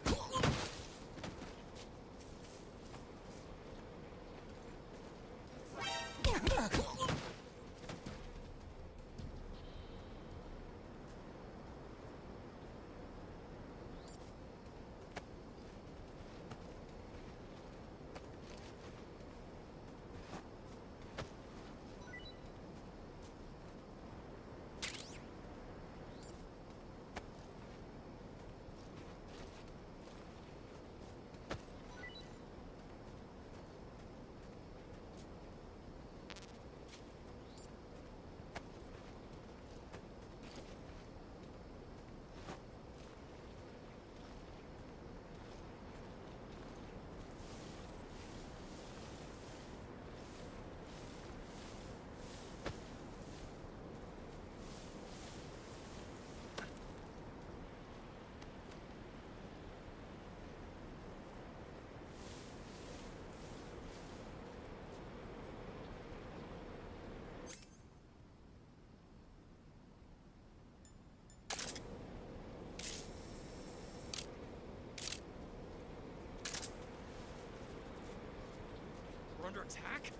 Speaker 14: under attack?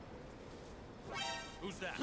Speaker 14: Who's that?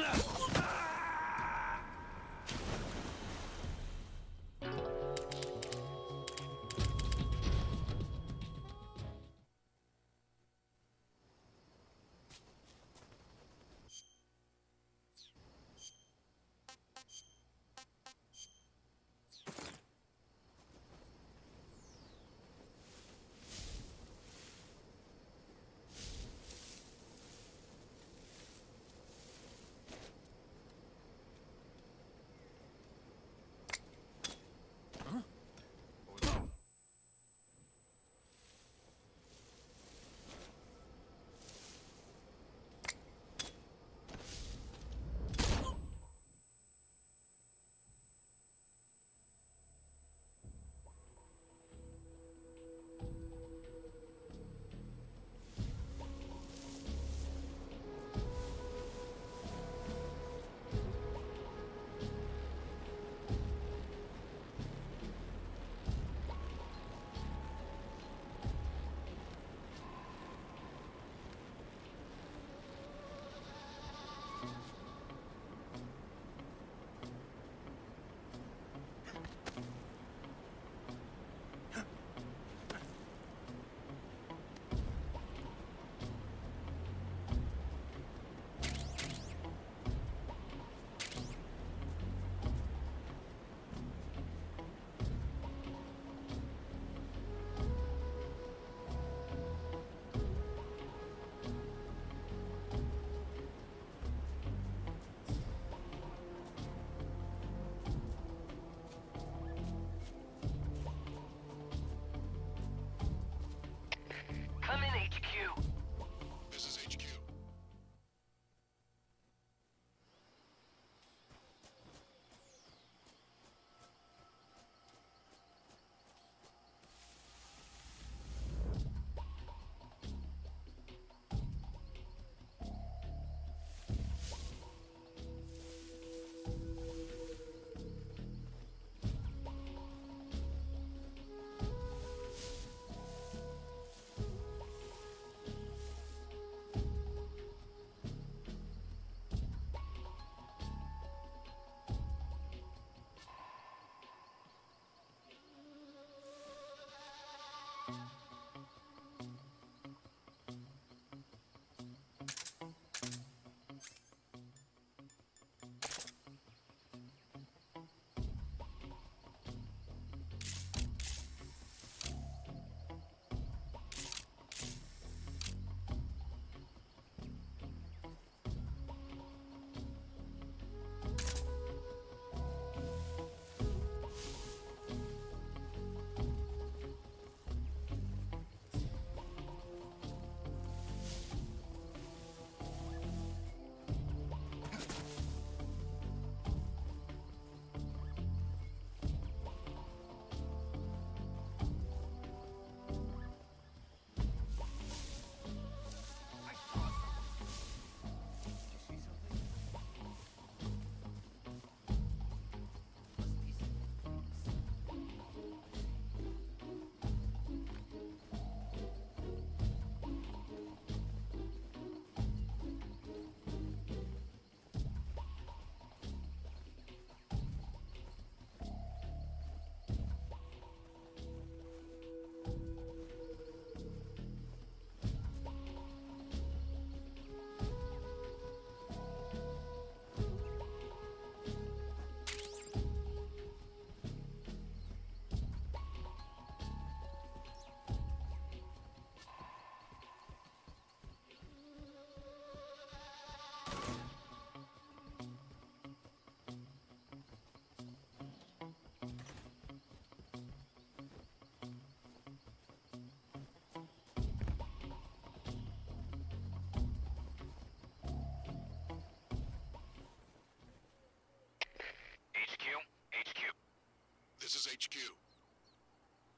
Speaker 11: HQ.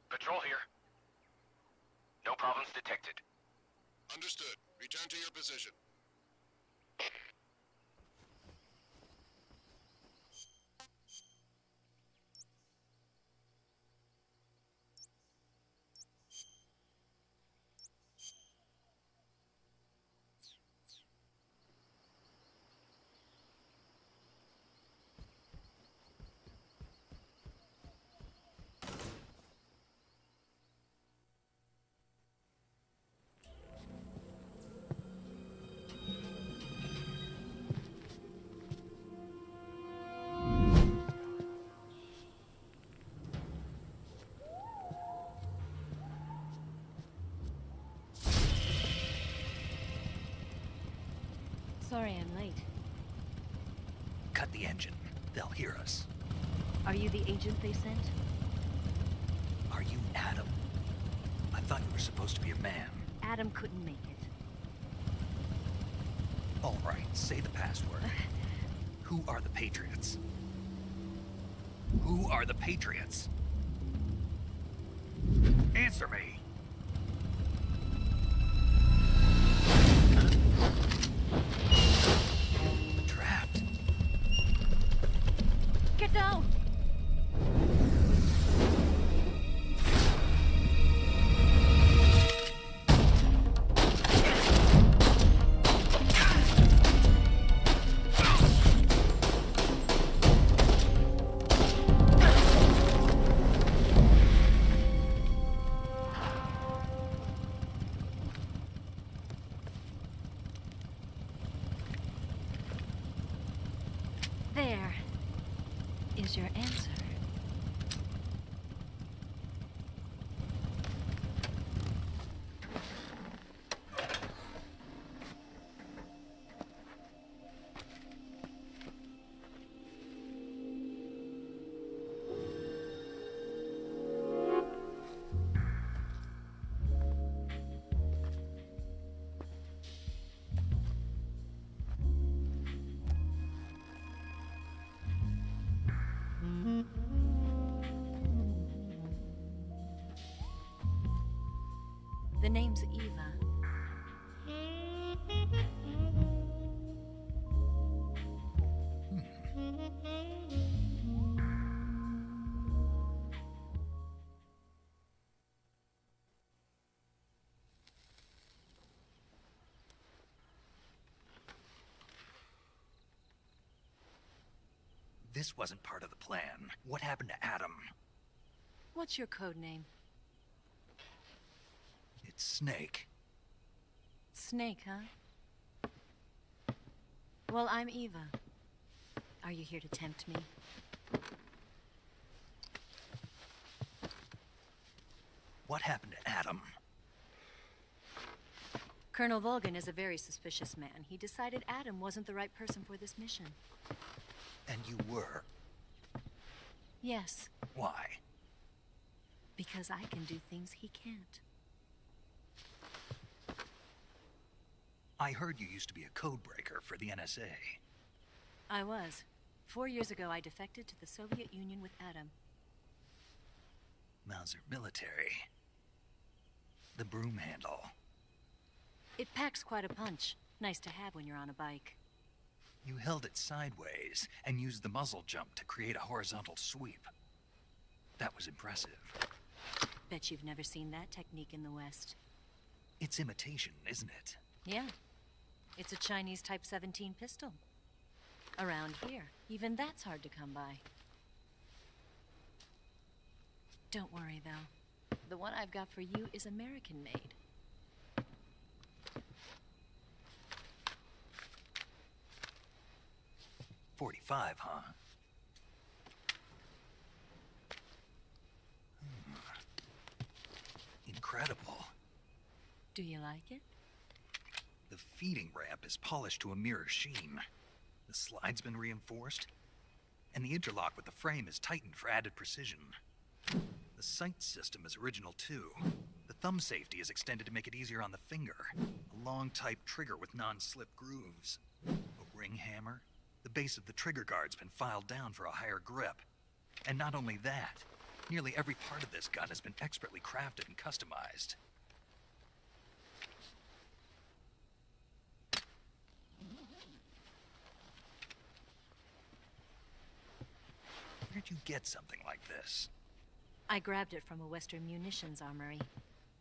Speaker 6: Patrol here. No problems detected.
Speaker 11: Understood. Return to your position.
Speaker 20: Sorry I'm late.
Speaker 3: Cut the engine. They'll hear us.
Speaker 20: Are you the agent they sent?
Speaker 3: Are you Adam? I thought you were supposed to be a man.
Speaker 20: Adam couldn't make it.
Speaker 3: All right, say the password. Who are the Patriots? Who are the Patriots? Answer me! Trapped.
Speaker 20: Get down! There is your answer. The name's Eva.
Speaker 3: This wasn't part of the plan. What happened to Adam?
Speaker 20: What's your code name?
Speaker 3: It's Snake.
Speaker 20: Snake, huh? Well, I'm Eva. Are you here to tempt me?
Speaker 3: What happened to Adam?
Speaker 20: Colonel Volgan is a very suspicious man. He decided Adam wasn't the right person for this mission.
Speaker 3: And you were?
Speaker 20: Yes,
Speaker 3: Why?
Speaker 20: because I can do things he can't.
Speaker 3: I heard you used to be a codebreaker for the NSA.
Speaker 20: I was. 4 years ago, I defected to the Soviet Union with Adam.
Speaker 3: Mauser military. The broom handle.
Speaker 20: It packs quite a punch. Nice to have when you're on a bike.
Speaker 3: You held it sideways and used the muzzle jump to create a horizontal sweep. That was impressive.
Speaker 20: Bet you've never seen that technique in the West.
Speaker 3: It's imitation, isn't it?
Speaker 20: Yeah. It's a Chinese Type 17 pistol. Around here, even that's hard to come by. Don't worry, though. The one I've got for you is American-made.
Speaker 3: .45, huh? Incredible.
Speaker 20: Do you like it?
Speaker 3: The feeding ramp is polished to a mirror sheen. The slide's been reinforced, and the interlock with the frame is tightened for added precision. The sight system is original too. The thumb safety is extended to make it easier on the finger. A long type trigger with non-slip grooves. A ring hammer. The base of the trigger guard's been filed down for a higher grip. And not only that, Nearly every part of this gun has been expertly crafted and customized. Where'd you get something like this?
Speaker 20: I grabbed it from a Western munitions armory.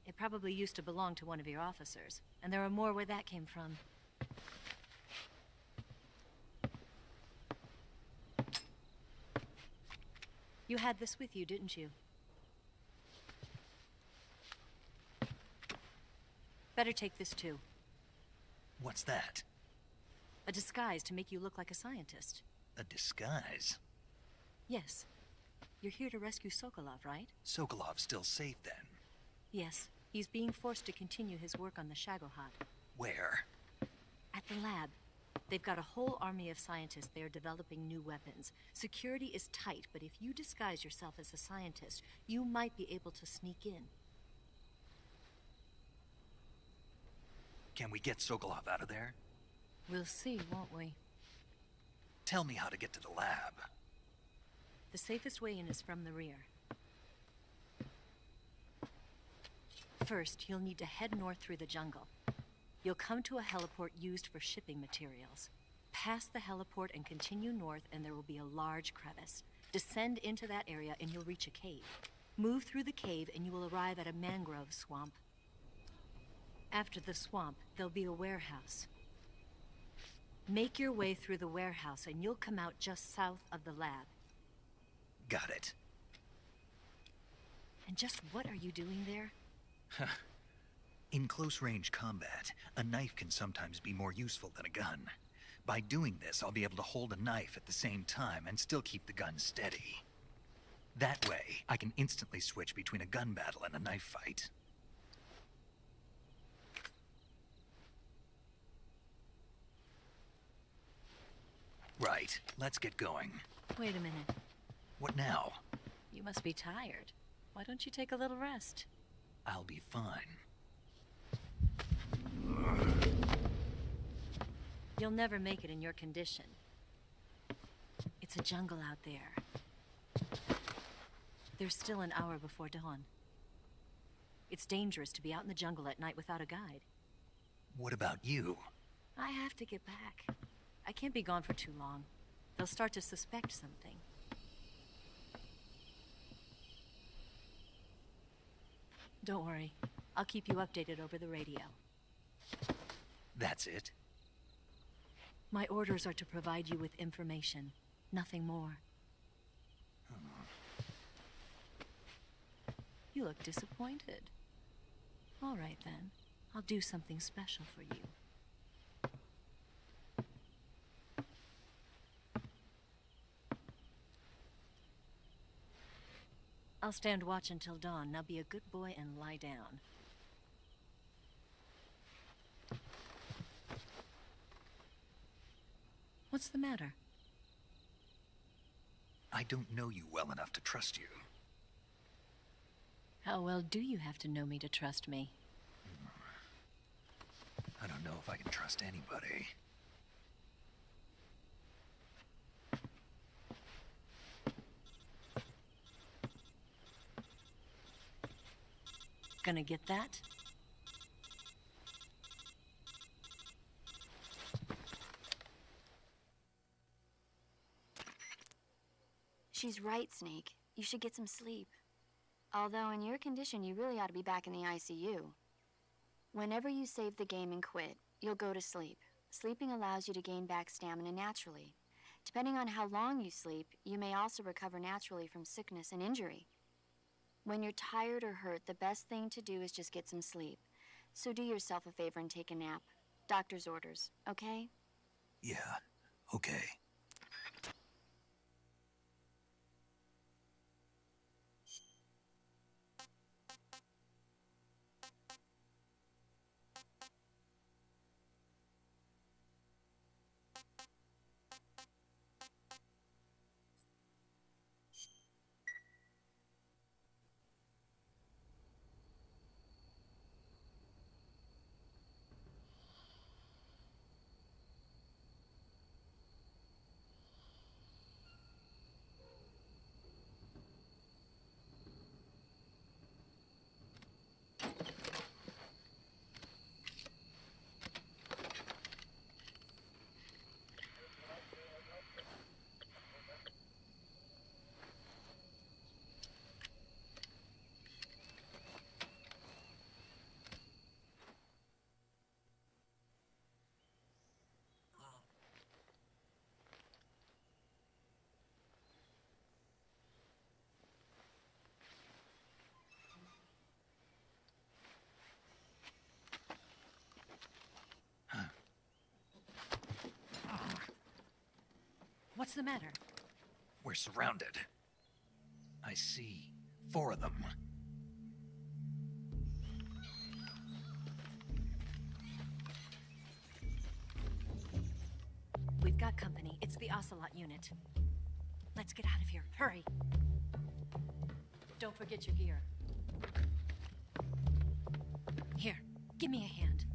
Speaker 20: It probably used to belong to one of your officers, and there are more where that came from. You had this with you, didn't you? Better take this too.
Speaker 3: What's that?
Speaker 20: A disguise to make you look like a scientist.
Speaker 3: A disguise?
Speaker 20: Yes. You're here to rescue Sokolov, right?
Speaker 3: Sokolov's still safe then?
Speaker 20: Yes. He's being forced to continue his work on the Shagohod.
Speaker 3: Where?
Speaker 20: At the lab. They've got a whole army of scientists there developing new weapons. Security is tight, but if you disguise yourself as a scientist, you might be able to sneak in.
Speaker 3: Can we get Sokolov out of there?
Speaker 20: We'll see, won't we?
Speaker 3: Tell me how to get to the lab.
Speaker 20: The safest way in is from the rear. First, you'll need to head north through the jungle. You'll come to a heliport used for shipping materials. Pass the heliport and continue north, and there will be a large crevice. Descend into that area and you'll reach a cave. Move through the cave and you will arrive at a mangrove swamp. After the swamp, there'll be a warehouse. Make your way through the warehouse and you'll come out just south of the lab.
Speaker 3: Got it.
Speaker 20: And just what are you doing there?
Speaker 3: In close-range combat, a knife can sometimes be more useful than a gun. By doing this, I'll be able to hold a knife at the same time and still keep the gun steady. That way, I can instantly switch between a gun battle and a knife fight. Right, let's get going.
Speaker 20: Wait a minute.
Speaker 3: What now?
Speaker 20: You must be tired. Why don't you take a little rest?
Speaker 3: I'll be fine.
Speaker 20: You'll never make it in your condition. It's a jungle out there. There's still an hour before dawn. It's dangerous to be out in the jungle at night without a guide.
Speaker 3: What about you?
Speaker 20: I have to get back. I can't be gone for too long. They'll start to suspect something. Don't worry. I'll keep you updated over the radio.
Speaker 3: That's it?
Speaker 20: My orders are to provide you with information. Nothing more. You look disappointed. All right, then. I'll do something special for you. I'll stand watch until dawn. Now be a good boy and lie down. What's the matter?
Speaker 3: I don't know you well enough to trust you.
Speaker 20: How well do you have to know me to trust me?
Speaker 3: I don't know if I can trust anybody.
Speaker 20: Gonna get that?
Speaker 7: She's right, Snake. You should get some sleep. Although in your condition, you really ought to be back in the ICU. Whenever you save the game and quit, you'll go to sleep. Sleeping allows you to gain back stamina naturally. Depending on how long you sleep, you may also recover naturally from sickness and injury. When you're tired or hurt, the best thing to do is just get some sleep. So do yourself a favor and take a nap. Doctor's orders, okay?
Speaker 3: Yeah, okay.
Speaker 20: What's the matter?
Speaker 3: We're surrounded. I see 4 of them.
Speaker 20: We've got company. It's the Ocelot unit. Let's get out of here. Hurry. Don't forget your gear. Here, give me a hand.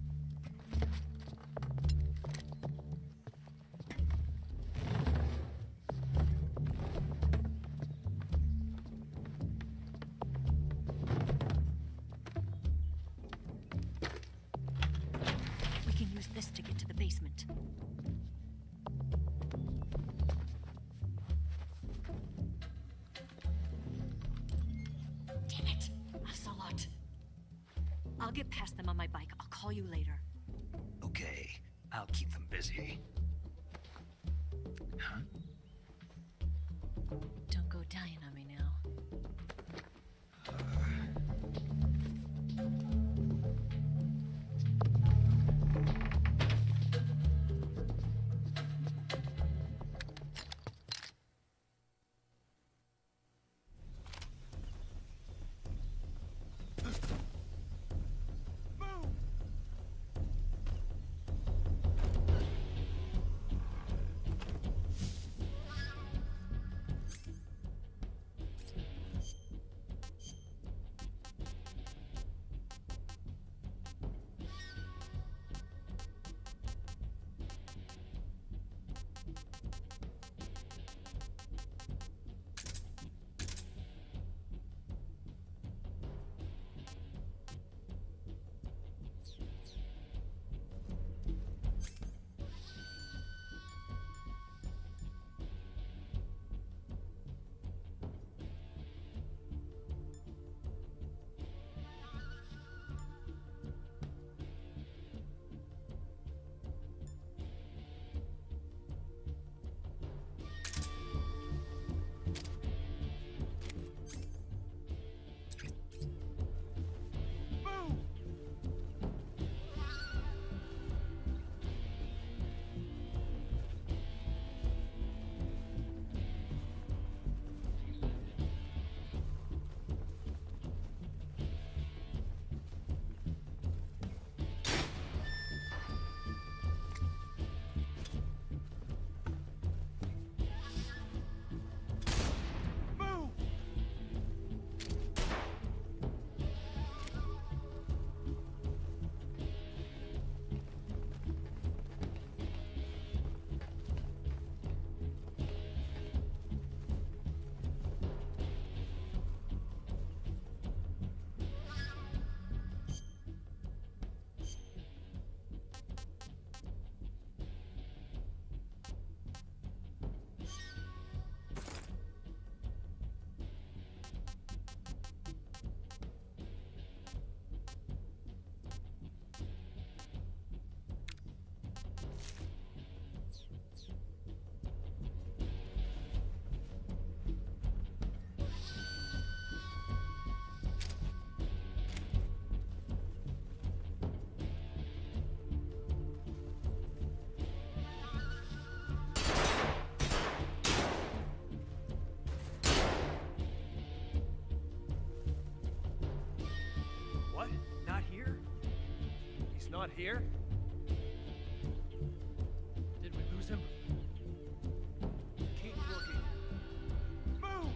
Speaker 20: We can use this to get to the basement. Damn it! Ocelot. I'll get past them on my bike. I'll call you later.
Speaker 3: Okay, I'll keep them busy. Huh?
Speaker 20: Don't go dying on me now.
Speaker 14: Not here? Did we lose him? Keep looking. Move!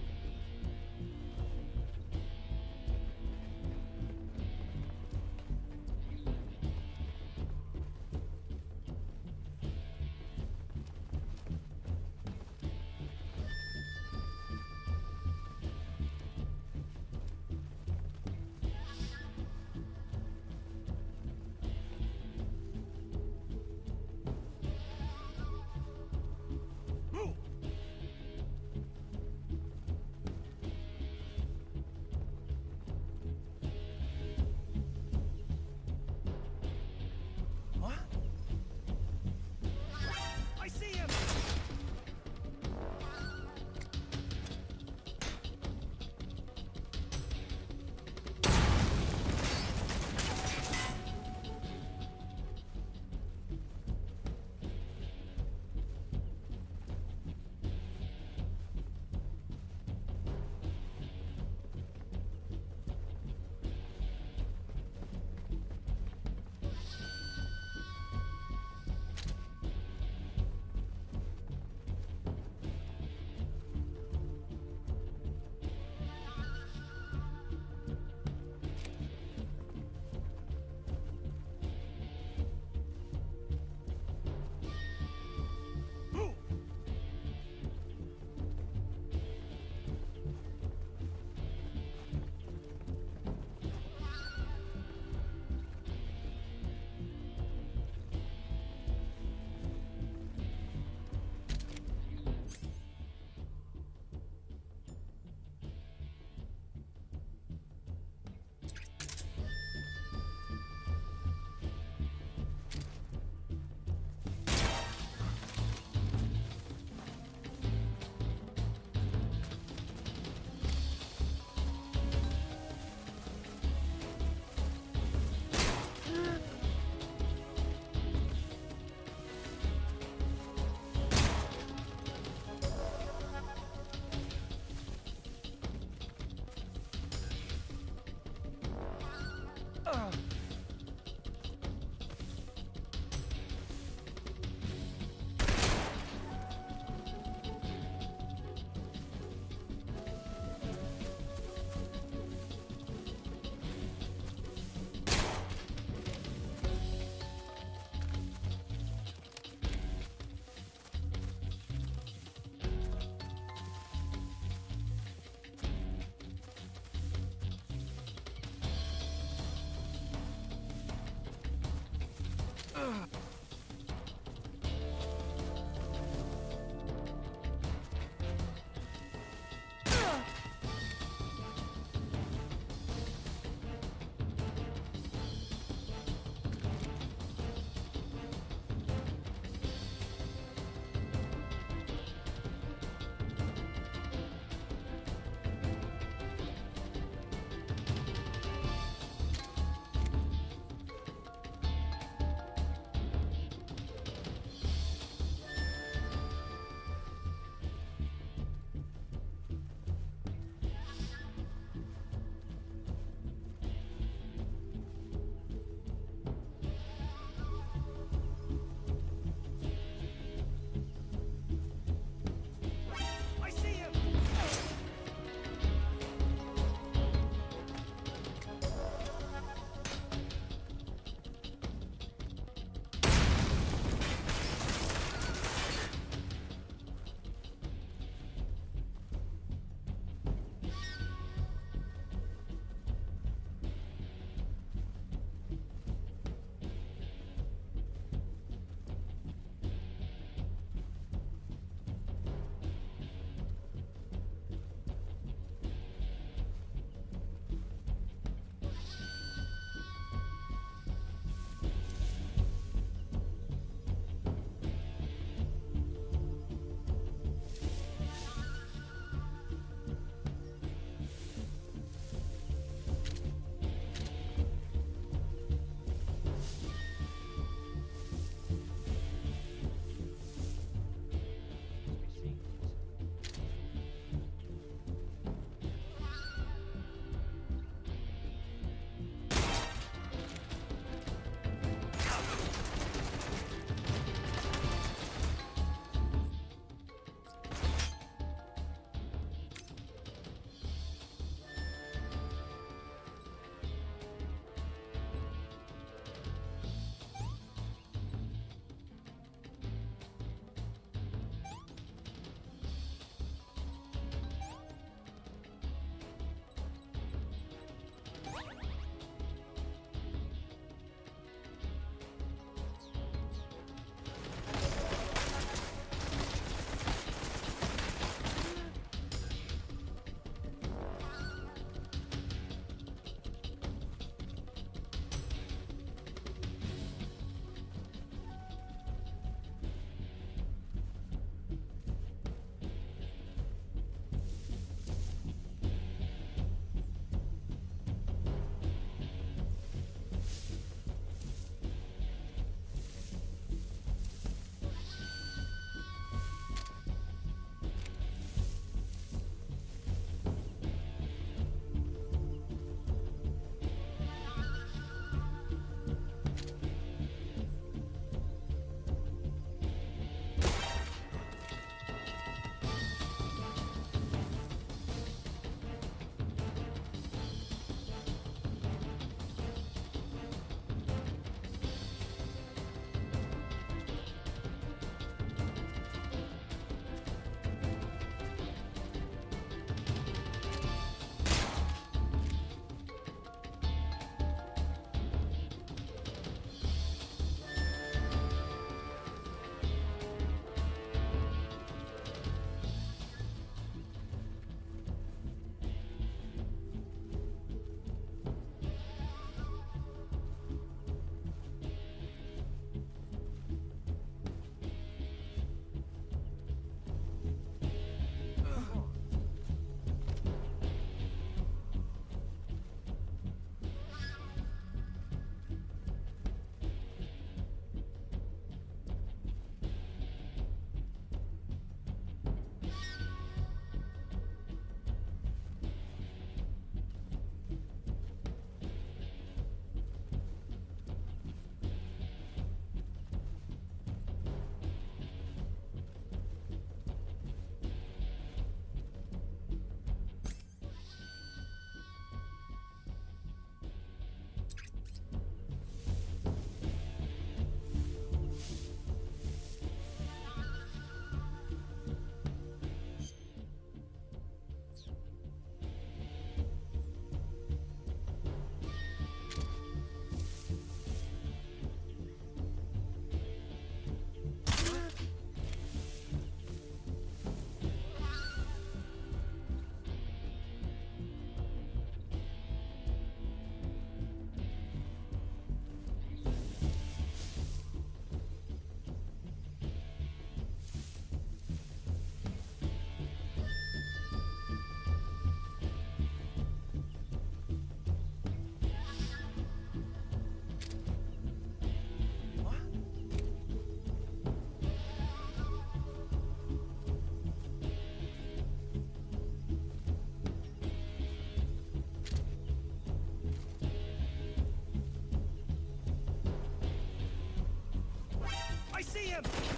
Speaker 17: him!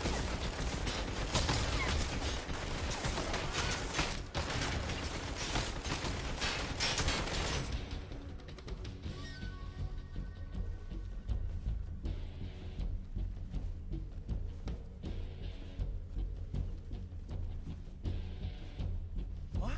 Speaker 17: What?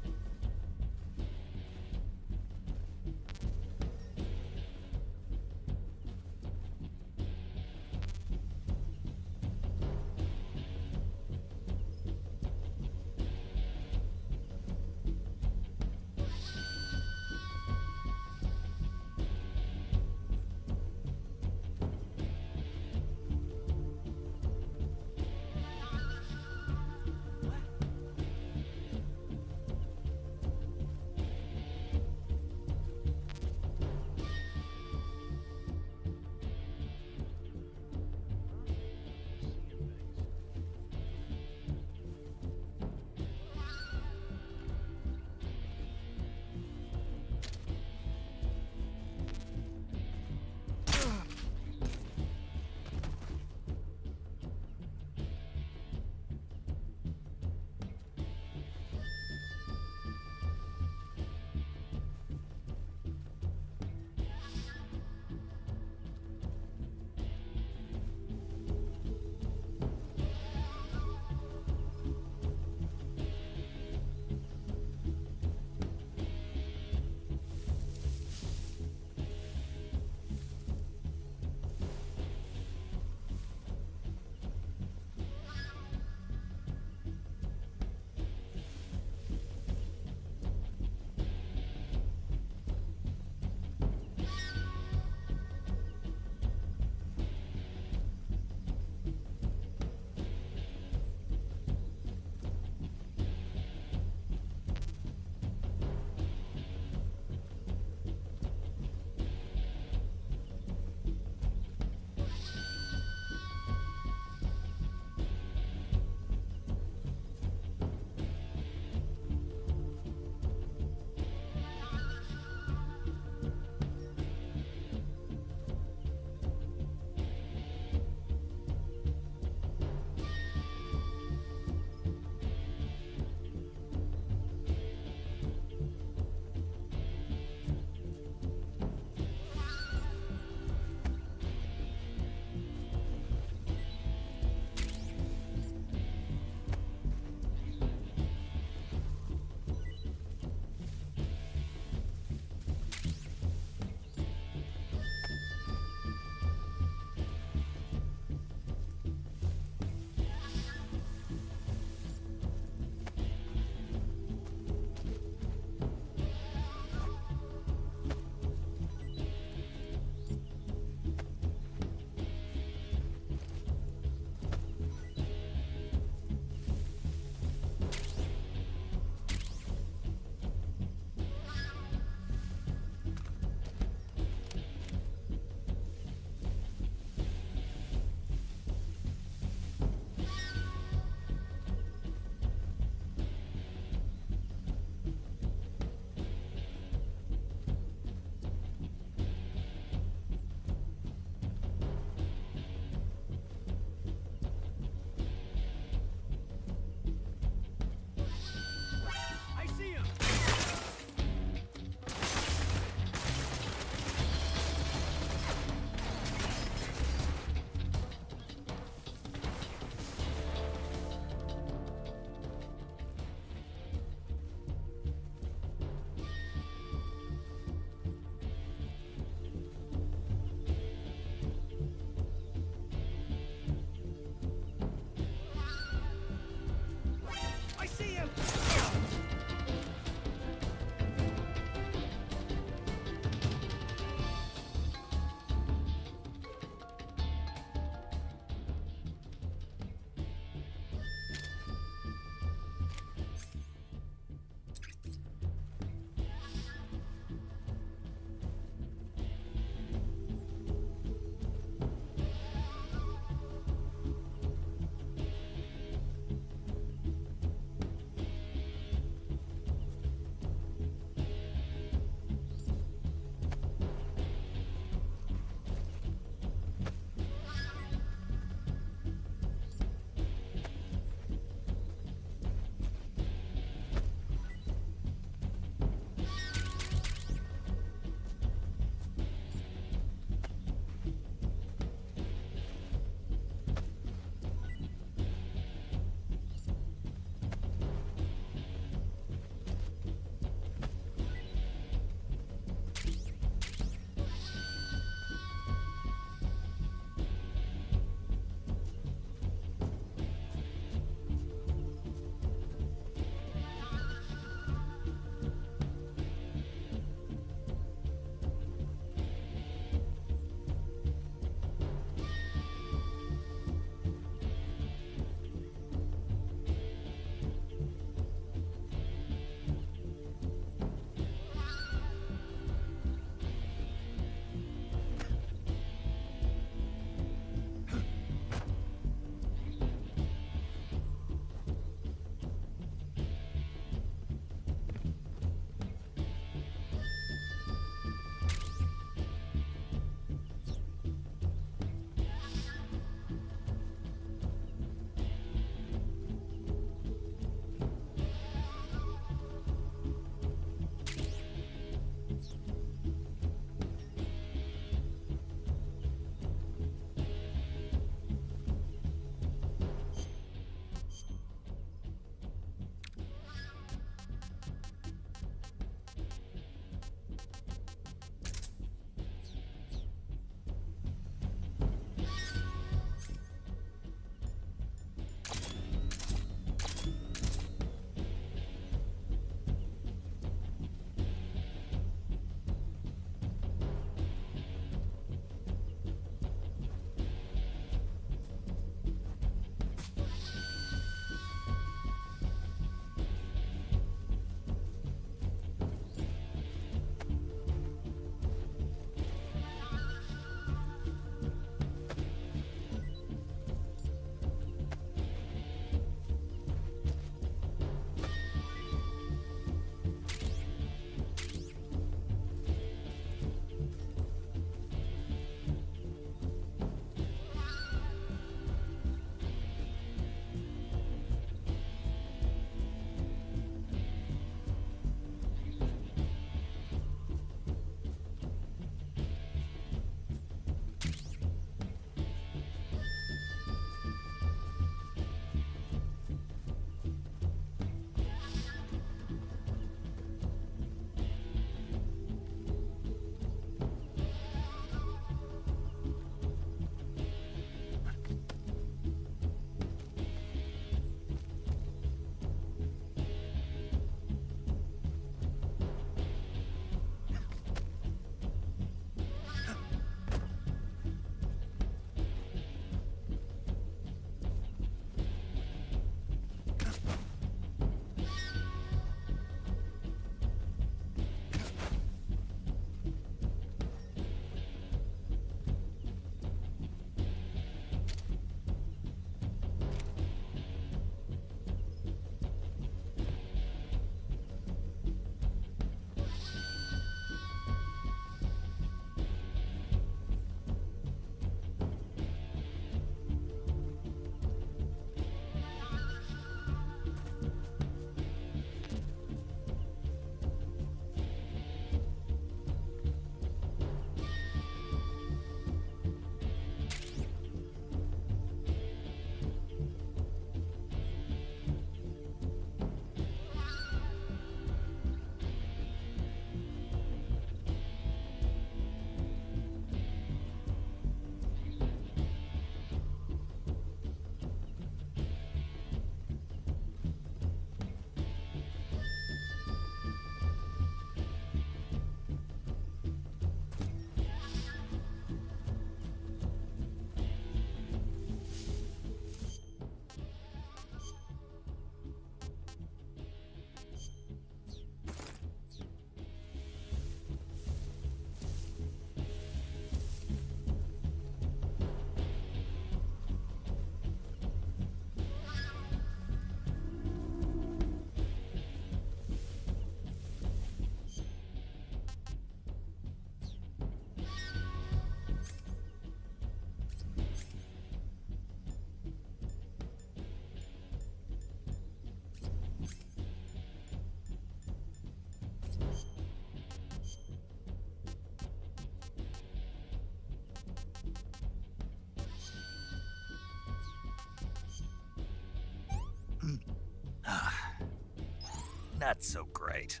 Speaker 3: Not so great.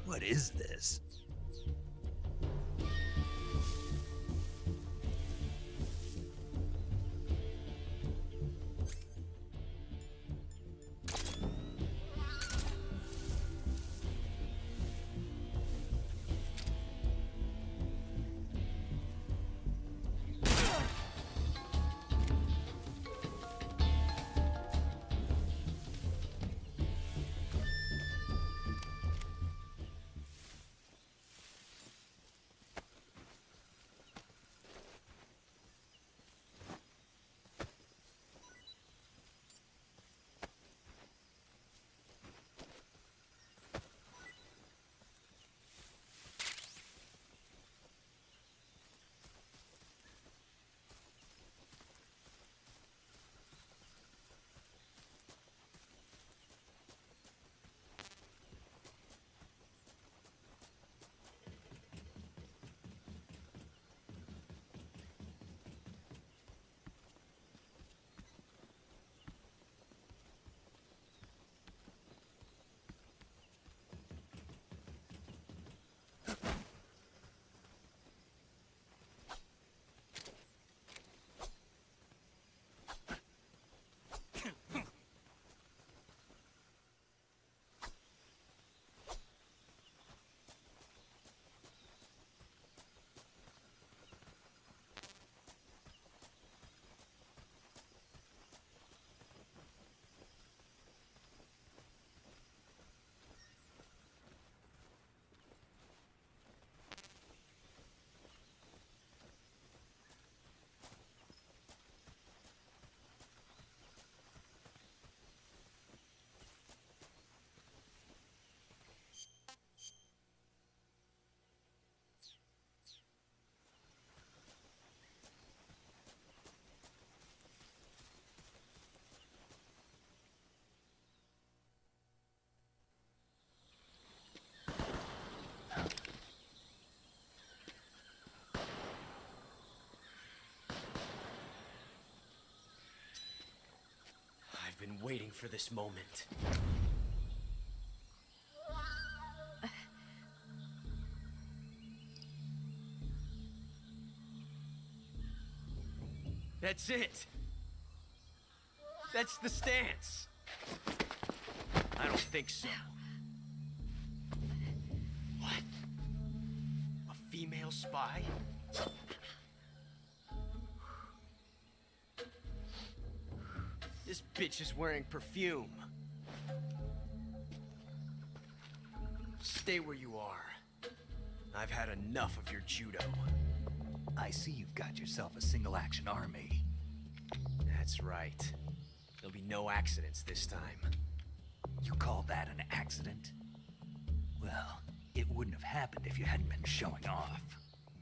Speaker 3: What is this?
Speaker 13: I've been waiting for this moment. That's it. That's the stance. I don't think so. What? A female spy? This bitch is wearing perfume. Stay where you are. I've had enough of your judo.
Speaker 3: I see you've got yourself a single-action army.
Speaker 13: That's right. There'll be no accidents this time.
Speaker 3: You call that an accident? Well, it wouldn't have happened if you hadn't been showing off.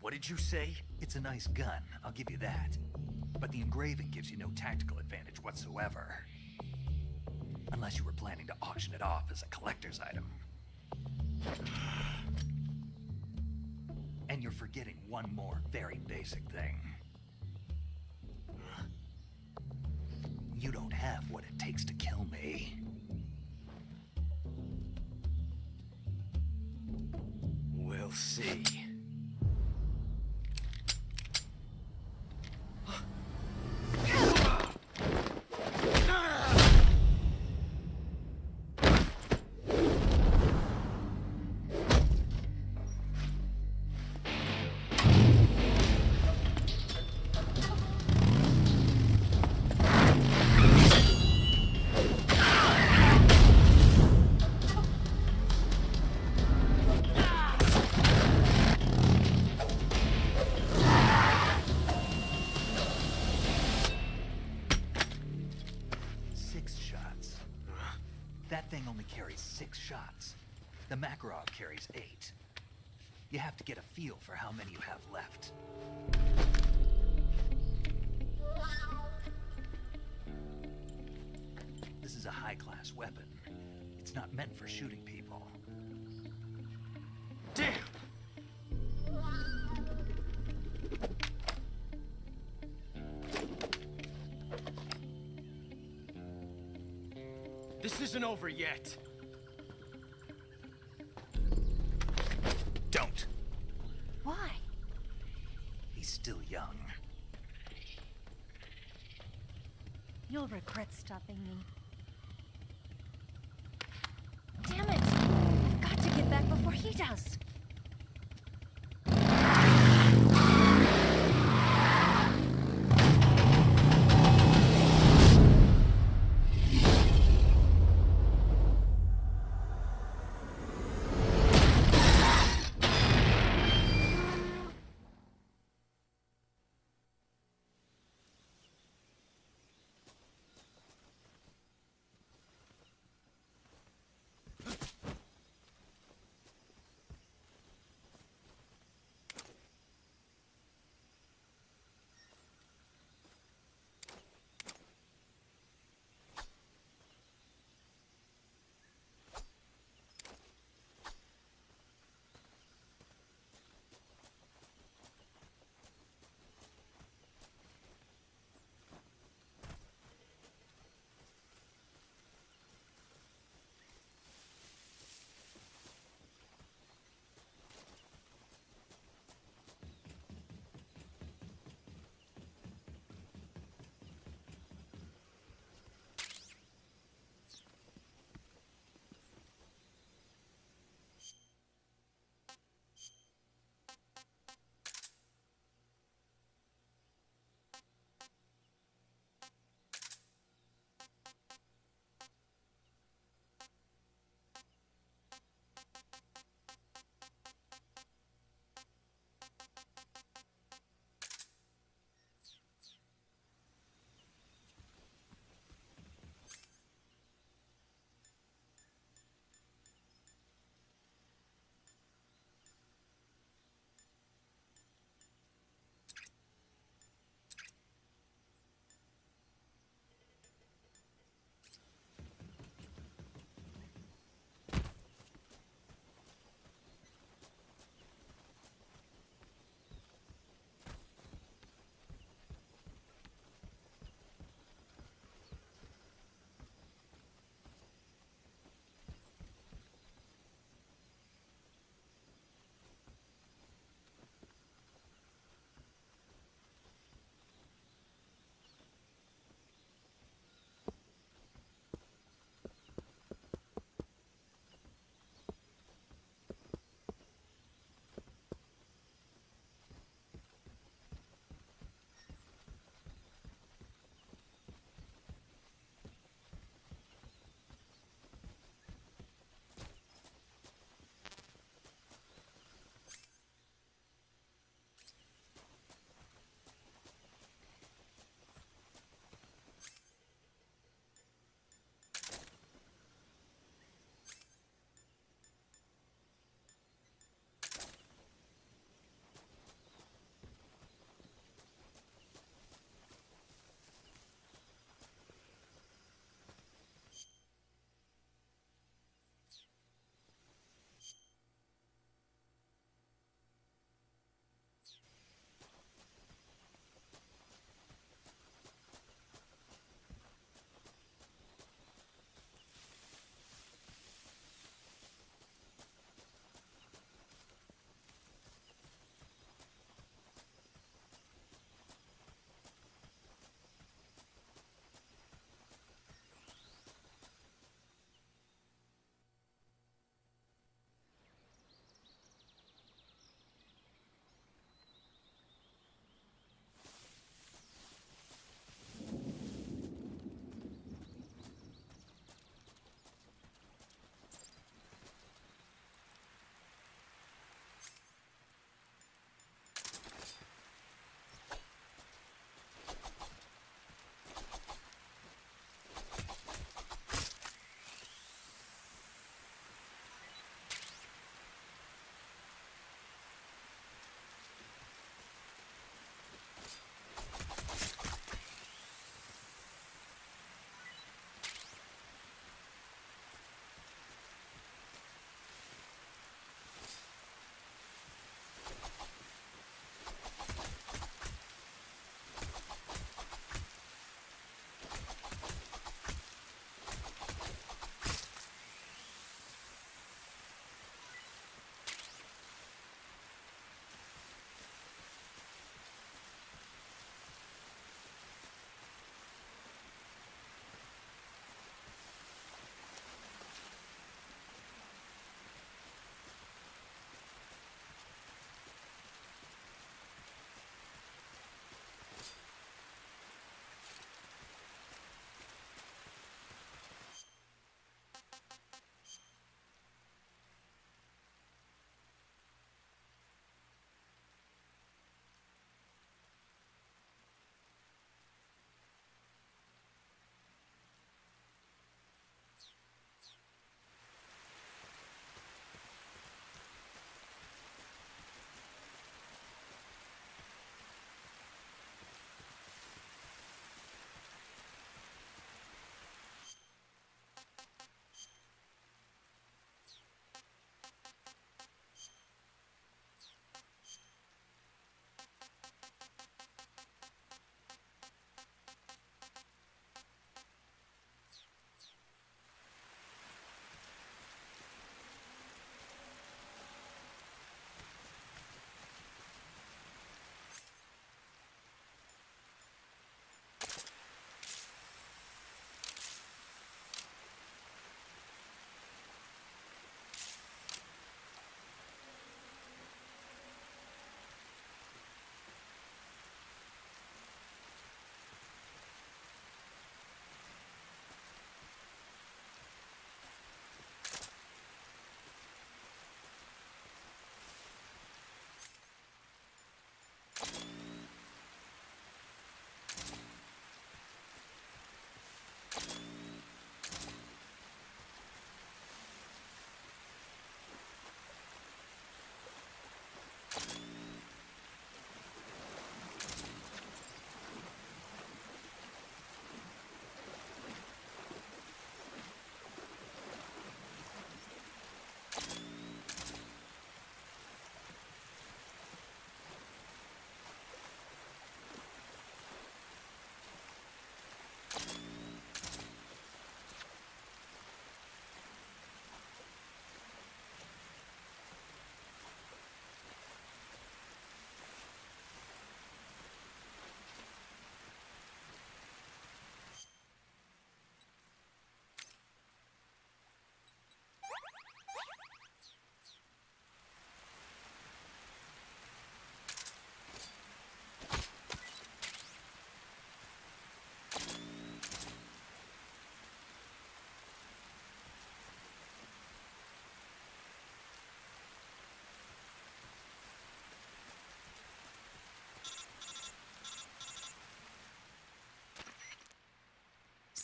Speaker 13: What did you say?
Speaker 3: It's a nice gun, I'll give you that. But the engraving gives you no tactical advantage whatsoever. Unless you were planning to auction it off as a collector's item. And you're forgetting one more very basic thing. You don't have what it takes to kill me.
Speaker 13: We'll see.
Speaker 3: That thing only carries 6 shots. The Makarov carries 8. You have to get a feel for how many you have left. This is a high-class weapon. It's not meant for shooting people.
Speaker 13: Damn! isn't over yet.
Speaker 3: Don't.
Speaker 20: Why?
Speaker 3: He's still young.
Speaker 20: You'll regret stopping me. Damn it! I've got to get back before he does.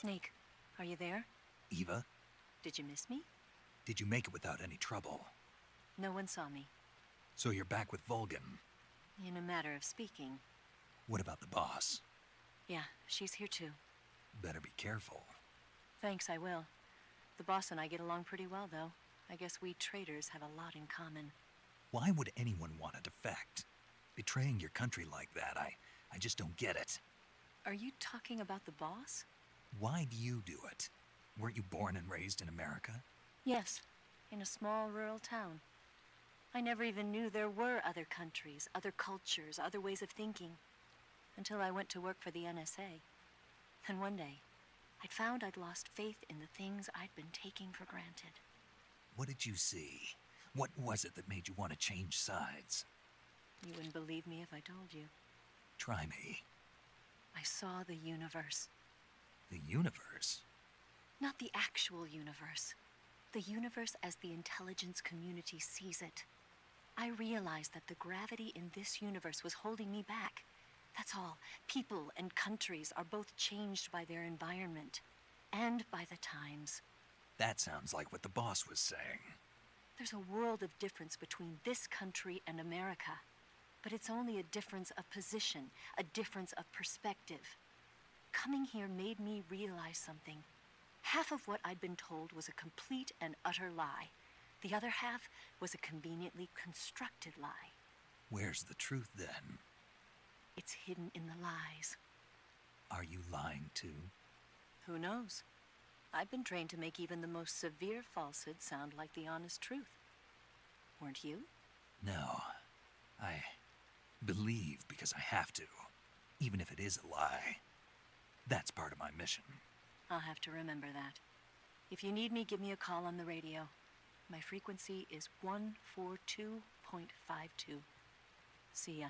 Speaker 20: Snake, are you there?
Speaker 3: Eva,
Speaker 20: Did you miss me?
Speaker 3: did you make it without any trouble?
Speaker 20: No one saw me.
Speaker 3: So you're back with Vulcan.
Speaker 20: In a matter of speaking.
Speaker 3: What about the boss?
Speaker 20: Yeah, she's here too.
Speaker 3: Better be careful.
Speaker 20: Thanks, I will. The boss and I get along pretty well, though. I guess we traders have a lot in common.
Speaker 3: Why would anyone want to defect? Betraying your country like that, I just don't get it.
Speaker 20: Are you talking about the boss?
Speaker 3: Why do you do it? Weren't you born and raised in America?
Speaker 20: Yes, in a small rural town. I never even knew there were other countries, other cultures, other ways of thinking, until I went to work for the NSA. Then one day, I'd found I'd lost faith in the things I'd been taking for granted.
Speaker 3: What did you see? What was it that made you want to change sides?
Speaker 20: You wouldn't believe me if I told you.
Speaker 3: Try me.
Speaker 20: I saw the universe.
Speaker 3: The universe?
Speaker 20: Not the actual universe. The universe as the intelligence community sees it. I realized that the gravity in this universe was holding me back. That's all. People and countries are both changed by their environment and by the times.
Speaker 3: That sounds like what the boss was saying.
Speaker 20: There's a world of difference between this country and America. But it's only a difference of position, a difference of perspective. Coming here made me realize something. Half of what I'd been told was a complete and utter lie. The other half was a conveniently constructed lie.
Speaker 3: Where's the truth then?
Speaker 20: It's hidden in the lies.
Speaker 3: Are you lying too?
Speaker 20: Who knows? I've been trained to make even the most severe falsehood sound like the honest truth. Weren't you?
Speaker 3: No. I believe because I have to, even if it is a lie. That's part of my mission.
Speaker 20: I'll have to remember that. If you need me, give me a call on the radio. My frequency is 142.52. See ya.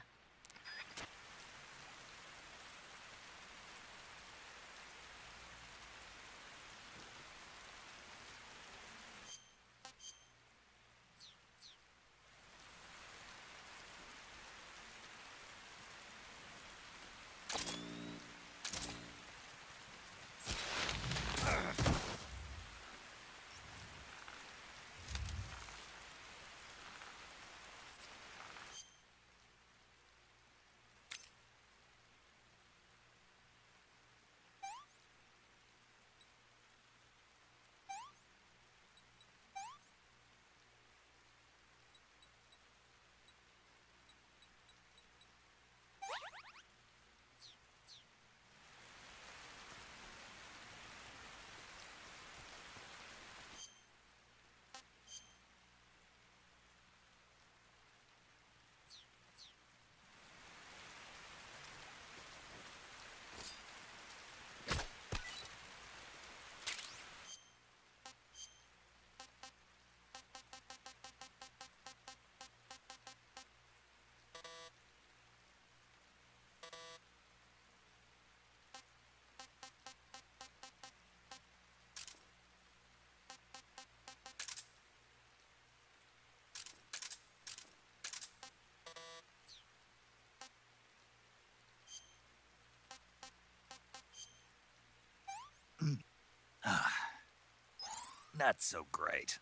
Speaker 3: Not so great.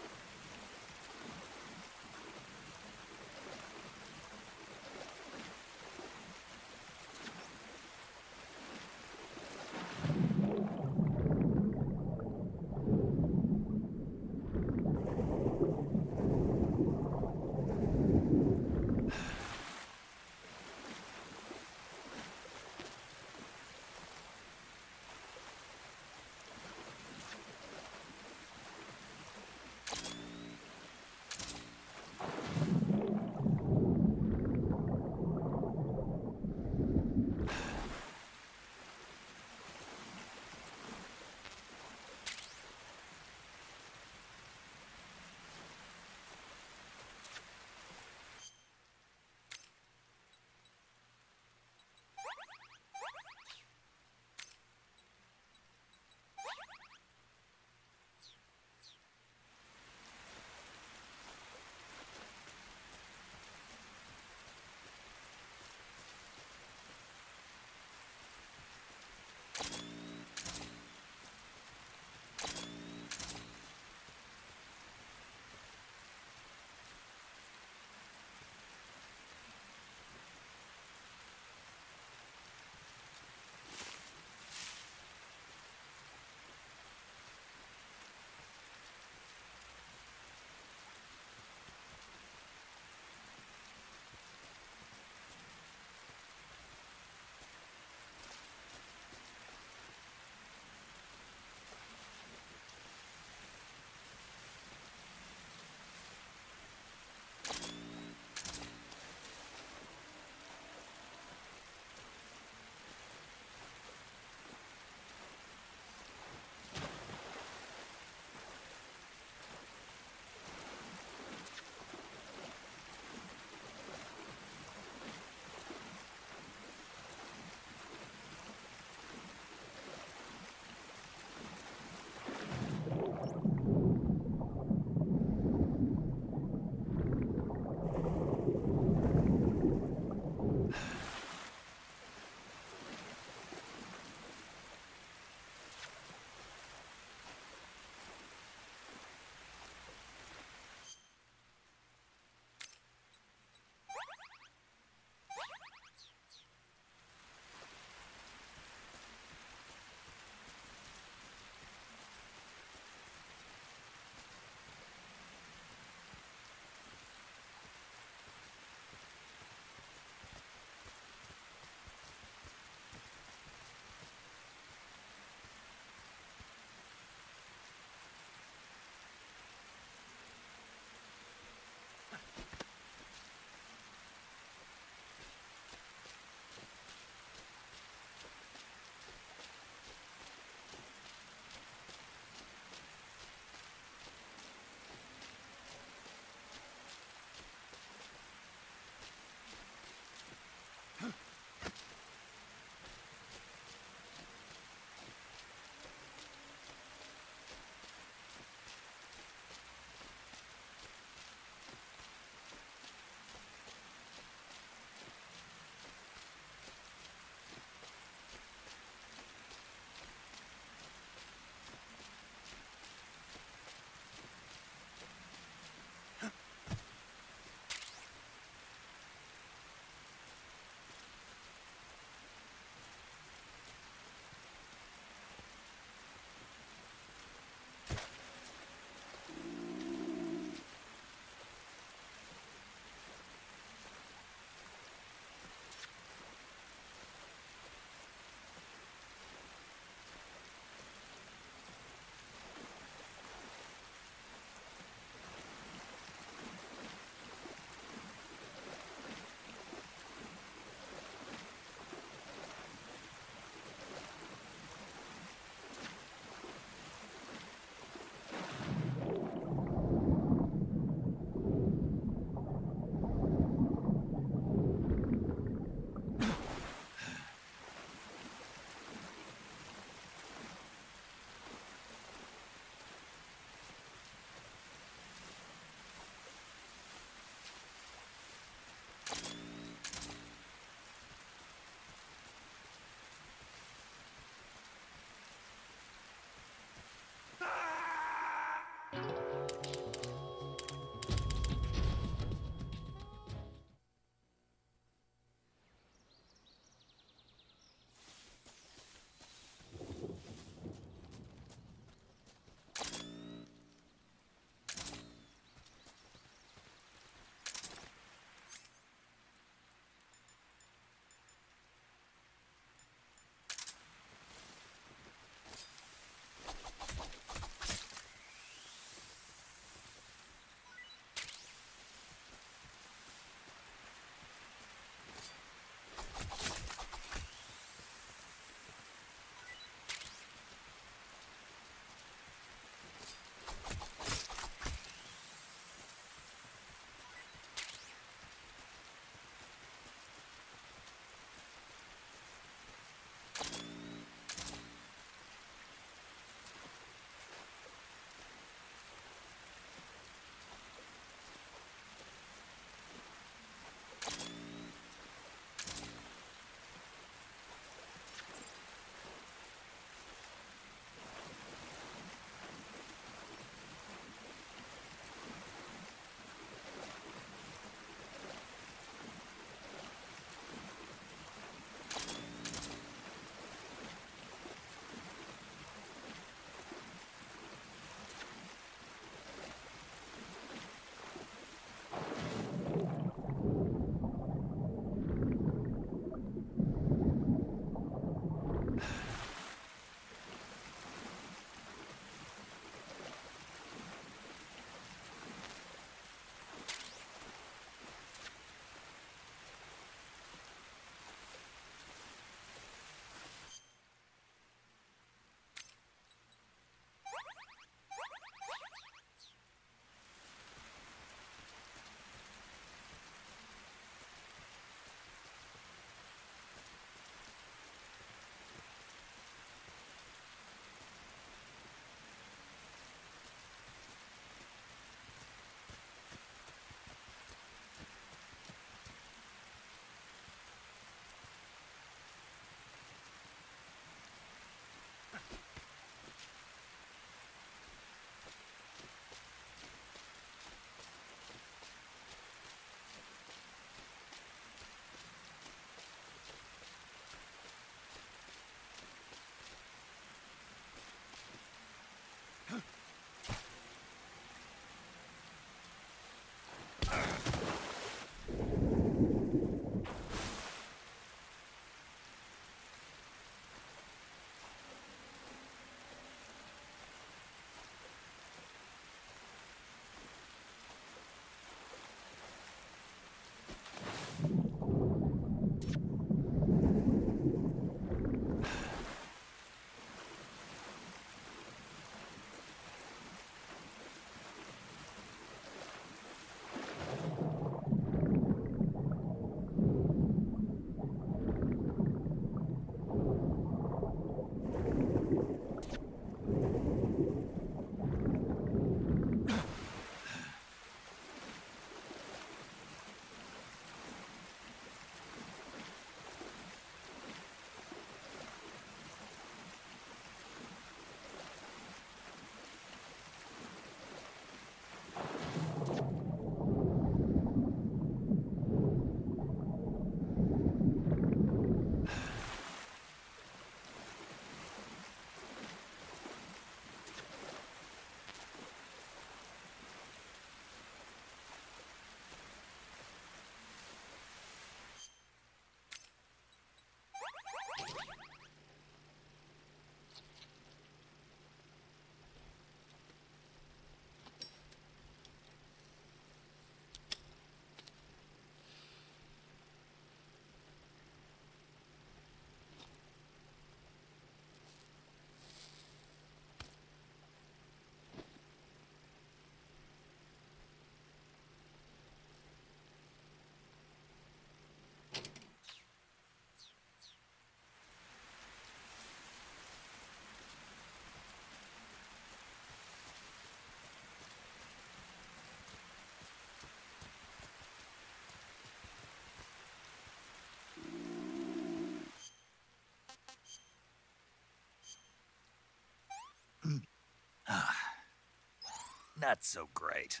Speaker 3: Not so great.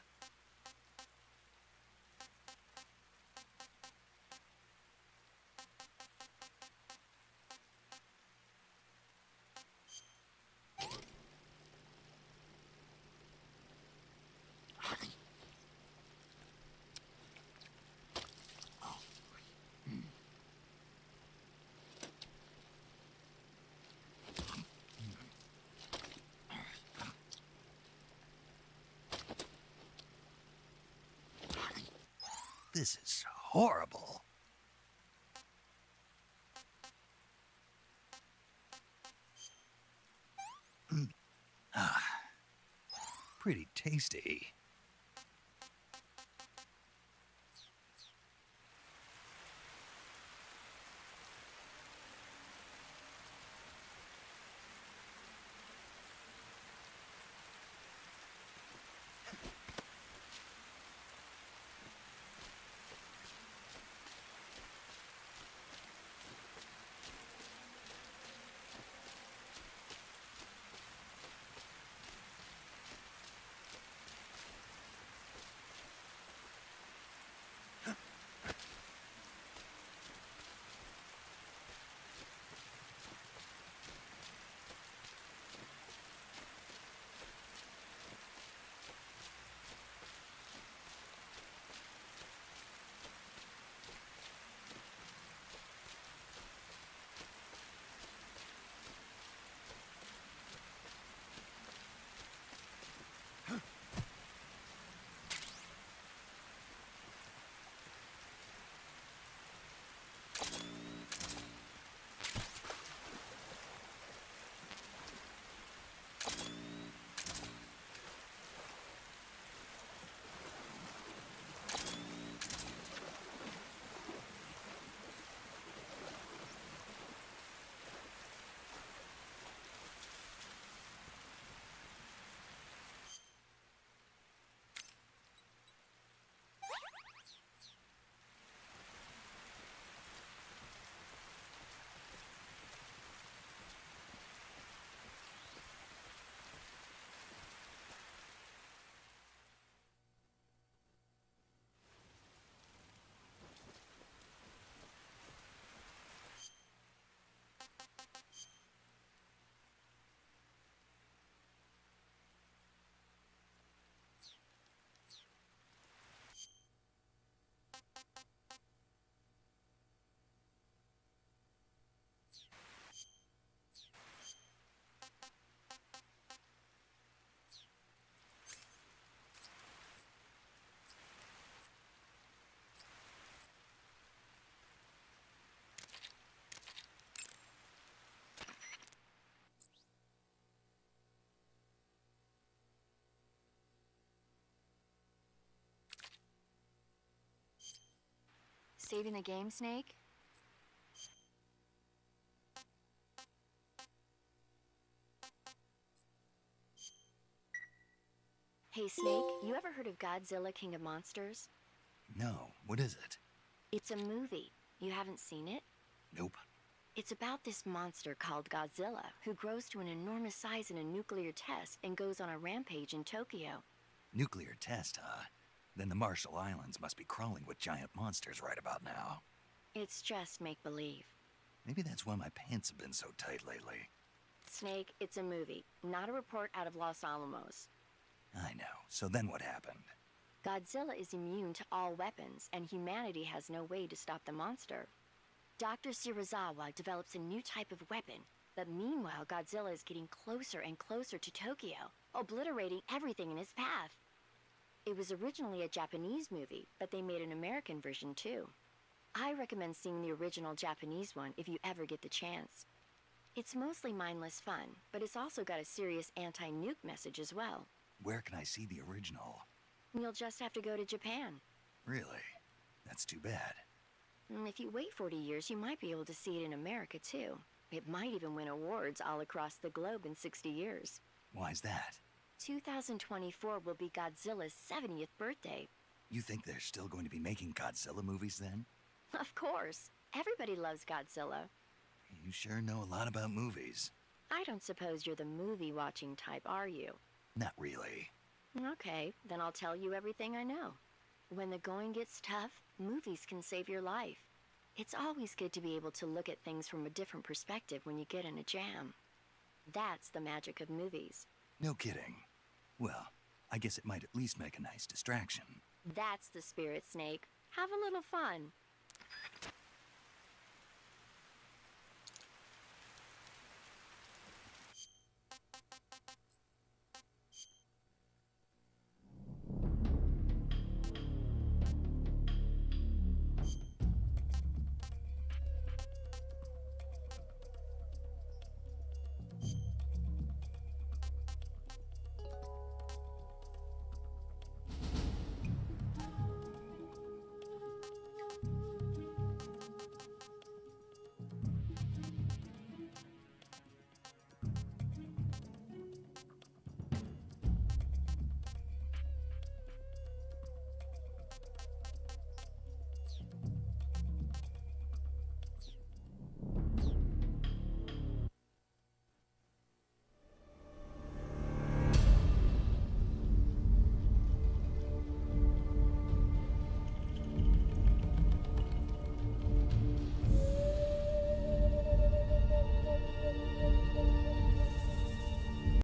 Speaker 3: This is horrible. Pretty tasty.
Speaker 7: Saving the game, Snake? Hey, Snake, you ever heard of Godzilla King of Monsters?
Speaker 3: No, what is it?
Speaker 7: It's a movie. You haven't seen it?
Speaker 3: Nope.
Speaker 7: It's about this monster called Godzilla, who grows to an enormous size in a nuclear test and goes on a rampage in Tokyo.
Speaker 3: Nuclear test, huh? Then the Marshall Islands must be crawling with giant monsters right about now.
Speaker 7: It's just make-believe.
Speaker 3: Maybe that's why my pants have been so tight lately.
Speaker 7: Snake, it's a movie, not a report out of Los Alamos.
Speaker 3: I know. So then what happened?
Speaker 7: Godzilla is immune to all weapons, and humanity has no way to stop the monster. Dr. Shirazawa develops a new type of weapon, but meanwhile Godzilla is getting closer and closer to Tokyo, obliterating everything in his path. It was originally a Japanese movie, but they made an American version too. I recommend seeing the original Japanese one if you ever get the chance. It's mostly mindless fun, but it's also got a serious anti-nuke message as well.
Speaker 3: Where can I see the original?
Speaker 7: You'll just have to go to Japan.
Speaker 3: Really? That's too bad.
Speaker 7: If you wait 40 years, you might be able to see it in America too. It might even win awards all across the globe in 60 years.
Speaker 3: Why's that?
Speaker 7: 2024 will be Godzilla's 70th birthday.
Speaker 3: You think they're still going to be making Godzilla movies then?
Speaker 7: Of course. Everybody loves Godzilla.
Speaker 3: You sure know a lot about movies.
Speaker 7: I don't suppose you're the movie-watching type, are you?
Speaker 3: Not really.
Speaker 7: Okay, then I'll tell you everything I know. When the going gets tough, movies can save your life. It's always good to be able to look at things from a different perspective when you get in a jam. That's the magic of movies.
Speaker 3: No kidding. Well, I guess it might at least make a nice distraction.
Speaker 7: That's the spirit, Snake. Have a little fun.